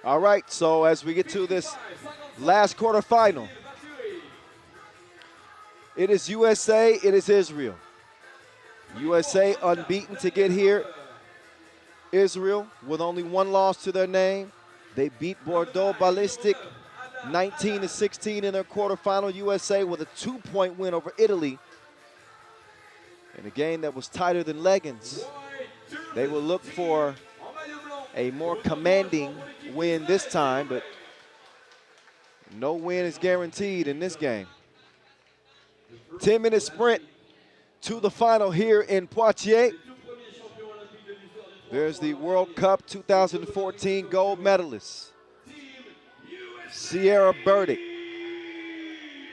Speaker 1: All right, so as we get to this last quarterfinal, it is USA, it is Israel. USA unbeaten to get here. Israel with only one loss to their name. They beat Bordeaux Ballistik 19-16 in their quarterfinal. USA with a 2-point win over Italy in a game that was tighter than leggings. They will look for a more commanding win this time, but no win is guaranteed in this game. 10-minute sprint to the final here in Poitiers. There's the World Cup 2014 gold medalist, Sierra Burdick,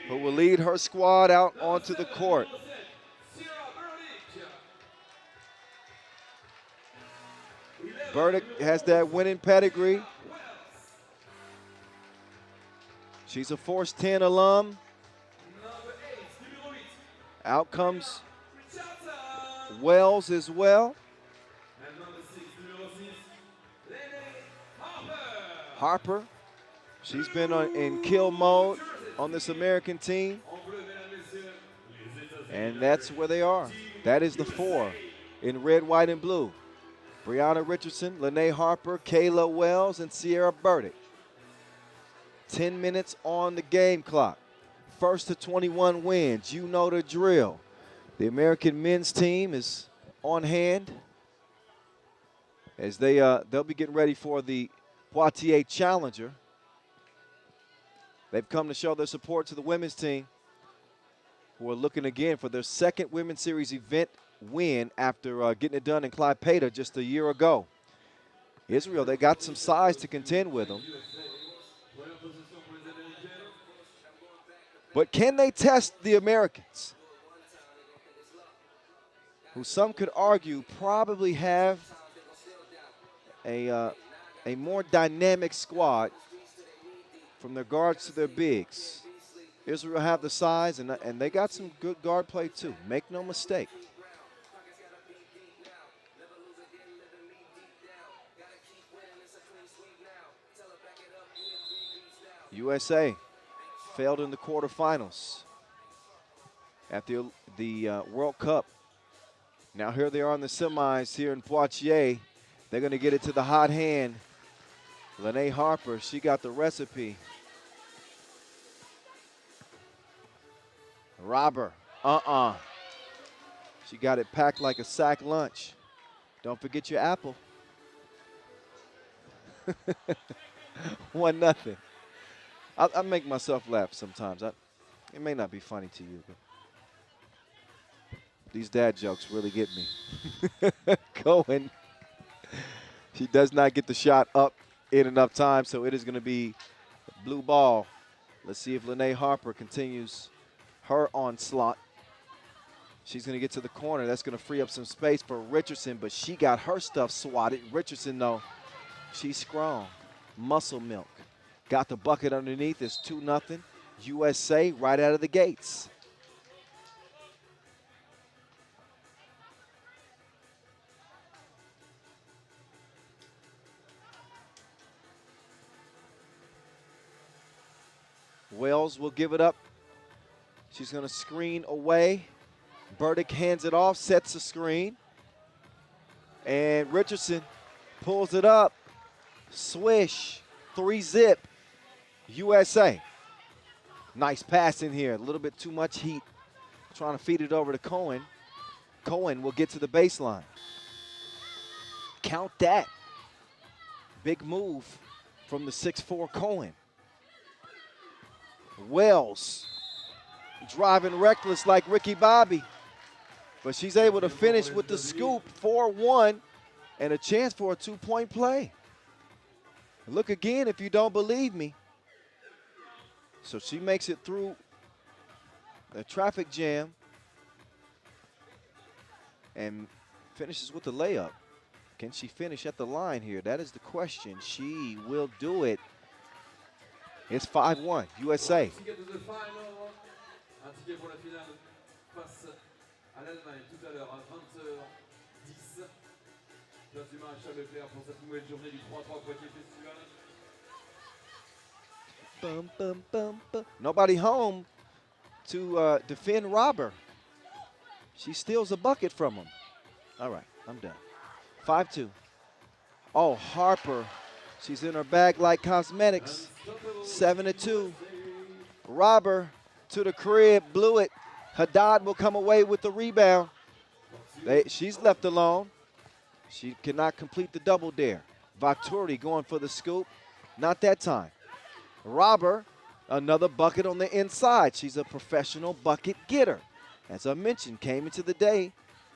Speaker 1: who will lead her squad out onto the court. Burdick has that winning pedigree. She's a Force 10 alum. Out comes Wells as well. Harper, she's been in kill mode on this American team. And that's where they are. That is the 4 in red, white, and blue. Brianna Richardson, Lene Harper, Kayla Wells, and Sierra Burdick. 10 minutes on the game clock. First to 21 wins. You know the drill. The American men's team is on hand as they'll be getting ready for the Poitiers Challenger. They've come to show their support to the women's team, who are looking again for their second Women's Series event win after getting it done in Klaipeda just a year ago. Israel, they got some size to contend with them. But can they test the Americans, who some could argue probably have a more dynamic squad from their guards to their bigs? Israel have the size, and they got some good guard play too. Make no mistake. USA failed in the quarterfinals at the World Cup. Now here they are in the semis here in Poitiers. They're going to get it to the hot hand. Lene Harper, she got the recipe. Robber, She got it packed like a sack lunch. Don't forget your apple. 1-0. I make myself laugh sometimes. It may not be funny to you, but these dad jokes really get me. Cohen, she does not get the shot up in enough time, so it is going to be blue ball. Let's see if Lene Harper continues her onslaught. She's going to get to the corner. That's going to free up some space for Richardson, but she got her stuff swatted. Richardson, though, she's strong. Muscle milk. Got the bucket underneath. It's 2-0. USA right out of the gates. Wells will give it up. She's going to screen away. Burdick hands it off, sets the screen. And Richardson pulls it up. Swish. 3-zip. USA. Nice pass in here. A little bit too much heat trying to feed it over to Cohen. Cohen will get to the baseline. Count that. Big move from the 6'4" Cohen. Wells driving reckless like Ricky Bobby. But she's able to finish with the scoop, 4-1, and a chance for a 2-point play. Look again if you don't believe me. So she makes it through the traffic jam and finishes with the layup. Can she finish at the line here? That is the question. She will do it. It's 5-1, USA. Bum, bum, bum, bum. Nobody home to defend Robber. She steals a bucket from him. All right, I'm done. 5-2. Oh, Harper. She's in her bag like cosmetics. 7-2. Robber to the crib, blew it. Haddad will come away with the rebound. She's left alone. She cannot complete the double dare. Vaturi going for the scoop. Not that time. Robber, another bucket on the inside. She's a professional bucket getter. As I mentioned, came into the day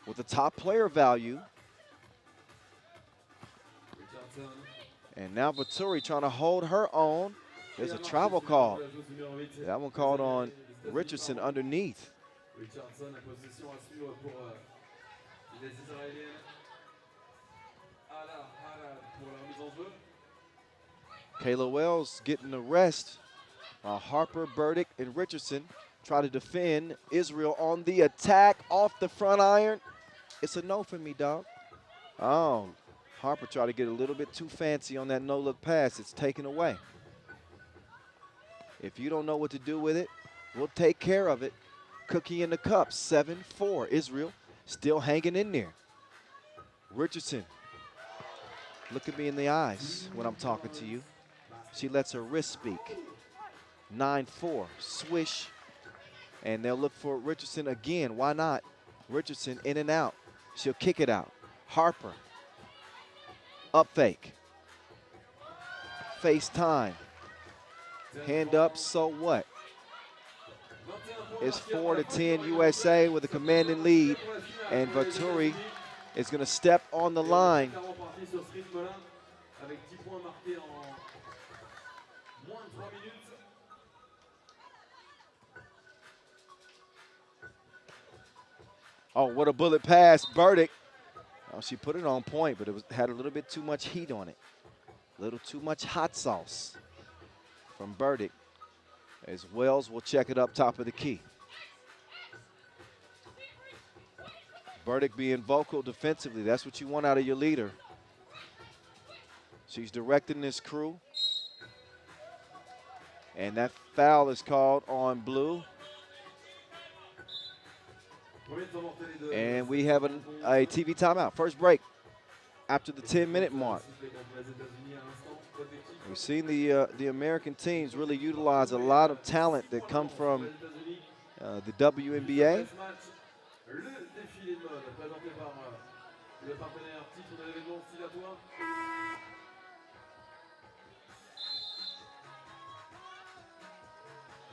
Speaker 1: with a top player value. And now Vaturi trying to hold her own. There's a travel call. That one called on Richardson underneath. Kayla Wells getting the rest. Harper, Burdick, and Richardson try to defend. Israel on the attack off the front iron. It's a no for me, dog. Oh, Harper tried to get a little bit too fancy on that no-look pass. It's taken away. If you don't know what to do with it, we'll take care of it. Cookie in the cup, 7-4. Israel still hanging in there. Richardson, look at me in the eyes when I'm talking to you. She lets her wrist speak. 9-4, swish. And they'll look for Richardson again. Why not? Richardson in and out. She'll kick it out. Harper, up fake. Face time. Hand up, so what? It's 4-10 USA with a commanding lead. And Vaturi is going to step on the line. Oh, what a bullet pass, Burdick. Oh, she put it on point, but it had a little bit too much heat on it. A little too much hot sauce from Burdick. As Wells will check it up top of the key. Burdick being vocal defensively. That's what you want out of your leader. She's directing this crew. And that foul is called on Blue. And we have a TV timeout. First break after the 10-minute mark. We've seen the American teams really utilize a lot of talent that come from the WNBA.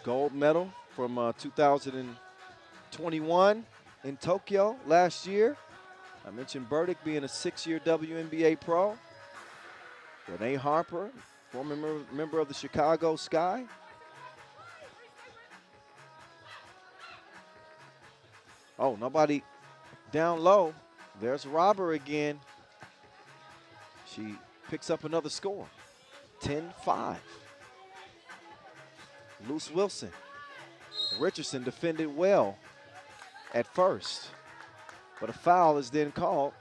Speaker 1: Gold medal from 2021 in Tokyo last year. I mentioned Burdick being a 6-year WNBA pro. Renee Harper, former member of the Chicago Sky. Oh, nobody down low. There's Robber again. She picks up another score, 10-5. Luce Wilson. Richardson defended well at first, but a foul is then called.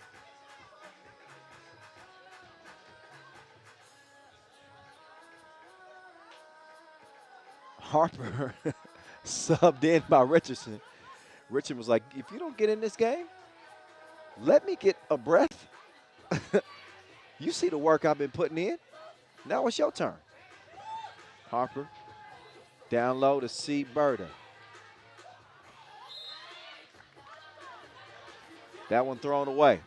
Speaker 1: Harper subbed in by Richardson. Richardson was like, if you don't get in this game, let me get a breath. You see the work I've been putting in. Now it's your turn. Harper down low to C. Berta. That one thrown away.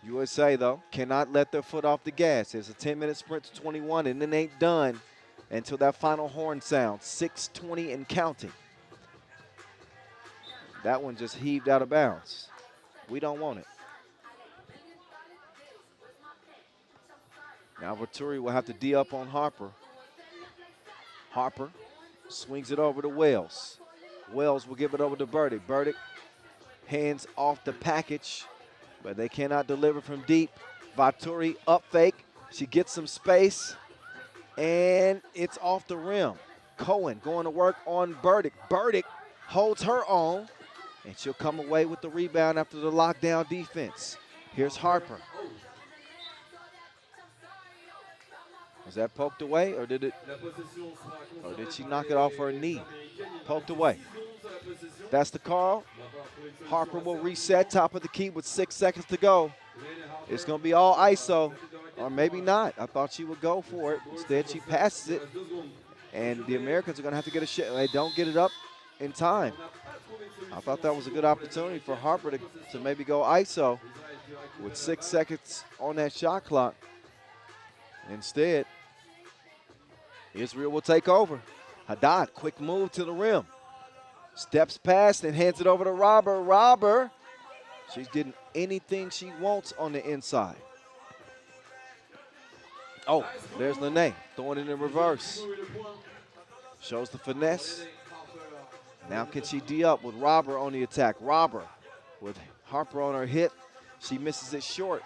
Speaker 1: USA, though, cannot let their foot off the gas. It's a 10-minute sprint to 21, and it ain't done until that final horn sounds. 6:20 and counting. That one just heaved out of bounds. We don't want it. Now Vaturi will have to D up on Harper. Harper swings it over to Wells. Wells will give it over to Burdick. Burdick hands off the package, but they cannot deliver from deep. Vaturi up fake. She gets some space, and it's off the rim. Cohen going to work on Burdick. Burdick holds her own, and she'll come away with the rebound after the lockdown defense. Here's Harper. Was that poked away, or did she knock it off her knee? Poked away. That's the call. Harper will reset, top of the key with 6 seconds to go. It's going to be all ISO, or maybe not. I thought she would go for it. Instead, she passes it, and the Americans are going to have to get a shot. They don't get it up in time. I thought that was a good opportunity for Harper to maybe go ISO with 6 seconds on that shot clock. Instead, Israel will take over. Haddad, quick move to the rim. Steps past and hands it over to Robber. Robber, she's getting anything she wants on the inside. Oh, there's Lene throwing it in reverse. Shows the finesse. Now can she D up with Robber on the attack? Robber with Harper on her hip. She misses it short.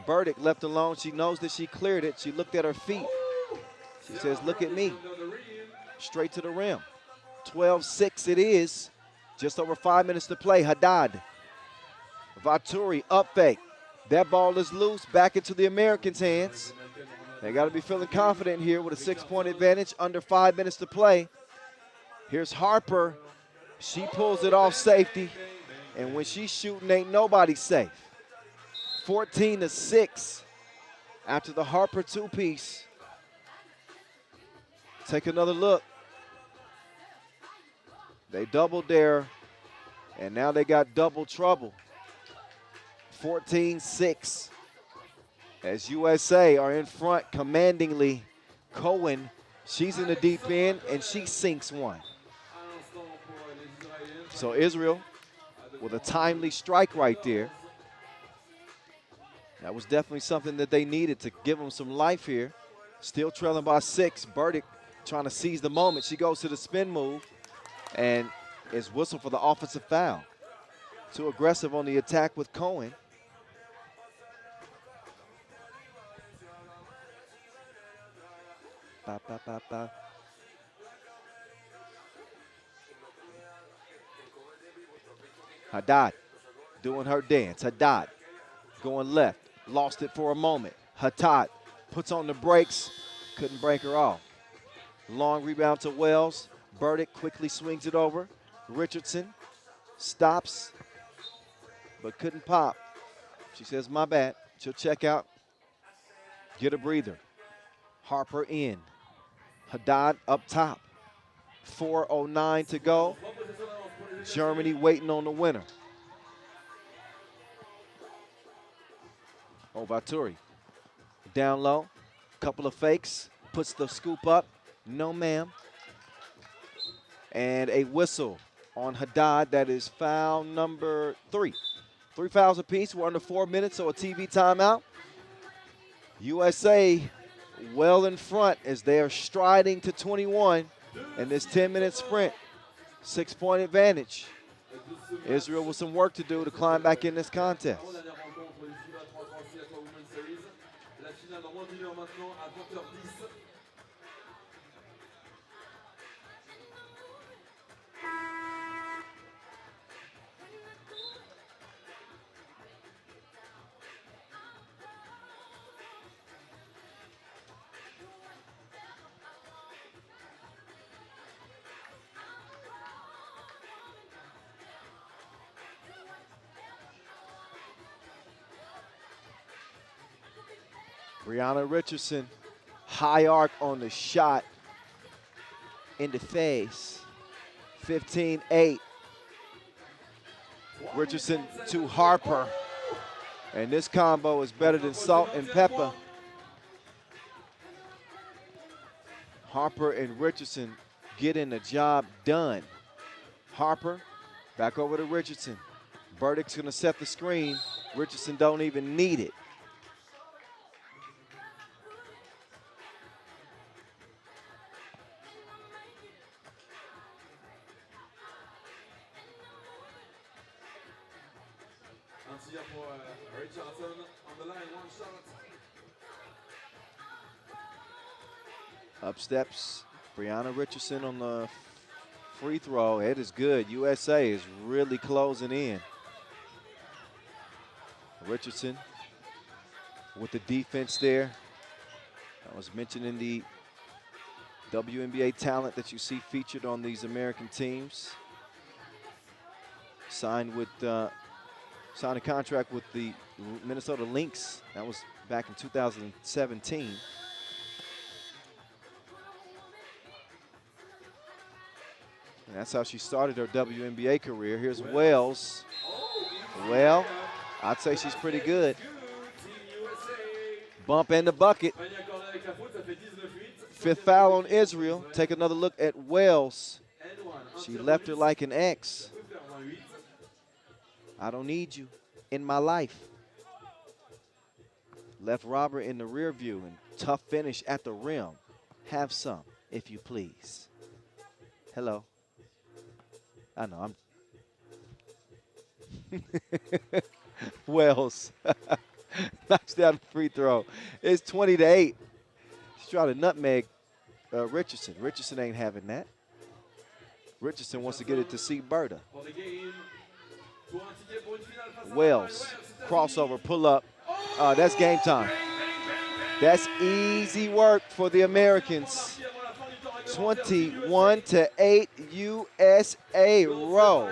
Speaker 1: Burdick left alone. She knows that she cleared it. She looked at her feet. She says, look at me. Straight to the rim. 12-6 it is. Just over 5 minutes to play. Haddad. Vaturi up fake. That ball is loose. Back into the Americans' hands. They got to be feeling confident here with a 6-point advantage. Under 5 minutes to play. Here's Harper. She pulls it off safety. And when she's shooting, ain't nobody safe. 14-6 after the Harper two-piece. Take another look. They doubled there, and now they got double trouble. 14-6 as USA are in front commandingly. Cohen, she's in the deep end, and she sinks one. So Israel with a timely strike right there. That was definitely something that they needed to give them some life here. Still trailing by 6. Burdick trying to seize the moment. She goes to the spin move and is whistled for the offensive foul. Too aggressive on the attack with Cohen. Ba, ba, ba, ba. Haddad doing her dance. Haddad going left. Lost it for a moment. Haddad puts on the brakes. Couldn't break her off. Long rebound to Wells. Burdick quickly swings it over. Richardson stops, but couldn't pop. She says, my bad. She'll check out. Get a breather. Harper in. Haddad up top. 4:09 to go. Germany waiting on the winner. Oh, Vaturi. Down low. Couple of fakes. Puts the scoop up. No, ma'am. And a whistle on Haddad. That is foul number 3. 3 fouls apiece. We're under 4 minutes, so a TV timeout. USA well in front as they are striding to 21 in this 10-minute sprint. 6-point advantage. Israel with some work to do to climb back in this contest. Brianna Richardson, high arc on the shot in the face. 15-8. Richardson to Harper. And this combo is better than salt and pepper. Harper and Richardson getting the job done. Harper back over to Richardson. Burdick's gonna set the screen. Richardson don't even need it. Up steps Brianna Richardson on the free throw. It is good. USA is really closing in. Richardson with the defense there. I was mentioning the WNBA talent that you see featured on these American teams. Signed a contract with the Minnesota Lynx. That was back in 2017. And that's how she started her WNBA career. Here's Wells. Well, I'd say she's pretty good. Bump in the bucket. Fifth foul on Israel. Take another look at Wells. She left her like an ex. I don't need you in my life. Left Robert in the rear view and tough finish at the rim. Have some, if you please. Hello. I know, I'm Wells knocks down the free throw. It's 20-8. She's trying to nutmeg Richardson. Richardson ain't having that. Richardson wants to get it to see Berta. Wells, crossover, pull up. That's game time. That's easy work for the Americans. 21-8 USA roll.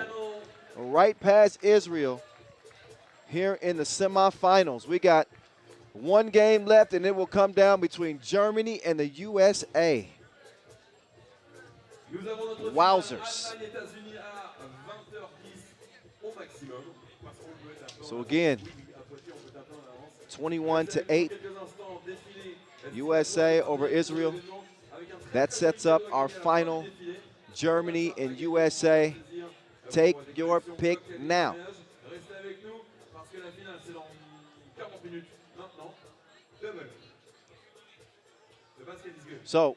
Speaker 1: Right past Israel here in the semifinals. We got one game left, and it will come down between Germany and the USA. Wowzers. So again, 21-8 USA over Israel. That sets up our final, Germany and USA. Take your pick now. So,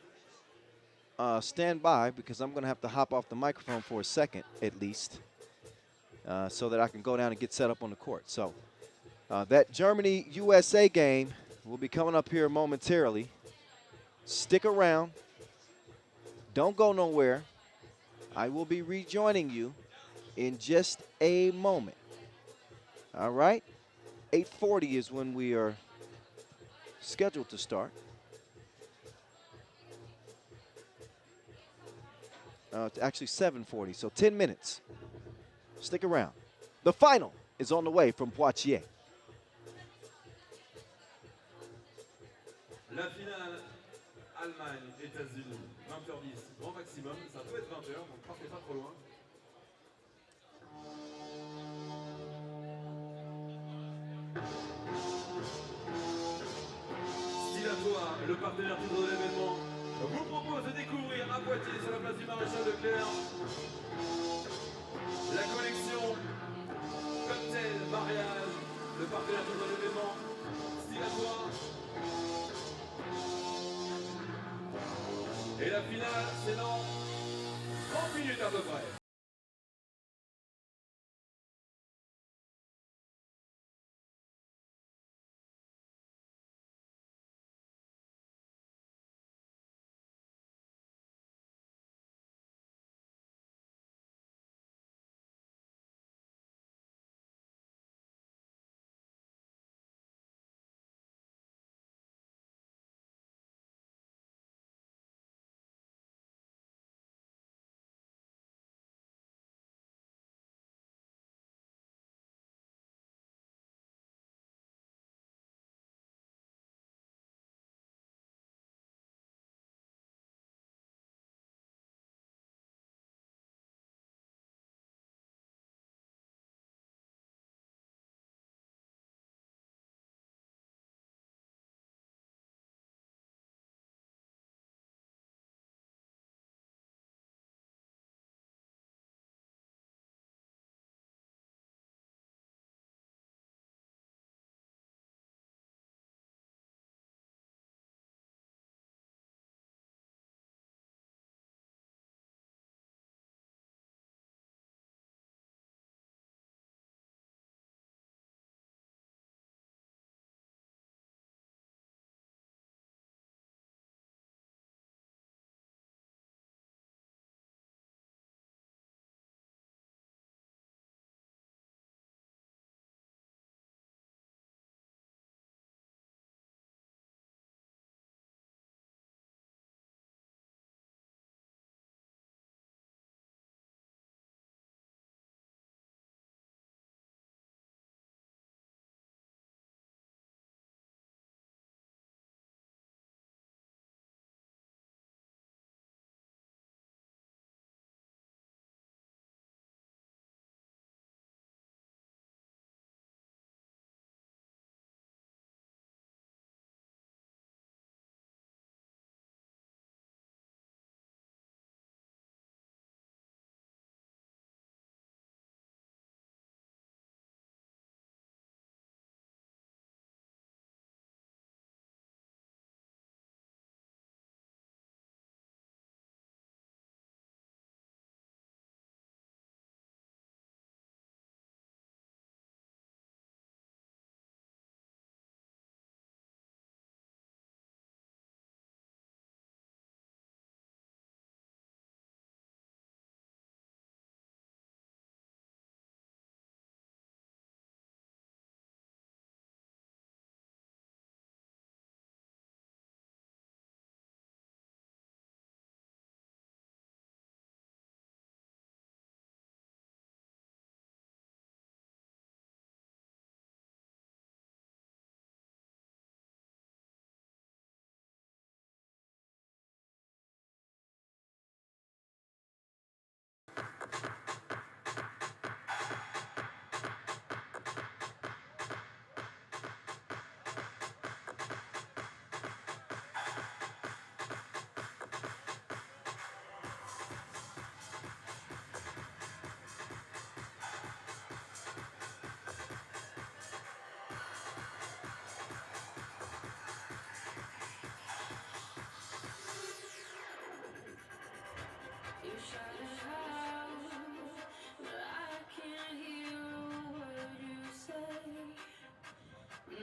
Speaker 1: stand by, because I'm going to have to hop off the microphone for a second at least, so that I can go down and get set up on the court. So, that Germany-USA game will be coming up here momentarily. Stick around. Don't go nowhere. I will be rejoining you in just a moment. All right? 8:40 is when we are scheduled to start. It's actually 7:40, so 10 minutes. Stick around. The final is on the way from Poitiers.
Speaker 2: La finale, Allemagne, États-Unis, 20h10, grand maximum. Ça peut être 20h, donc partez pas trop loin. Stylatoi, le partenaire titre de l'événement, vous propose de découvrir à Poitiers, sur la place du Maréchal Leclerc, la collection Cocktail Mariage, le partenaire titre de l'événement, Stylatoi. Et la finale, c'est dans 30 minutes à peu près.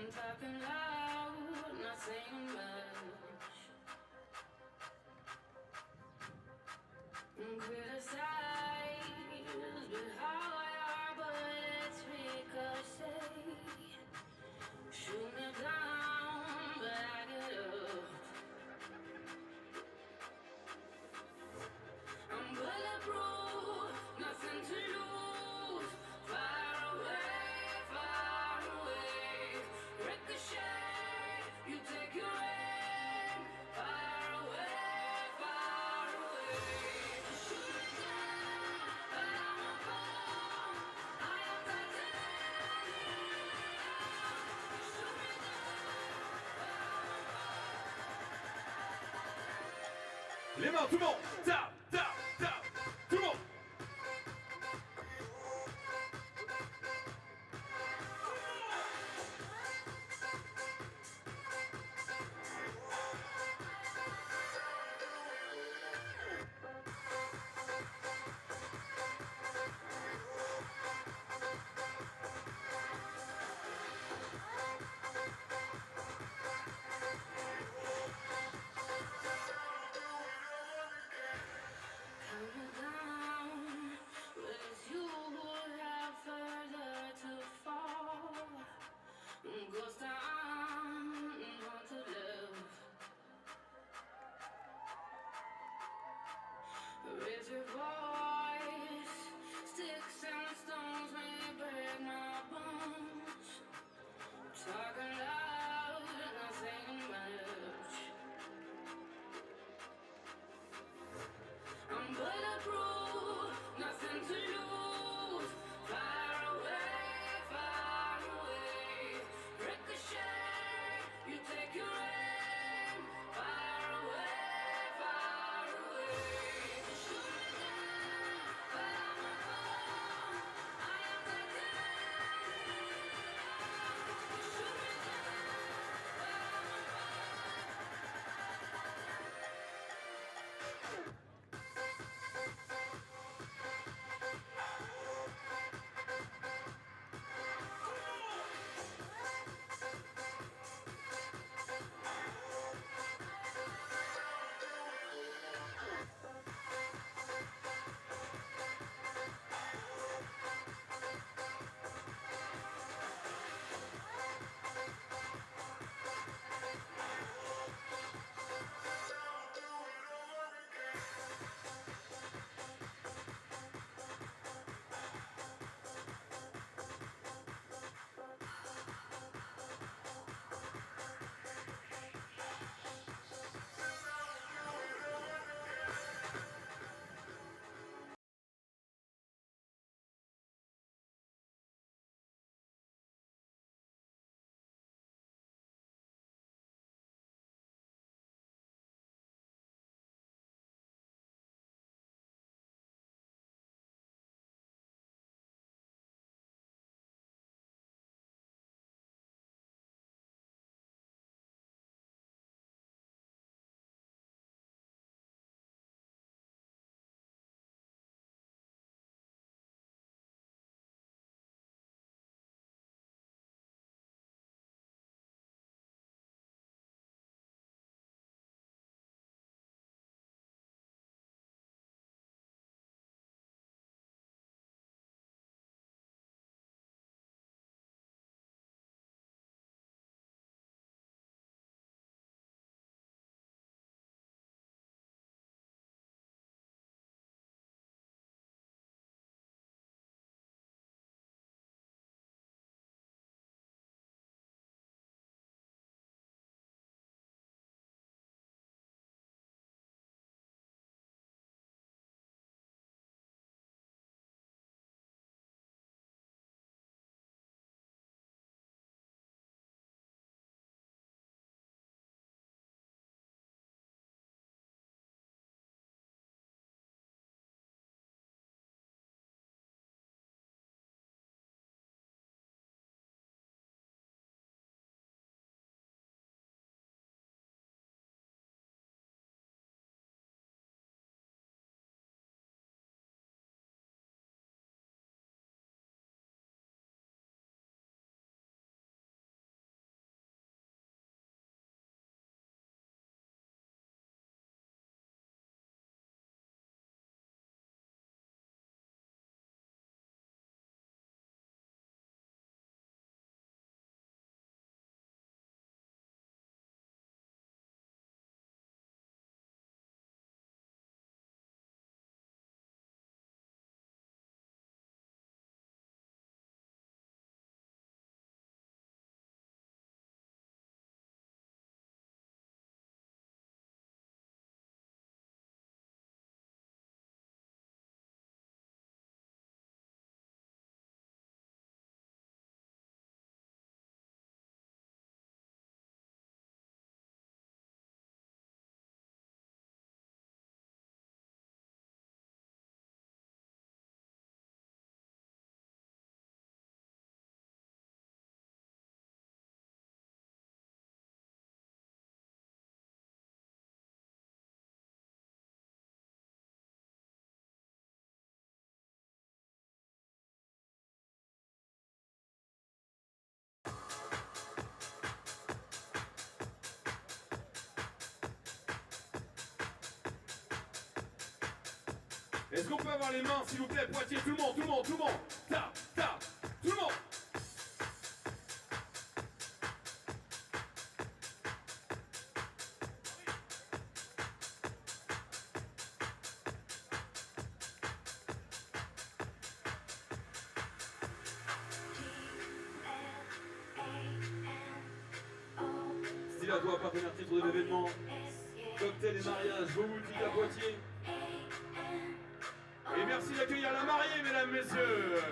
Speaker 3: I'm talking loud, not saying much. Criticize, but how our bullets ricochet. Shoot me down, but I get up. I'm bulletproof, nothing to lose. Far away, ricochet. You take your aim, far away. Shoot me down, but I won't fall. I am titanium. Shoot me down, but I won't fall.
Speaker 2: Les mains, tout le monde. Tap, tap, tap. Tout le monde. Est-ce qu'on peut avoir les mains, s'il vous plaît, Poitiers, tout le monde, tout le monde, tout le monde. Ta, ta, tout le monde. Stylatoi, partenaire titre de l'événement. Cocktail et mariage, beau boutique à Poitiers. Et merci d'accueillir la mariée, mesdames, messieurs.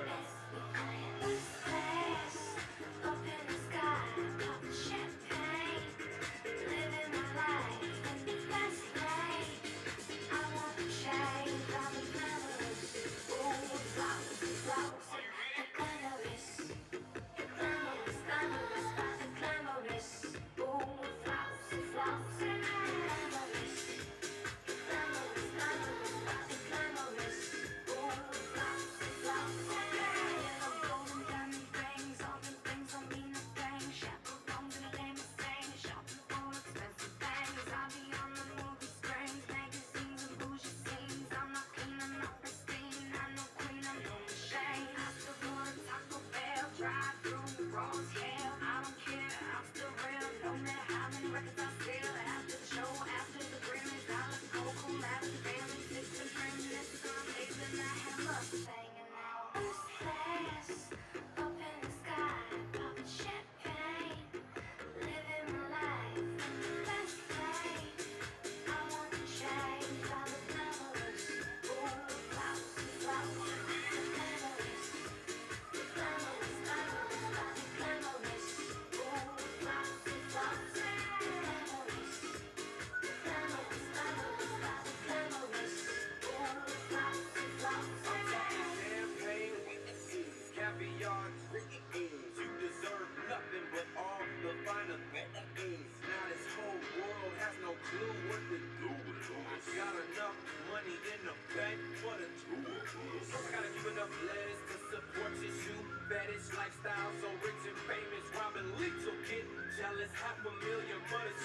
Speaker 2: Lifestyle so rich and famous, Robin Leach will get jealous. $500,000, but it's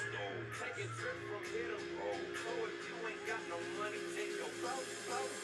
Speaker 2: taking trips from here to Bordeaux. So if you ain't got no money, take your boat home.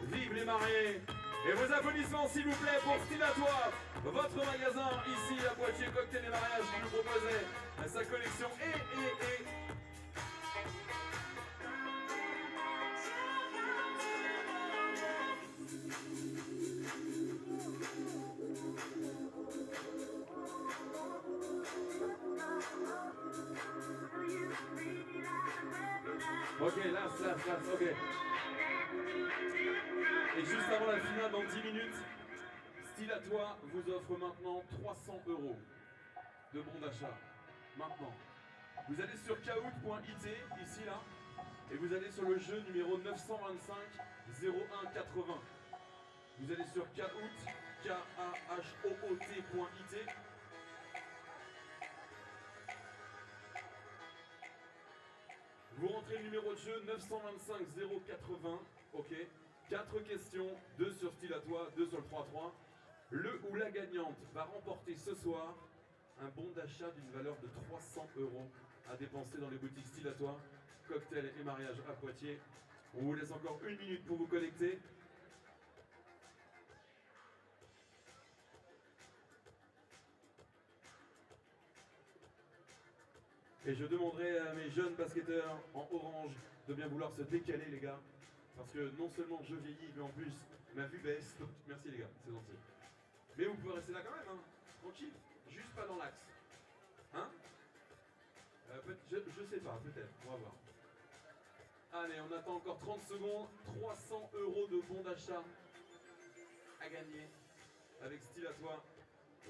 Speaker 2: Vive les mariés! Et vos applaudissements s'il vous plaît pour Stylatoi, votre magasin ici à Poitiers, Cocktail et Mariage qui nous proposait sa collection et. Ok, last, ok. Et juste avant la finale, dans 10 minutes, Stylatoi vous offre maintenant 300 € de bon d'achat. Maintenant, vous allez sur kahoot.it, ici là, et vous allez sur le jeu numéro 925 0180. Vous allez sur kahoot, kahoot.it. Vous rentrez le numéro de jeu 925 080, ok. 4 questions, 2 sur Stylatoi, 2 sur le 3-3. Le ou la gagnante va remporter ce soir un bon d'achat d'une valeur de 300 € à dépenser dans les boutiques Stylatoi, Cocktail et Mariage à Poitiers. On vous laisse encore 1 minute pour vous connecter. Et je demanderai à mes jeunes basketteurs en orange de bien vouloir se décaler, les gars. Parce que non seulement je vieillis, mais en plus, ma vue baisse. Donc, merci les gars, c'est gentil. Mais vous pouvez rester là quand même, hein. Tranquille. Juste pas dans l'axe. Hein je sais pas, peut-être. On va voir. Allez, on attend encore 30 secondes. 300 € de bon d'achat à gagner avec Stylatoi.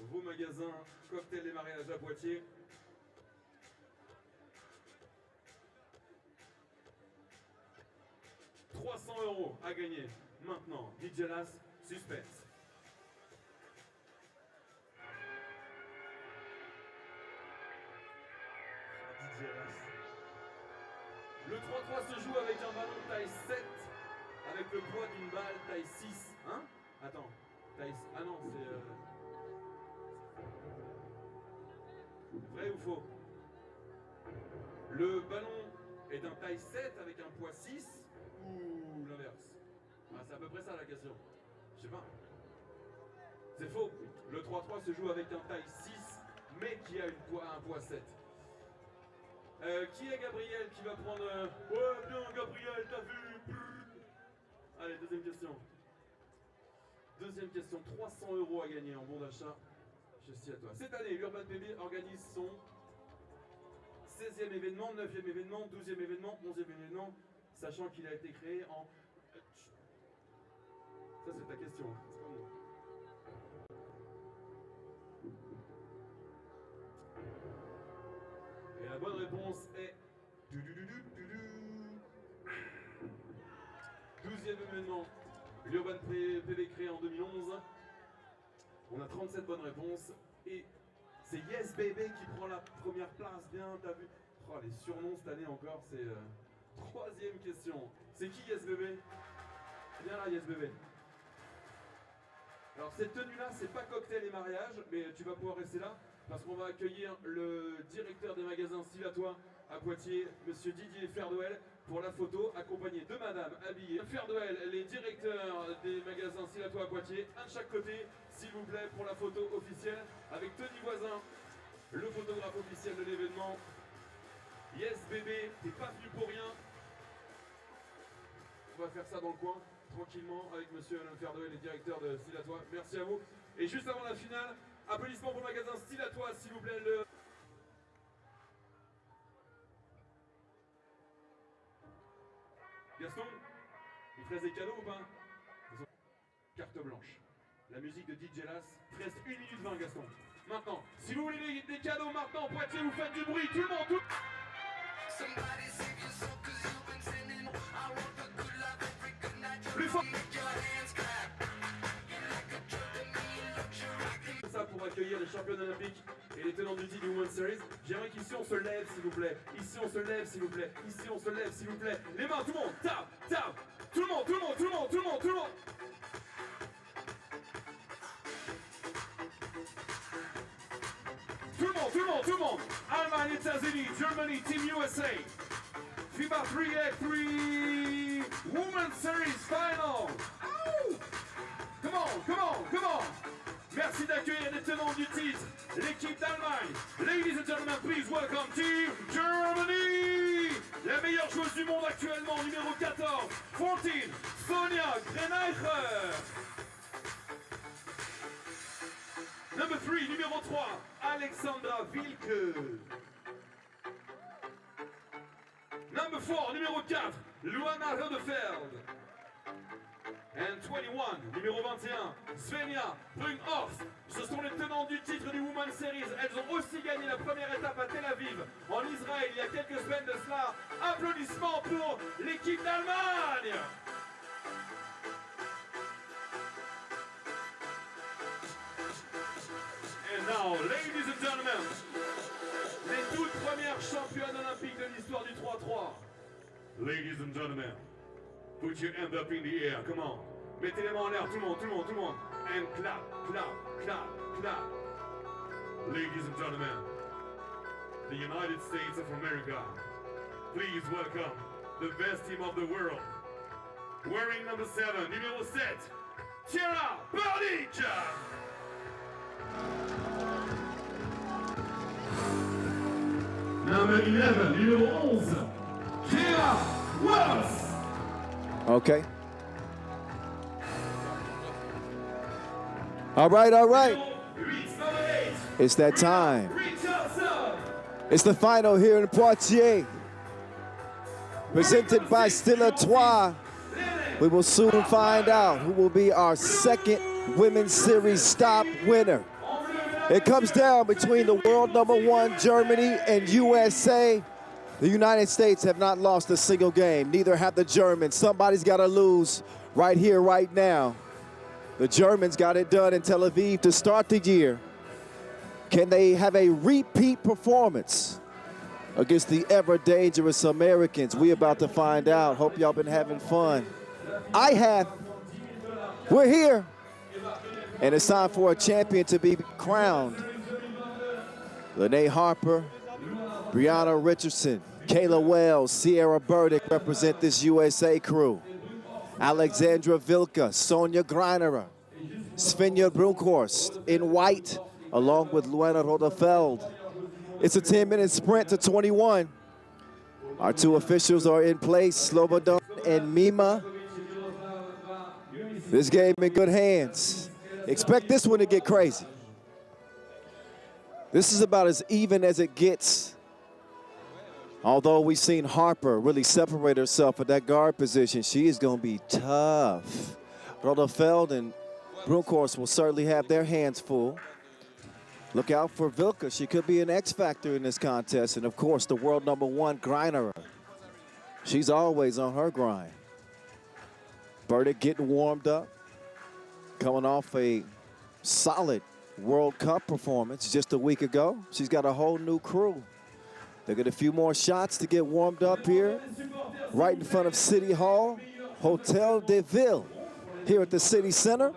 Speaker 2: Vos magasins, Cocktail et Mariage à Poitiers. « 300 € à gagner maintenant. DJ Las, suspense. DJ Las. Le 3-3 se joue avec un ballon taille 7, avec le poids d'une balle taille 6. Hein? Attends, taille... Ah non, c'est... Vrai ou faux? Le ballon est d'un taille 7 avec un poids 6 ou l'inverse? Ah, c'est à peu près ça la question. Je sais pas. C'est faux. Le 3-3 se joue avec un taille 6 mais qui a un poids 7. Qui est Gabriel qui va prendre... Ouais, bien Gabriel, t'as vu? Allez, deuxième question. Deuxième question, 300 € à gagner en bon d'achat chez Stylatoi. Cette année, l'Urban PB organise son 16e événement, 9e événement, 12e événement, 11e événement, sachant qu'il a été créé en... Ça c'est ta question, c'est pas moi. Et la bonne réponse est... 12e événement, l'Urban PB créé en 2011. On a 37 bonnes réponses et c'est Yes Baby qui prend la première place, bien, t'as vu? Oh, les surnoms cette année encore, c'est... Troisième question. C'est qui Yes Baby? Viens là Yes Baby. Alors cette tenue-là, c'est pas Cocktail et Mariage, mais tu vas pouvoir rester là parce qu'on va accueillir le directeur des magasins Stylatoi à Poitiers, monsieur Didier Ferdouel, pour la photo, accompagné de madame habillée. Ferdouel, les directeurs des magasins Stylatoi à Poitiers, un de chaque côté, s'il vous plaît, pour la photo officielle, avec Tony Voisin, le photographe officiel de l'événement. Yes bébé, t'es pas venu pour rien. On va faire ça dans le coin, tranquillement, avec monsieur Alain Ferdouel, les directeurs de Stylatoi. Merci à vous. Et juste avant la finale, applaudissements pour le magasin Stylatoi, s'il vous plaît. Gaston, il te reste des cadeaux ou pas? Carte blanche. La musique de DJ Las. Il te reste 1 minute 20, Gaston. Maintenant, si vous voulez des cadeaux maintenant, Poitiers, vous faites du bruit, tout le monde, tout... Plus fort. Ça pour accueillir les champions olympiques et les tenants du titre du Women's Series. J'aimerais qu'ici on se lève s'il vous plaît. Ici on se lève s'il vous plaît. Ici on se lève s'il vous plaît. Les mains, tout le monde, tape, tape. Tout le monde, tout le monde, tout le monde, tout le monde, tout le monde. Tout le monde, tout le monde, tout le monde. Allemagne, États-Unis, Germany, Team USA. FIBA 3x3 Women's Series Final. Ow! Come on, come on, come on. Merci d'accueillir les tenants du titre, l'équipe d'Allemagne. Ladies and gentlemen, please welcome Team Germany. La meilleure joueuse du monde actuellement, numéro 14, 14, Sonia Greneicher. Number 3, numéro 3, Alexandra Wilke. Number 4, numéro 4, Luana Rodefeld. And 21, numéro 21, Svenja Brunhorst. Ce sont les tenants du titre du Women's Series. Elles ont aussi gagné la première étape à Tel Aviv, en Israël, il y a quelques semaines de cela. Applaudissements pour l'équipe d'Allemagne. And now, ladies and gentlemen, les toutes premières championnes olympiques de l'histoire du 3-3. Ladies and gentlemen, put your hand up in the air, come on. Mettez les mains en l'air, tout le monde, tout le monde, tout le monde. And clap, clap, clap, clap. Ladies and gentlemen, the United States of America, please welcome the best team of the world. Wearing number 7, numéro 7, Tara Ballistik. Number 11, numéro 11, Tara Wells.
Speaker 1: Okay. All right, all right. It's that time. It's the final here in Poitiers. Presented by Stylatoi. We will soon find out who will be our second Women's Series stop winner. It comes down between the world #1 Germany and USA. The United States have not lost a single game. Neither have the Germans. Somebody's got to lose right here, right now. The Germans got it done in Tel Aviv to start the year. Can they have a repeat performance against the ever-dangerous Americans? We about to find out. Hope y'all been having fun. I have. We're here. And it's time for a champion to be crowned. Lene Harper, Brianna Richardson, Kayla Wells, Sierra Burdick represent this USA crew. Alexandra Wilke, Sonia Greneicher, Svenja Brunhorst in white, along with Luana Rodefeld. It's a 10-minute sprint to 21. Our two officials are in place, Slobodan and Mima. This game in good hands. Expect this one to get crazy. This is about as even as it gets. Although we've seen Harper really separate herself at that guard position, she is going to be tough. Rodefeld and Brunhorst will certainly have their hands full. Look out for Wilke. She could be an X factor in this contest. And, of course, the world #1 Greneicher. She's always on her grind. Burdick getting warmed up, coming off a solid World Cup performance just a week ago. She's got a whole new crew. They got a few more shots to get warmed up here, right in front of City Hall, Hotel de Ville, here at the City Center,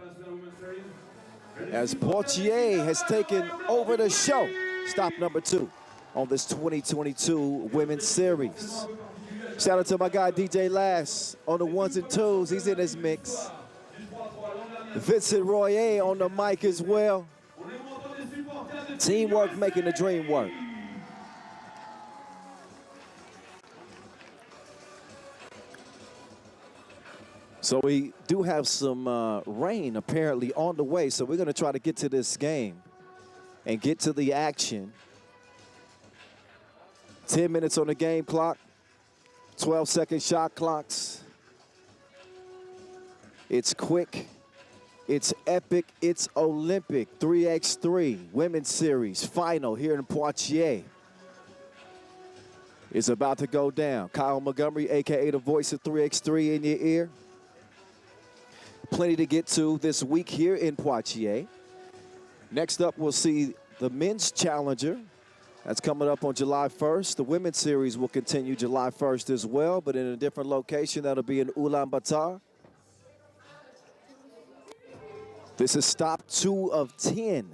Speaker 1: as Poitiers has taken over the show. Stop number 2 on this 2022 Women's Series. Shout out to my guy DJ Lass on the 1s and 2s. He's in his mix. Vincent Royer on the mic as well. Teamwork making the dream work. So we do have some rain apparently on the way, so we're going to try to get to this game and get to the action. 10 minutes on the game clock, 12-second shot clocks. It's quick, it's epic, it's Olympic. 3x3 Women's Series final here in Poitiers is about to go down. Kyle Montgomery, a.k.a. the voice of 3x3 in your ear. Plenty to get to this week here in Poitiers. Next up, we'll see the men's challenger. That's coming up on July 1st. The women's series will continue July 1st as well, but in a different location. That'll be in Ulaanbaatar. This is stop 2 of 10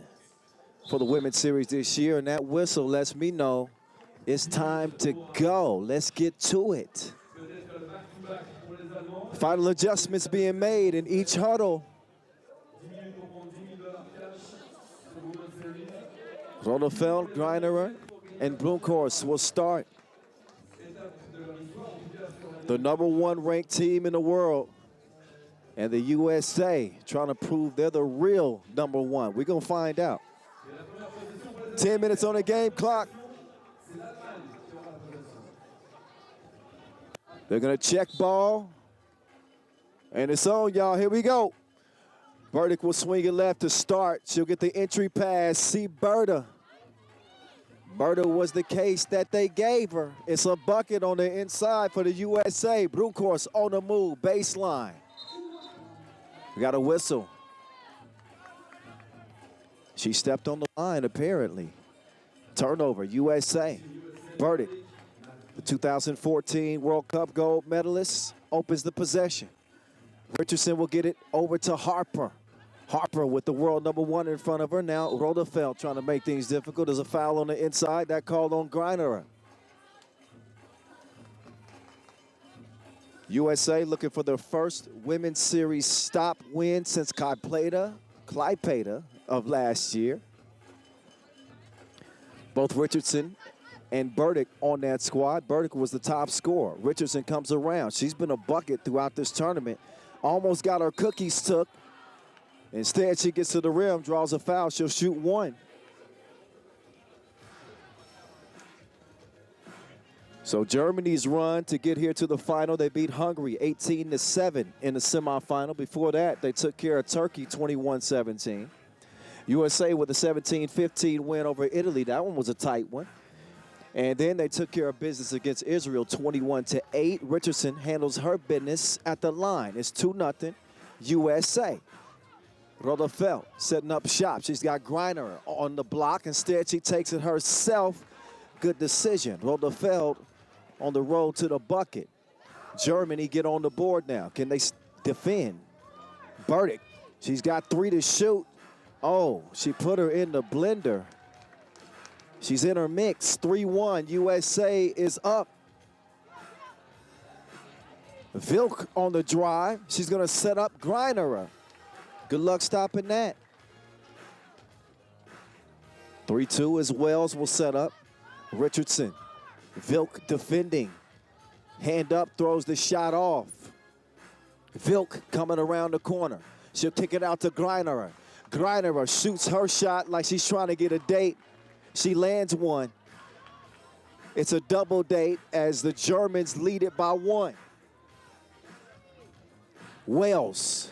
Speaker 1: for the women's series this year, and that whistle lets me know It's time to go. Let's get to it. Final adjustments being made in each huddle. Rodefeld, Greinerer, and Bloemkorst will start. The #1 ranked team in the world. And the USA trying to prove they're the real #1. We're going to find out. 10 minutes on the game clock. They're going to check ball. And it's on, y'all. Here we go. Burdick will swing it left to start. She'll get the entry pass. See Berta. Berta was the case that they gave her. It's a bucket on the inside for the USA. Bloemkorst on the move, baseline. We got a whistle. She stepped on the line, apparently. Turnover, USA. Burdick, the 2014 World Cup gold medalist, opens the possession. Richardson will get it over to Harper. Harper with the world #1 in front of her. Now Rodefeld trying to make things difficult. There's a foul on the inside. That called on Greinerer. USA looking for their first women's series stop win since Klaipeda of last year. Both Richardson and Burdick on that squad. Burdick was the top scorer. Richardson comes around. She's been a bucket throughout this tournament. Almost got her cookies took. Instead, she gets to the rim, draws a foul. She'll shoot one. So Germany's run to get here to the final, they beat Hungary 18-7 in the semifinal. Before that, they took care of Turkey 21-17. USA with a 17-15 win over Italy. That one was a tight one. And then they took care of business against Israel 21-8. Richardson handles her business at the line. It's 2-0 USA. Rodefeld setting up shop. She's got Greiner on the block. Instead, she takes it herself. Good decision. Rodefeld on the road to the bucket. Germany get on the board now. Can they defend? Burdick, she's got 3 to shoot. Oh, she put her in the blender. She's in her mix. 3-1. USA is up. Vilk on the drive. She's going to set up Greinerer. Good luck stopping that. 3-2 as Wells will set up. Richardson. Vilk defending. Hand up, throws the shot off. Vilk coming around the corner. She'll kick it out to Greinerer. Greinerer shoots her shot like she's trying to get a date. She lands one. It's a double date as the Germans lead it by 1. Wales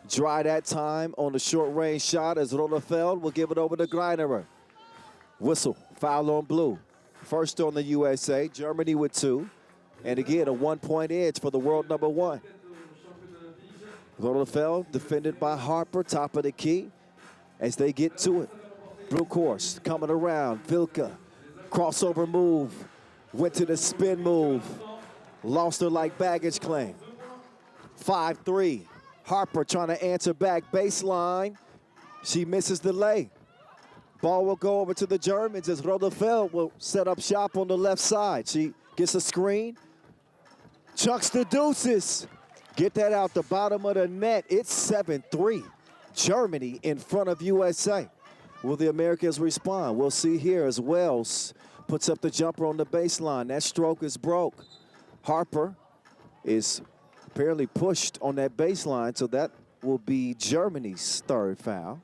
Speaker 1: dry that time on the short range shot as Rodefeld will give it over to Greinerer. Whistle, foul on blue. First on the USA, Germany with 2. And again, a 1-point edge for the world #1. Rodefeld defended by Harper, top of the key as they get to it. Bloemkorst coming around. Vilka, crossover move. Went to the spin move. Lost her like baggage claim. 5-3. Harper trying to answer back baseline. She misses the lay. Ball will go over to the Germans as Rodefeld will set up shop on the left side. She gets a screen. Chucks the deuces. Get that out the bottom of the net. It's 7-3. Germany in front of USA. Will the Americans respond? We'll see here as Wells puts up the jumper on the baseline. That stroke is broke. Harper is apparently pushed on that baseline, so that will be Germany's 3rd foul.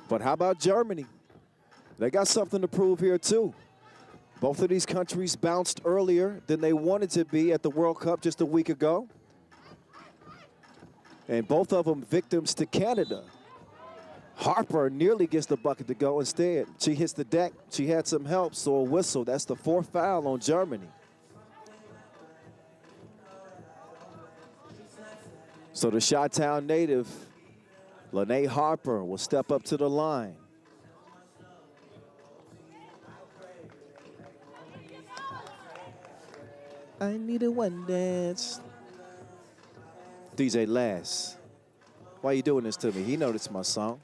Speaker 1: But how about Germany? They got something to prove here too. Both of these countries bounced earlier than they wanted to be at the World Cup just a week ago. And both of them victims to Canada. Harper nearly gets the bucket to go. Instead, she hits the deck. She had some help, so a whistle. That's the 4th foul on Germany. So the Chi-Town native, Lene Harper, will step up to the line. I need a one dance. DJ Lass, why you doing this to me? He noticed my song.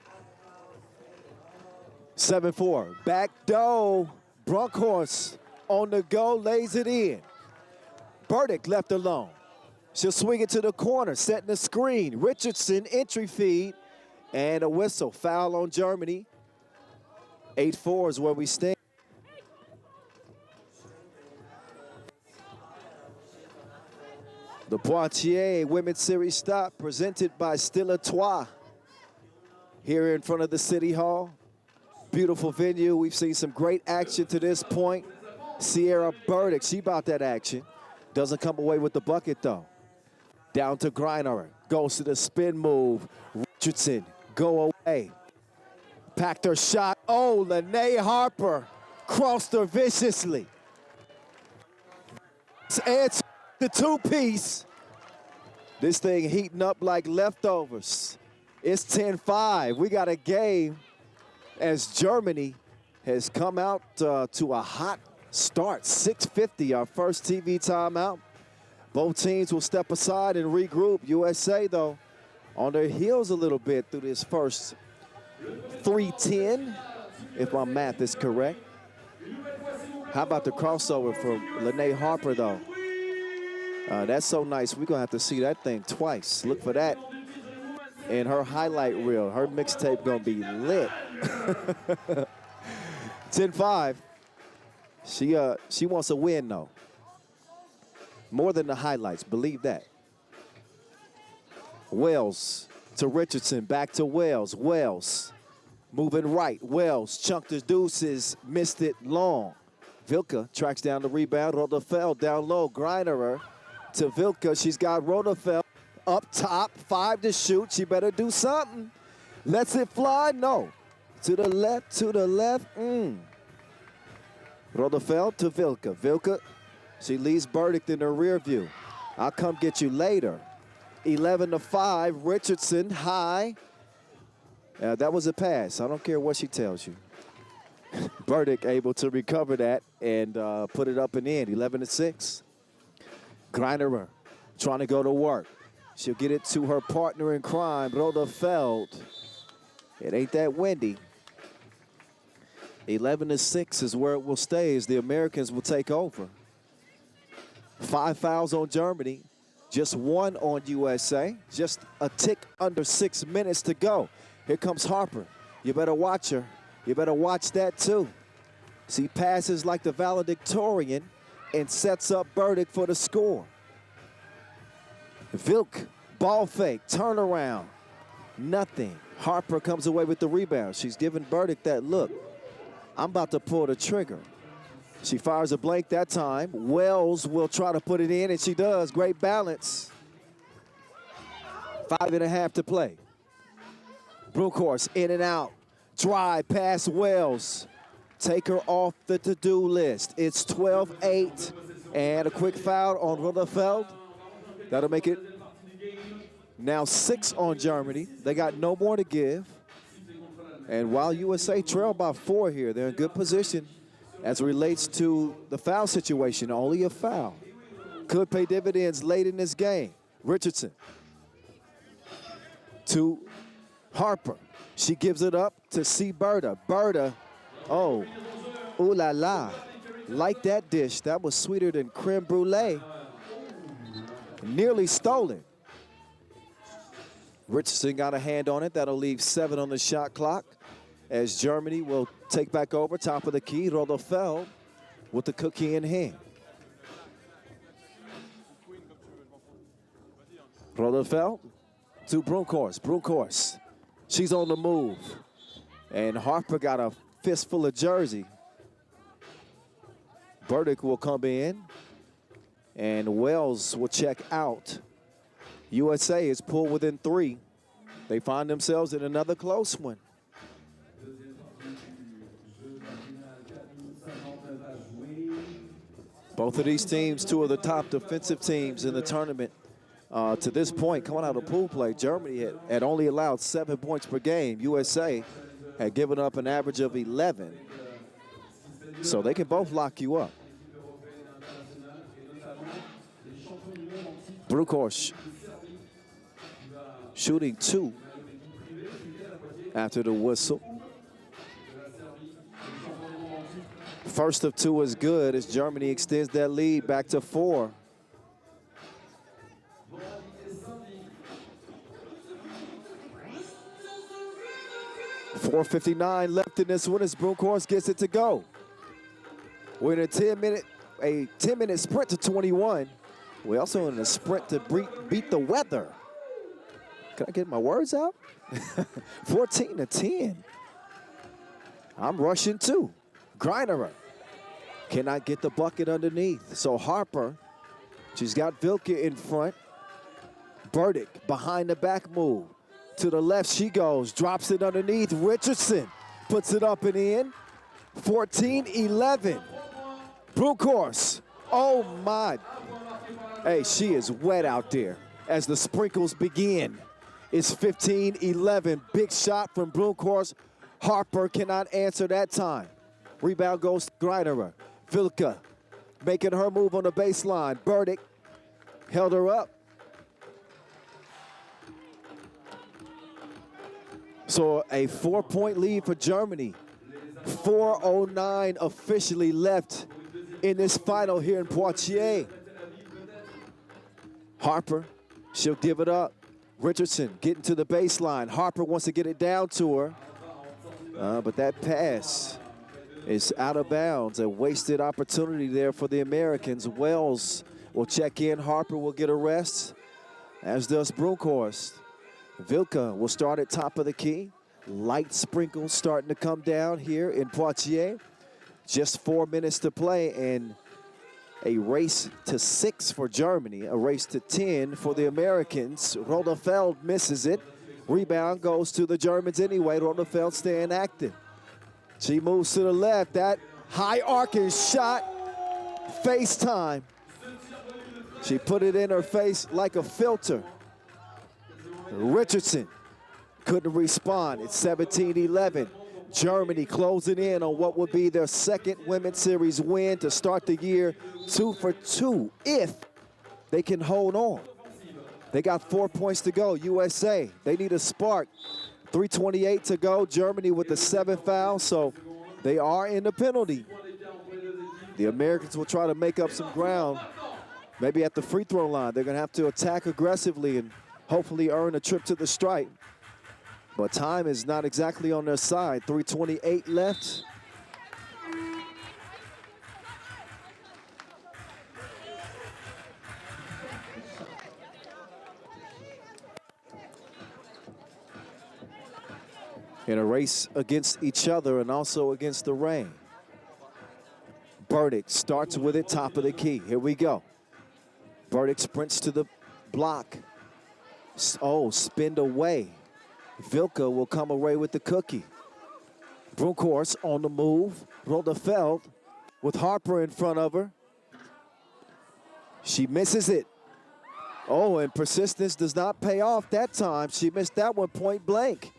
Speaker 1: 7-4. Back door. Brunkhorst on the go, lays it in. Burdick left alone. She'll swing it to the corner, setting the screen. Richardson, entry feed, and a whistle. Foul on Germany. 8-4 is where we stand. The Poitiers Women's Series stop presented by Stylatoi here in front of the City Hall. Beautiful venue. We've seen some great action to this point. Sierra Burdick, she about that action. Doesn't come away with the bucket though. Down to Greiner, goes to the spin move. Richardson, go away. Packed her shot. Oh, Lene Harper crossed her viciously. It's the two-piece. This thing heating up like leftovers. It's 10-5. We got a game as Germany has come out to a hot start. 6:50, our first TV timeout. Both teams will step aside and regroup. USA, though, on their heels a little bit through this first 3:10, if my math is correct. How about the crossover from Lene Harper, though? That's so nice. We're going to have to see that thing twice. Look for that in her highlight reel. Her mixtape going to be lit. 10-5. She wants a win, though. More than the highlights, believe that. Wells to Richardson, back to Wells. Wells moving right. Wells chunked the deuces, missed it long. Vilka tracks down the rebound. Rodefeld down low. Greinerer to Vilka. She's got Rodefeld up top. 5 to shoot. She better do something. Lets it fly? No. To the left, to the left. Rodefeld to Vilka. Vilka, she leaves Burdick in the rear view. I'll come get you later. 11-5, Richardson high. That was a pass. I don't care what she tells you. Burdick able to recover that and put it up and in. 11-6. Greinerer trying to go to work. She'll get it to her partner in crime, Rodefeld. It ain't that windy. 11-6 is where it will stay as the Americans will take over. 5 fouls on Germany, just 1 on USA. Just a tick under 6 minutes to go. Here comes Harper. You better watch her. You better watch that too. She passes like the valedictorian and sets up Burdick for the score. Vilk, ball fake, turnaround, nothing. Harper comes away with the rebound. She's giving Burdick that look. I'm about to pull the trigger. She fires a blank that time. Wells will try to put it in, and she does. Great balance. 5.5 to play. Brunkhorst in and out. Drive past Wells. Take her off the to-do list. It's 12-8, and a quick foul on Rodefeld. That'll make it now 6 on Germany. They got no more to give. And while USA trail by 4 here, they're in good position as it relates to the foul situation. Only a foul could pay dividends late in this game. Richardson to Harper. She gives it up to C. Berta. Berta, oh, ooh la la. Like that dish. That was sweeter than creme brulee. Nearly stolen. Richardson got a hand on it. That'll leave 7 on the shot clock as Germany will take back over. Top of the key, Rodefeld with the cookie in hand. Rodefeld to Brunkhorst. Brunkhorst, she's on the move. And Harper got a fistful of jersey. Burdick will come in. And Wells will check out. USA is pulled within 3. They find themselves in another close one. Both of these teams, 2 of the top defensive teams in the tournament to this point, coming out of pool play. Germany had only allowed 7 points per game. USA had given up an average of 11. So they can both lock you up. Brunkhorst shooting 2 after the whistle. First of two is good as Germany extends that lead back to 4. 4:59 left in this one as Bronckhorst gets it to go. We're in a 10-minute sprint to 21. We're also in a sprint to beat the weather. Can I get my words out? 14-10. I'm rushing too. Grinerer cannot get the bucket underneath. So Harper, she's got Vilke in front. Burdick behind the back move. To the left she goes, drops it underneath. Richardson puts it up and in. 14-11. Bronckhorst, oh my. Hey, she is wet out there as the sprinkles begin. It's 15-11. Big shot from Bronckhorst. Harper cannot answer that time. Rebound goes to Grinerer. Vilke making her move on the baseline. Burdick held her up. So a 4-point lead for Germany. 4:09 officially left in this final here in Poitiers. Harper, she'll give it up. Richardson getting to the baseline. Harper wants to get it down to her. But that pass is out of bounds. A wasted opportunity there for the Americans. Wells will check in. Harper will get a rest, as does Bronckhorst. Vilke will start at top of the key. Light sprinkles starting to come down here in Poitiers. Just 4 minutes to play and a race to 6 for Germany, a race to 10 for the Americans. Rodefeld misses it. Rebound goes to the Germans anyway. Rodefeld staying active. She moves to the left. That high arcing shot, face time. She put it in her face like a filter. Richardson couldn't respond. It's 17-11. Germany closing in on what would be their second Women's Series win to start the year 2 for 2 if they can hold on. They got 4 points to go. USA, they need a spark. 3:28 to go. Germany with the 7th foul, so they are in the penalty. The Americans will try to make up some ground. Maybe at the free throw line, they're going to have to attack aggressively and hopefully earn a trip to the stripe. But time is not exactly on their side. 3:28 left. In a race against each other and also against the rain. Burdick starts with it, top of the key. Here we go. Burdick sprints to the block. Oh, spinned away. Vilke will come away with the cookie. Bronckhorst on the move. Rodefeld with Harper in front of her. She misses it. Oh, and persistence does not pay off that time. She missed that one point blank.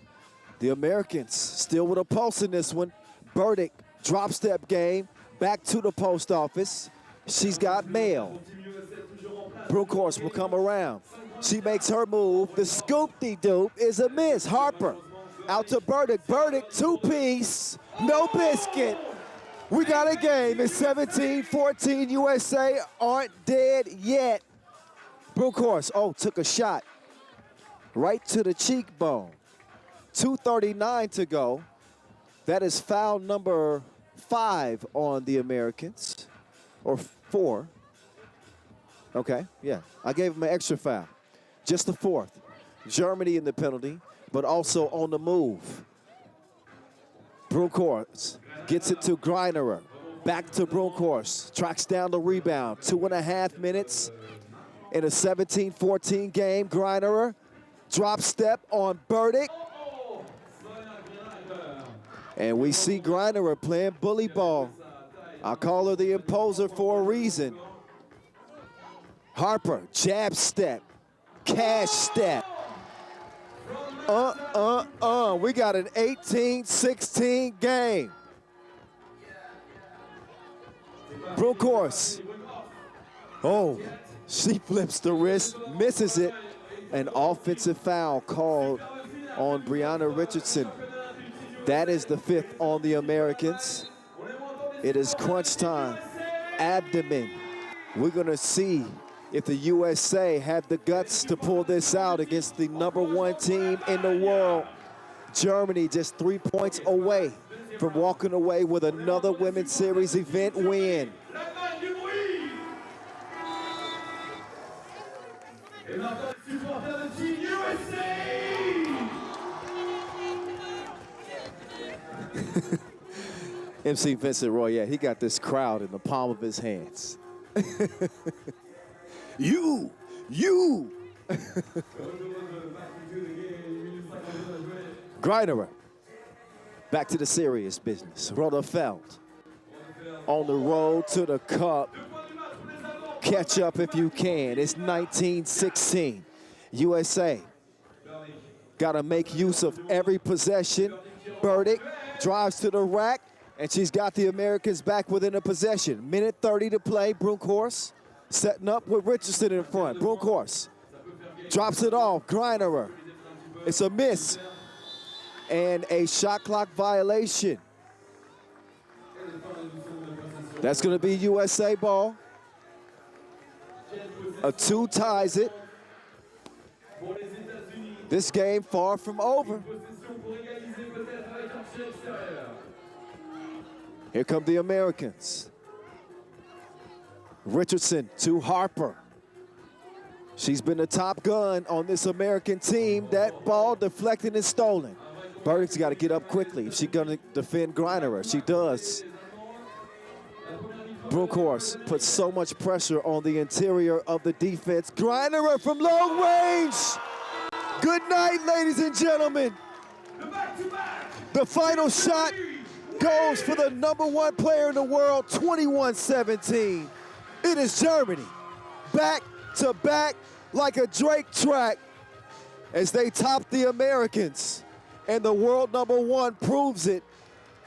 Speaker 1: The Americans still with a pulse in this one. Burdick, drop step game, back to the post office. She's got mail. Bronckhorst will come around. She makes her move. The scoop-de-doop is a miss. Harper out to Burdick. Burdick, two-piece, no biscuit. We got a game. It's 17-14. USA aren't dead yet. Bronckhorst, took a shot right to the cheekbone. 2:39 to go. That is foul number 5 on the Americans, or 4. Okay, yeah. I gave him an extra foul. Just the 4th. Germany in the penalty, but also on the move. Bronckhorst gets it to Grinerer. Back to Bronckhorst. Tracks down the rebound. 2.5 minutes in a 17-14 game. Grinerer, drop step on Burdick. And we see Grinerer playing bully ball. I call her the imposer for a reason. Harper, jab step, cash step. We got an 18-16 game. Bronckhorst. Oh, she flips the wrist, misses it. An offensive foul called on Brianna Richardson. That is the 5th on the Americans. It is crunch time. Abdomen. We're going to see if the USA have the guts to pull this out against the #1 team in the world. Germany just 3 points away from walking away with another Women's Series event win.
Speaker 2: Et maintenant, les supporters de Team USA!
Speaker 1: MC Vincent Roy, he got this crowd in the palm of his hands. You! Greiner, back to the serious business. Rutherfeld on the road to the cup. Catch up if you can. It's 19-16. USA got to make use of every possession. Burdick drives to the rack, and she's got the Americans back within a possession. Minute 30 to play. Brunkhorst setting up with Richardson in front. Brunkhorst drops it off. Greiner. It's a miss and a shot clock violation. That's going to be USA ball. A 2 ties it. This game far from over. Here come the Americans. Richardson to Harper. She's been the top gun on this American team. That ball deflected and stolen. Burdick's got to get up quickly if she's going to defend Greiner. She does. Brunkhorst puts so much pressure on the interior of the defense. Greiner from long range. Good night, ladies and gentlemen. The final shot goes for the #1 player in the world, 21-17. It is Germany, back to back like a Drake track as they top the Americans. And the world #1 proves it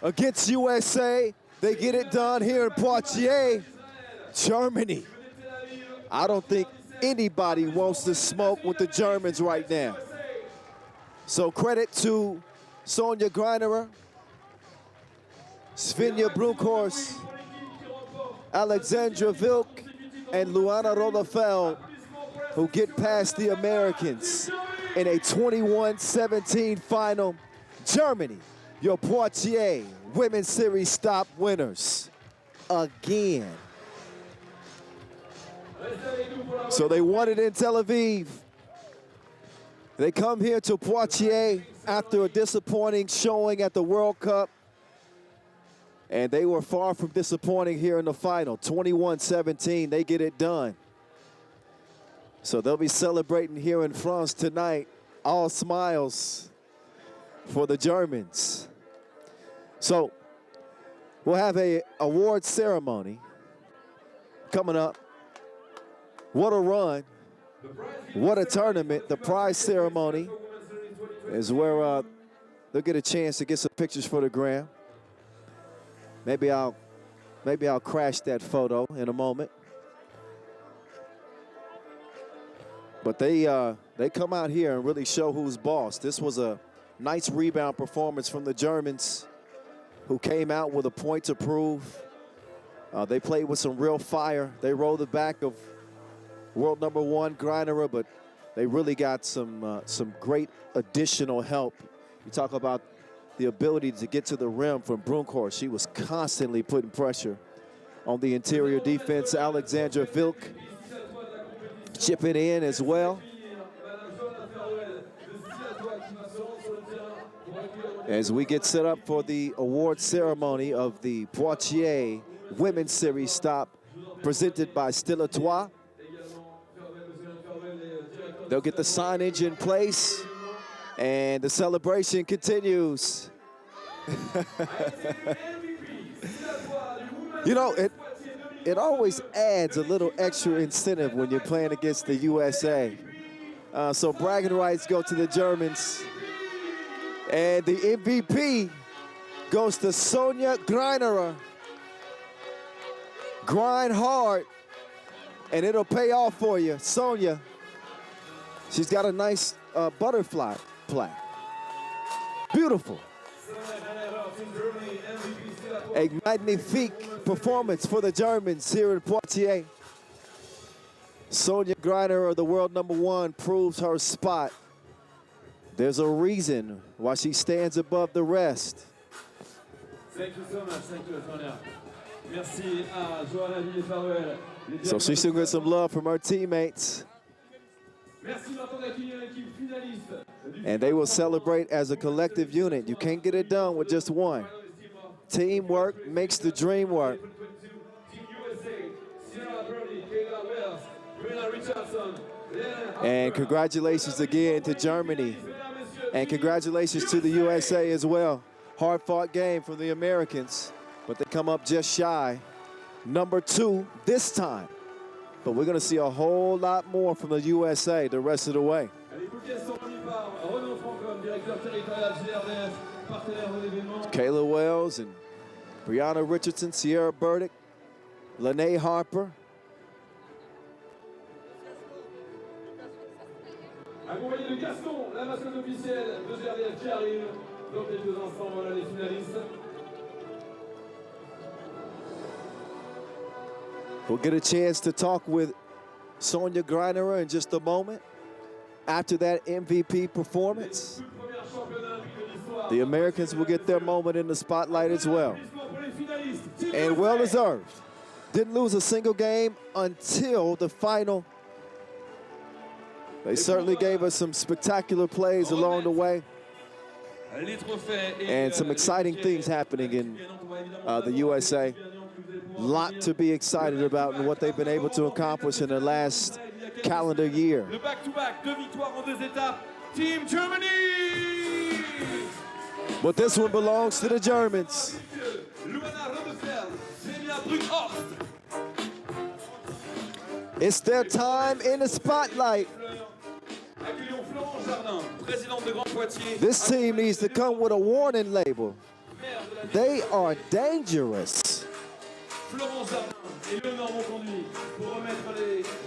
Speaker 1: against USA. They get it done here in Poitiers, Germany. I don't think anybody wants to smoke with the Germans right now. So credit to Sonja Greiner, Svenja Brunkhorst, Alexandra Vilk, and Luana Rotherfeld, who get past the Americans in a 21-17 final. Germany, your Poitiers Women's Series stop winners again. So they won it in Tel Aviv. They come here to Poitiers after a disappointing showing at the World Cup. And they were far from disappointing here in the final. 21-17, they get it done. So they'll be celebrating here in France tonight. All smiles for the Germans. So we'll have a award ceremony coming up. What a run. What a tournament. The prize ceremony is where they'll get a chance to get some pictures for the gram. Maybe I'll crash that photo in a moment. But they come out here and really show who's boss. This was a nice rebound performance from the Germans, who came out with a point to prove. They played with some real fire. They rolled the back of world #1 Greiner, but they really got some great additional help. You talk about the ability to get to the rim from Brunkhorst. She was constantly putting pressure on the interior defense. Alexandra Vilk chipping in as well. As we get set up for the award ceremony of the Poitiers Women's Series stop presented by Stylatoi. They'll get the signage in place and the celebration continues. You know, it always adds a little extra incentive when you're playing against the USA. So bragging rights go to the Germans. And the MVP goes to Sonja Greiner. Grind hard, and it'll pay off for you. Sonja, she's got a nice butterfly plaque. Beautiful. A magnifique performance for the Germans here in Poitiers. Sonia Greiner, the world #1, proves her spot. There's a reason why she stands above the rest.
Speaker 2: Thank you so much. Thank you, Sonia. Merci à Johanna Villiers-Farwell.
Speaker 1: So she's still getting some love from her teammates.
Speaker 2: Merci maintenant d'accueillir l'équipe finaliste.
Speaker 1: And they will celebrate as a collective unit. You can't get it done with just one. Teamwork makes the dream work.
Speaker 2: Team USA, Sierra Brody, Kayla Wells, Brina Richardson.
Speaker 1: And congratulations again to Germany. And congratulations to the USA as well. Hard-fought game from the Americans, but they come up just shy. #2 this time. But we're going to see a whole lot more from the USA the rest of the way. Kayla Wells and Brianna Richardson, Sierra Burdick, Lene Harper.
Speaker 2: Accompagné de Gaston, la mascotte officielle de GRDF qui arrive. Dans quelques instants, voilà les finalistes.
Speaker 1: We'll get a chance to talk with Sonia Greiner in just a moment. After that MVP performance, the Americans will get their moment in the spotlight as well. And well deserved. Didn't lose a single game until the final. They certainly gave us some spectacular plays along the way. And some exciting things happening in the USA. Lot to be excited about and what they've been able to accomplish in the last calendar year.
Speaker 2: Le back-to-back, 2 victoires en 2 étapes. Team Germany!
Speaker 1: But this one belongs to the Germans. It's their time in the spotlight. This team needs to come with a warning label. They are dangerous.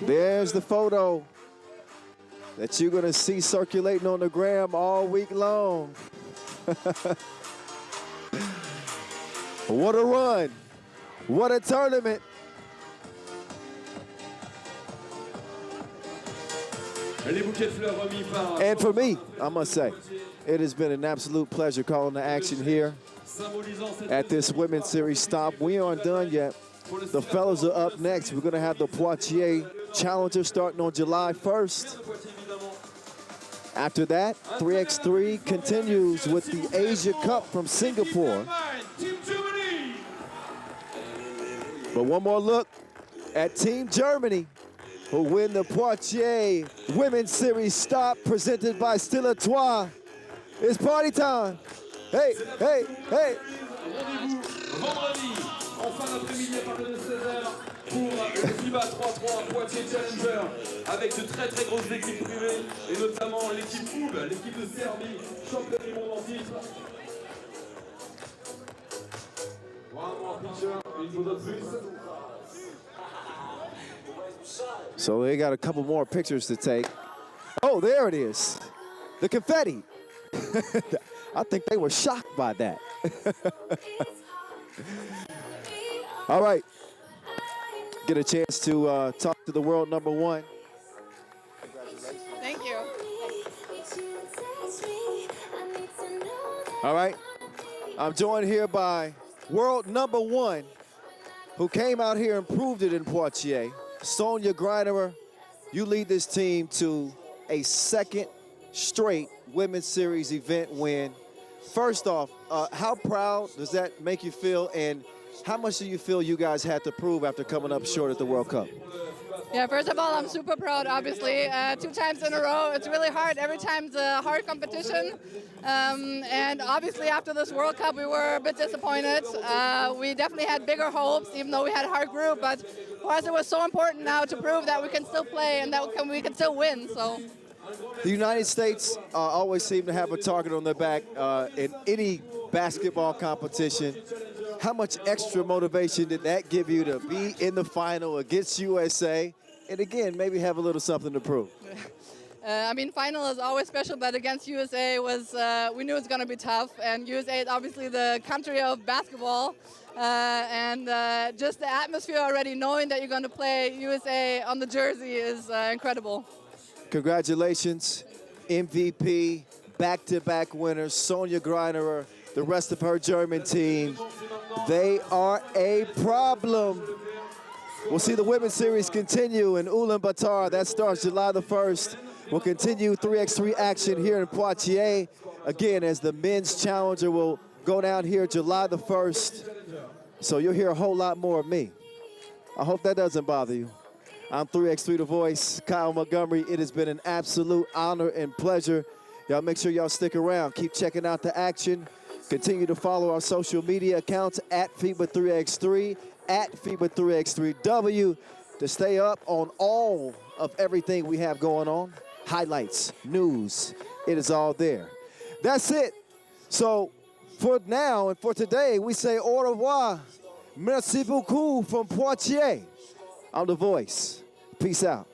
Speaker 1: There's the photo that you're going to see circulating on the gram all week long. What a run. What a tournament. And for me, I must say, it has been an absolute pleasure calling the action here at this Women's Series stop. We aren't done yet. The fellas are up next. We're going to have the Poitiers Challenger starting on July 1st. After that, 3x3 continues with the Asia Cup from Singapore. But one more look at Team Germany, who win the Poitiers Women's Series stop presented by Stylatoi. It's party time. Hey, hey, hey.
Speaker 2: Vendredi, en fin d'après-midi à partir de 16h pour le FIBA 3x3 Poitiers Challenger avec de très très grosses équipes privées et notamment l'équipe FIBA, l'équipe de Serbie, championne du monde en titre. One more picture, une photo de plus.
Speaker 1: So they got a couple more pictures to take. Oh, there it is. The confetti. I think they were shocked by that. All right. Get a chance to talk to the world #1.
Speaker 4: Thank you.
Speaker 1: All right. I'm joined here by world #1, who came out here and proved it in Poitiers. Sonia Greiner, you lead this team to a second straight Women's Series event win. First off, how proud does that make you feel, and how much do you feel you guys had to prove after coming up short at the World Cup?
Speaker 4: Yeah, first of all, I'm super proud, obviously. 2 times in a row, it's really hard. Every time's a hard competition. And obviously after this World Cup, we were a bit disappointed. We definitely had bigger hopes, even though we had a hard group. But for us, it was so important now to prove that we can still play and that we can still win. So.
Speaker 1: The United States always seem to have a target on their back in any basketball competition. How much extra motivation did that give you to be in the final against USA? And again, maybe have a little something to prove.
Speaker 4: I mean, final is always special, but against USA was we knew it was going to be tough. And USA is obviously the country of basketball, and just the atmosphere already, knowing that you're going to play USA on the jersey is incredible.
Speaker 1: Congratulations, MVP, back-to-back winners, Sonia Greinerer, the rest of her German team. They are a problem. We'll see the women's series continue in Ulaanbaatar. That starts July the 1st. We'll continue 3x3 action here in Poitiers. Again, as the men's challenger will go down here July the 1st. So you'll hear a whole lot more of me. I hope that doesn't bother you. I'm 3x3 The Voice, Kyle Montgomery. It has been an absolute honor and pleasure. Y'all make sure y'all stick around. Keep checking out the action. Continue to follow our social media accounts at FIBA 3x3, at FIBA 3x3W to stay up on all of everything we have going on. Highlights, news, it is all there. That's it. So for now and for today, we say au revoir. Merci beaucoup from Poitiers. I'm The Voice. Peace out.